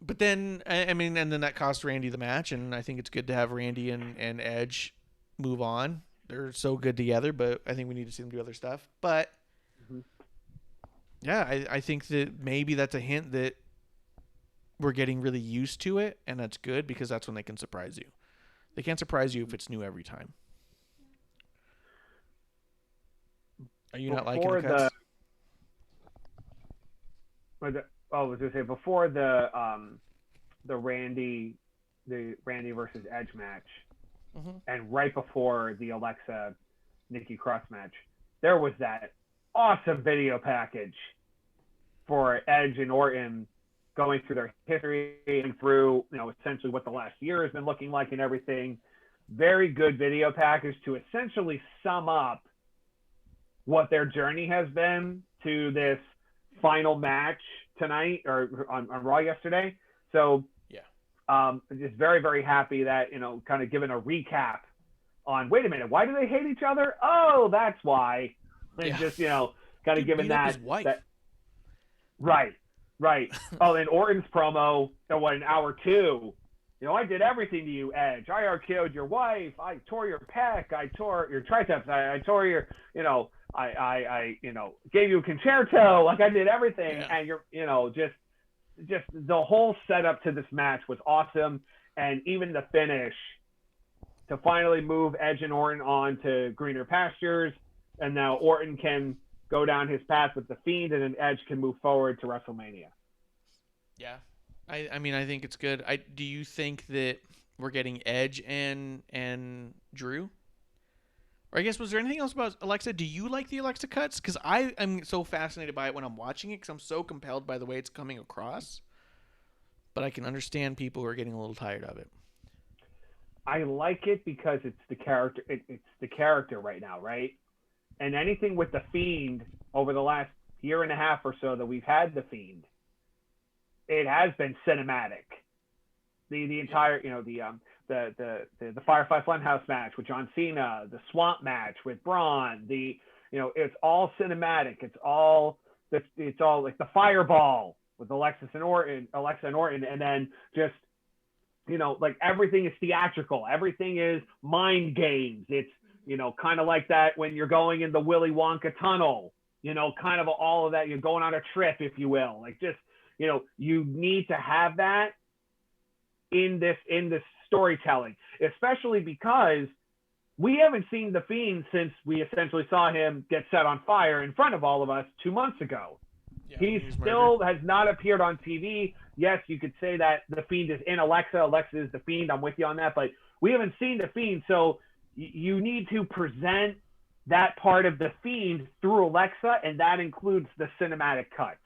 But then, and then that cost Randy the match, and I think it's good to have Randy and Edge move on. They're so good together, but I think we need to see them do other stuff. But, yeah, I think that maybe that's a hint that we're getting really used to it, and that's good because that's when they can surprise you. They can't surprise you if it's new every time. Are you not liking the cuts? I was gonna say before the Randy versus Edge match, and right before the Alexa Nikki Cross match, there was that awesome video package for Edge and Orton going through their history and through essentially what the last year has been looking like and everything. Very good video package to essentially sum up what their journey has been to this final match tonight or on Raw yesterday. So just very, very happy that, kind of giving a recap on, wait a minute, why do they hate each other? Oh, that's why. And just, kind of giving that. Right. Oh, and Orton's promo, in hour 2, I did everything to you, Edge. I RKO'd your wife. I tore your pec. I tore your triceps. I tore your, I gave you a concerto. Like, I did everything. Yeah. And you're, just the whole setup to this match was awesome. And even the finish to finally move Edge and Orton on to greener pastures. And now Orton can go down his path with the Fiend, and then Edge can move forward to WrestleMania. Yeah. I think it's good. Do you think that we're getting Edge and Drew? Or I guess, was there anything else about Alexa? Do you like the Alexa cuts? Because I am so fascinated by it when I'm watching it because I'm so compelled by the way it's coming across. But I can understand people who are getting a little tired of it. I like it because it's the character. It's the character right now, right? And anything with the Fiend over the last year and a half or so that we've had the Fiend, it has been cinematic. The entire, the Firefly Funhouse match with John Cena, the Swamp match with Braun, it's all cinematic. It's all like the Fireball with Alexa and Orton, and then just, like everything is theatrical. Everything is mind games. It's, kind of like that when you're going in the Willy Wonka tunnel, kind of all of that. You're going on a trip, if you will. Like, just, you need to have that in this storytelling, especially because we haven't seen the Fiend since we essentially saw him get set on fire in front of all of us 2 months ago. Yeah, he still has not appeared on TV. Yes, you could say that the Fiend is in Alexa. Alexa is the Fiend. I'm with you on that, but we haven't seen the Fiend. So you need to present that part of the Fiend through Alexa, and that includes the cinematic cuts.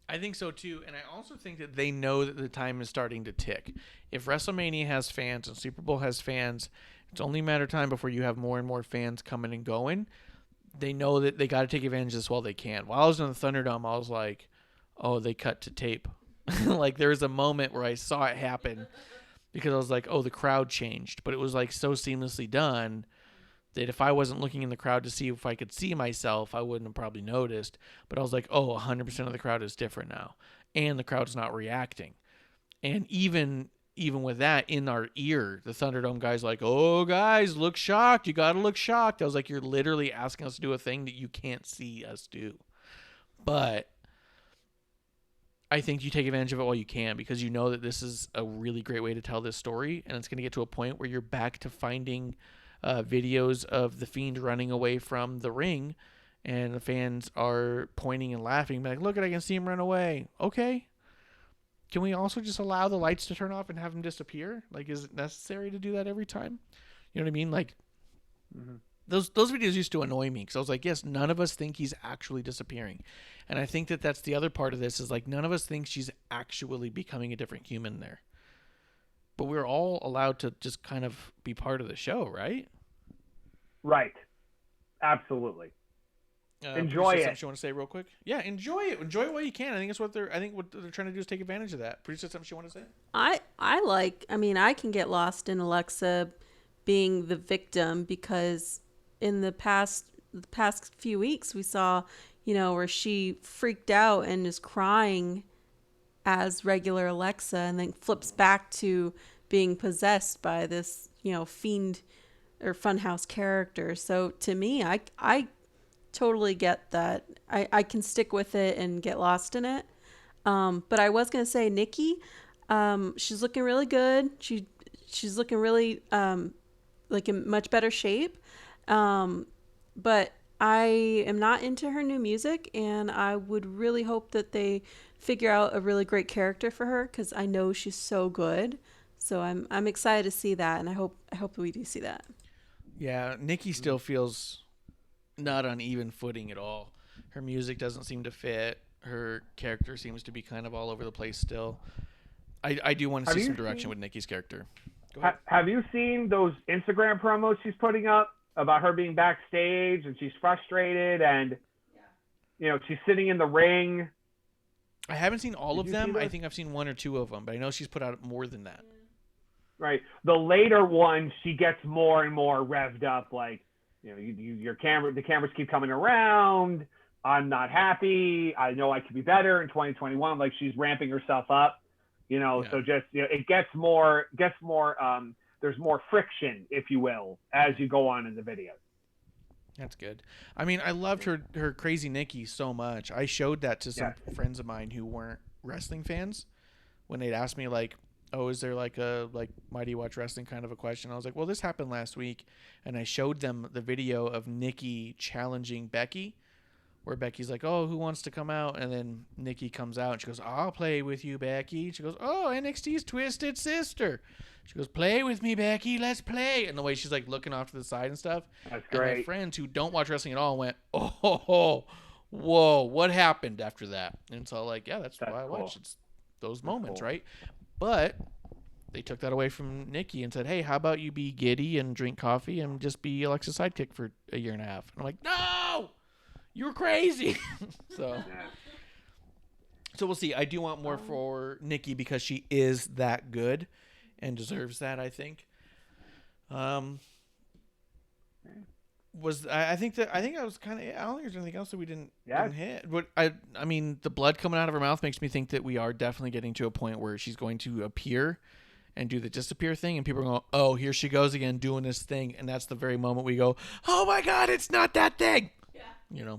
I think so too, and I also think that they know that the time is starting to tick. If WrestleMania has fans and Super Bowl has fans, It's only a matter of time before you have more and more fans coming and going. They know that they got to take advantage of this while they can. While I was in the Thunderdome, I was like, oh, they cut to tape. Like, there was a moment where I saw it happen because I was like, oh, the crowd changed. But it was like so seamlessly done that if I wasn't looking in the crowd to see if I could see myself, I wouldn't have probably noticed. But I was like, oh, 100% of the crowd is different now. And the crowd's not reacting. And even with that in our ear, the Thunderdome guy's like, oh, guys, look shocked. You got to look shocked. I was like, you're literally asking us to do a thing that you can't see us do. But I think you take advantage of it while you can, because you know that this is a really great way to tell this story. And it's going to get to a point where you're back to finding videos of The Fiend running away from the ring. And the fans are pointing and laughing. Like, look, I can see him run away. Okay. Can we also just allow the lights to turn off and have him disappear? Like, is it necessary to do that every time? You know what I mean? Like, those videos used to annoy me because I was like, yes, none of us think he's actually disappearing. And I think that that's the other part of this is, like, none of us think she's actually becoming a different human there. But we're all allowed to just kind of be part of the show, right? Right. Absolutely. Enjoy it. Something you want to say real quick? Yeah, enjoy it. Enjoy it while you can. I think what they're trying to do is take advantage of that. Pretty something you want to say? I can get lost in Alexa being the victim, because in the past few weeks we saw, where she freaked out and is crying as regular Alexa and then flips back to being possessed by this, fiend or funhouse character. So to me, I totally get that. I can stick with it and get lost in it. But I was going to say Nikki, she's looking really good. She's looking really like in much better shape. But I am not into her new music, and I would really hope that they figure out a really great character for her, because I know she's so good. So I'm excited to see that, and I hope we do see that. Yeah, Nikki still feels not on even footing at all. Her music doesn't seem to fit. Her character seems to be kind of all over the place still. I do want to see some direction with Nikki's character. Have you seen those Instagram promos she's putting up about her being backstage and she's frustrated and she's sitting in the ring? I haven't seen all of them. I think I've seen one or two of them, but I know she's put out more than that. Right. The later one, she gets more and more revved up, like, the cameras keep coming around. I'm not happy. I know I could be better in 2021. Like, she's ramping herself up, so just, it gets more, there's more friction, if you will, as you go on in the video. That's good. I mean, I loved her Crazy Nikki so much. I showed that to some friends of mine who weren't wrestling fans when they'd asked me, like, oh, is there like why do you watch wrestling kind of a question? I was like, well, this happened last week. And I showed them the video of Nikki challenging Becky, where Becky's like, oh, who wants to come out? And then Nikki comes out and she goes, I'll play with you, Becky. She goes, oh, NXT's Twisted Sister. She goes, play with me, Becky. Let's play. And the way she's like looking off to the side and stuff. That's great. And my friends who don't watch wrestling at all went, oh, whoa, what happened after that? And so like, yeah, that's why I watch. It's those moments, right? But they took that away from Nikki and said, hey, how about you be giddy and drink coffee and just be Alexa's sidekick for a year and a half? And I'm like, no, you're crazy. So we'll see. I do want more for Nikki because she is that good and deserves that, I think. I think I was kind of, I don't think there's anything else that we didn't hit. But I mean, the blood coming out of her mouth makes me think that we are definitely getting to a point where she's going to appear and do the disappear thing, and people are going, oh, here she goes again doing this thing, and that's the very moment we go, oh my God, it's not that thing. Yeah.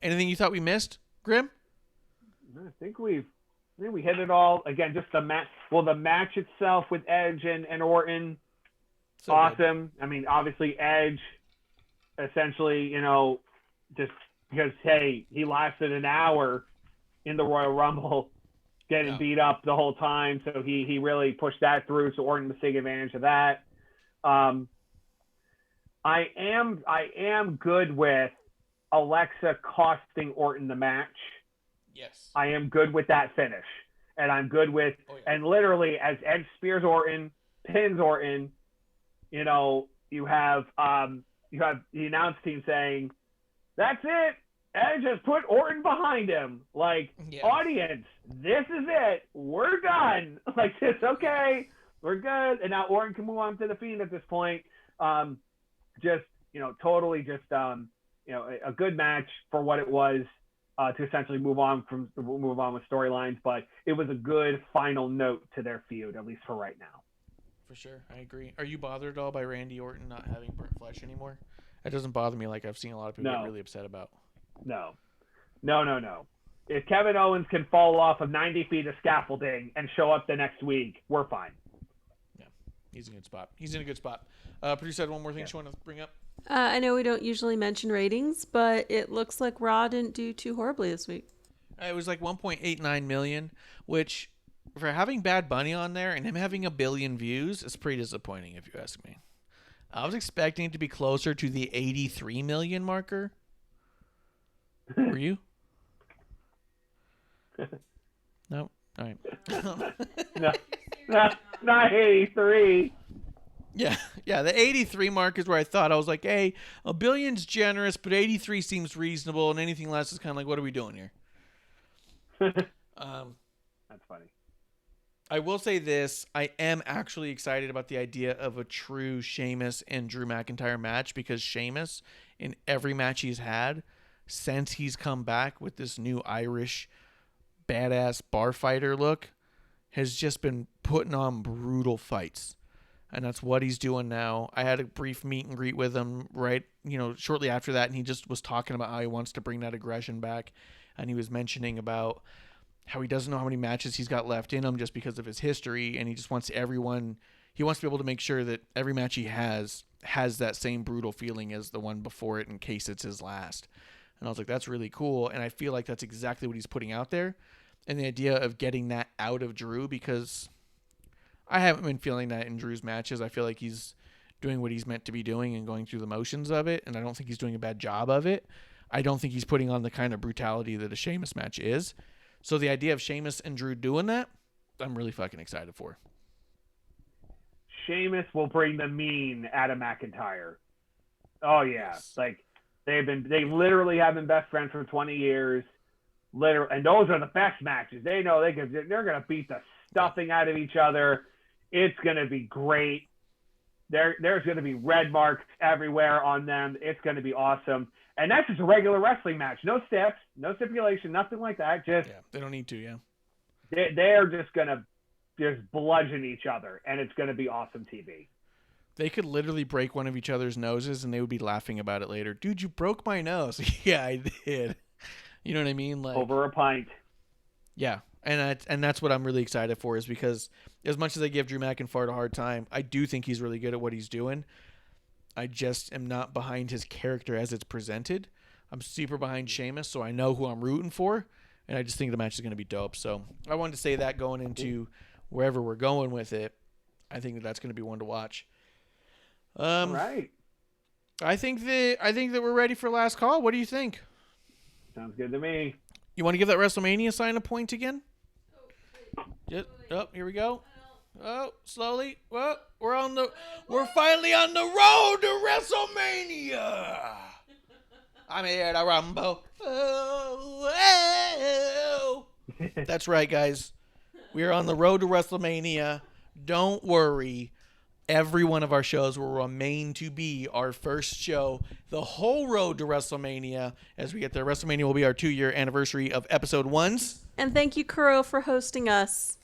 Anything you thought we missed, Grim? I think we hit it all. Again, just the match. Well, the match itself with Edge and Orton. So awesome. Good. I mean, obviously Edge, essentially, just because, hey, he lasted an hour in the Royal Rumble, getting beat up the whole time, so he really pushed that through. So Orton was taking advantage of that. I am good with Alexa costing Orton the match. Yes. I am good with that finish, and I'm good with and literally as Edge spears Orton, pins Orton, you know, you have the announce team saying, "That's it," and just put Orton behind him. Like, audience, this is it. We're done. Like, it's okay. We're good. And now Orton can move on to the Fiend at this point. Just, you know, totally just, you know, a good match for what it was, to essentially move on with storylines. But it was a good final note to their feud, at least for right now. For sure. I agree. Are you bothered at all by Randy Orton not having burnt flesh anymore? That doesn't bother me like I've seen a lot of people get really upset about. No. If Kevin Owens can fall off of 90 feet of scaffolding and show up the next week, we're fine. Yeah, he's in a good spot. Producer had one more thing she wanted to bring up. I know we don't usually mention ratings, but it looks like Raw didn't do too horribly this week. It was like 1.89 million, which for having Bad Bunny on there and him having 1 billion views is pretty disappointing if you ask me. I was expecting it to be closer to the 83 million marker. Were you? No? All right. No, not 83. Yeah, the 83 mark is where I thought. I was like, hey, 1 billion's generous, but 83 seems reasonable, and anything less is kind of like, what are we doing here? That's funny. I will say this. I am actually excited about the idea of a true Sheamus and Drew McIntyre match, because Sheamus, in every match he's had since he's come back with this new Irish badass bar fighter look, has just been putting on brutal fights. And that's what he's doing now. I had a brief meet and greet with him shortly after that, and he just was talking about how he wants to bring that aggression back. And he was mentioning about how he doesn't know how many matches he's got left in him just because of his history, and he just wants he wants to be able to make sure that every match he has that same brutal feeling as the one before it in case it's his last. And I was like, that's really cool. And I feel like that's exactly what he's putting out there. And the idea of getting that out of Drew, because I haven't been feeling that in Drew's matches. I feel like he's doing what he's meant to be doing and going through the motions of it, and I don't think he's doing a bad job of it. I don't think he's putting on the kind of brutality that a Sheamus match is. So the idea of Sheamus and Drew doing that, I'm really fucking excited for. Sheamus will bring the mean out of McIntyre. Oh yeah, Yes. Like they literally have been best friends for 20 years. And those are the best matches. They know they're gonna beat the stuffing out of each other. It's gonna be great. There's gonna be red marks everywhere on them. It's gonna be awesome. And that's just a regular wrestling match. No steps, no stipulation, nothing like that. Just they don't need to. Yeah, they're just gonna bludgeon each other, and it's gonna be awesome TV. they could literally break one of each other's noses, and they would be laughing about it later. Dude, you broke my nose. Yeah, I did. You know what I mean? Like Over a pint. Yeah, and that's what I'm really excited for, is because as much as I give Drew McIntyre a hard time, I do think he's really good at what he's doing. I just am not behind his character as it's presented. I'm super behind Sheamus, so I know who I'm rooting for, and I just think the match is going to be dope. So I wanted to say that going into wherever we're going with it. I think that's going to be one to watch. Right. I think that we're ready for last call. What do you think? Sounds good to me. You want to give that WrestleMania sign a point again? Here we go. Oh, slowly. Well, we're finally on the road to WrestleMania. I'm here to rumble. Oh. That's right, guys. We are on the road to WrestleMania. Don't worry. Every one of our shows will remain to be our first show the whole road to WrestleMania. As we get there, WrestleMania will be our 2-year anniversary of episode 1s. And thank you, Kuro, for hosting us.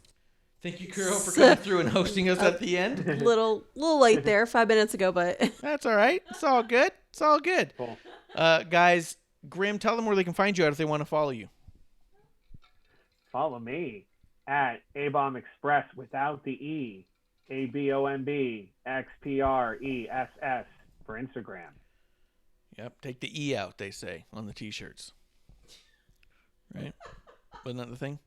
Thank you, Kuro, for coming through and hosting us at the end. Little late there, 5 minutes ago, but That's all right. It's all good. It's all good. Cool. Guys, Grim, tell them where they can find you at if they want to follow you. Follow me at ABOMB Express without the E. ABOMBXPRESS for Instagram. Yep, take the E out, they say, on the T-shirts. Right? Wasn't that the thing?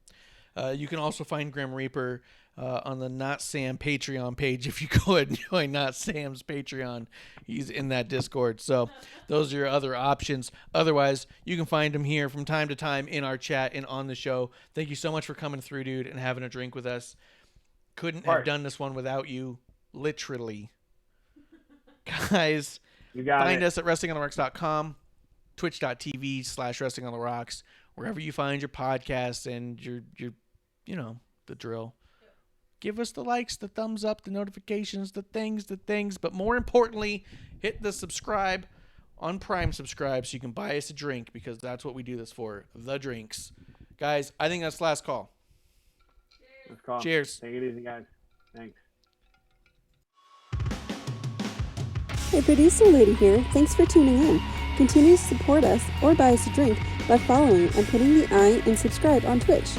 You can also find Grim Reaper on the Not Sam Patreon page. If you go ahead and join Not Sam's Patreon, he's in that Discord. So those are your other options. Otherwise, you can find him here from time to time in our chat and on the show. Thank you so much for coming through, dude, and having a drink with us. Couldn't have done this one without you. Literally. Guys, You got find it. us at wrestlingontherocks.com, twitch.tv/wrestlingontherocks, wherever you find your podcasts and your you know, the drill. Give us the likes, the thumbs up, the notifications, the things. But more importantly, hit the subscribe on Prime subscribe so you can buy us a drink, because that's what we do this for, the drinks. Guys, I think that's the last call. Let's call. Cheers. Take it easy, guys. Thanks. Hey, producer lady here. Thanks for tuning in. Continue to support us or buy us a drink by following and putting the I in subscribe on Twitch.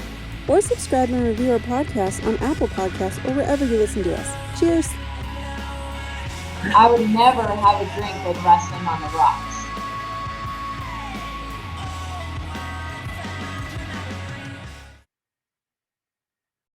Or subscribe and review our podcast on Apple Podcasts or wherever you listen to us. Cheers! I would never have a drink with Wrestling on the Rocks.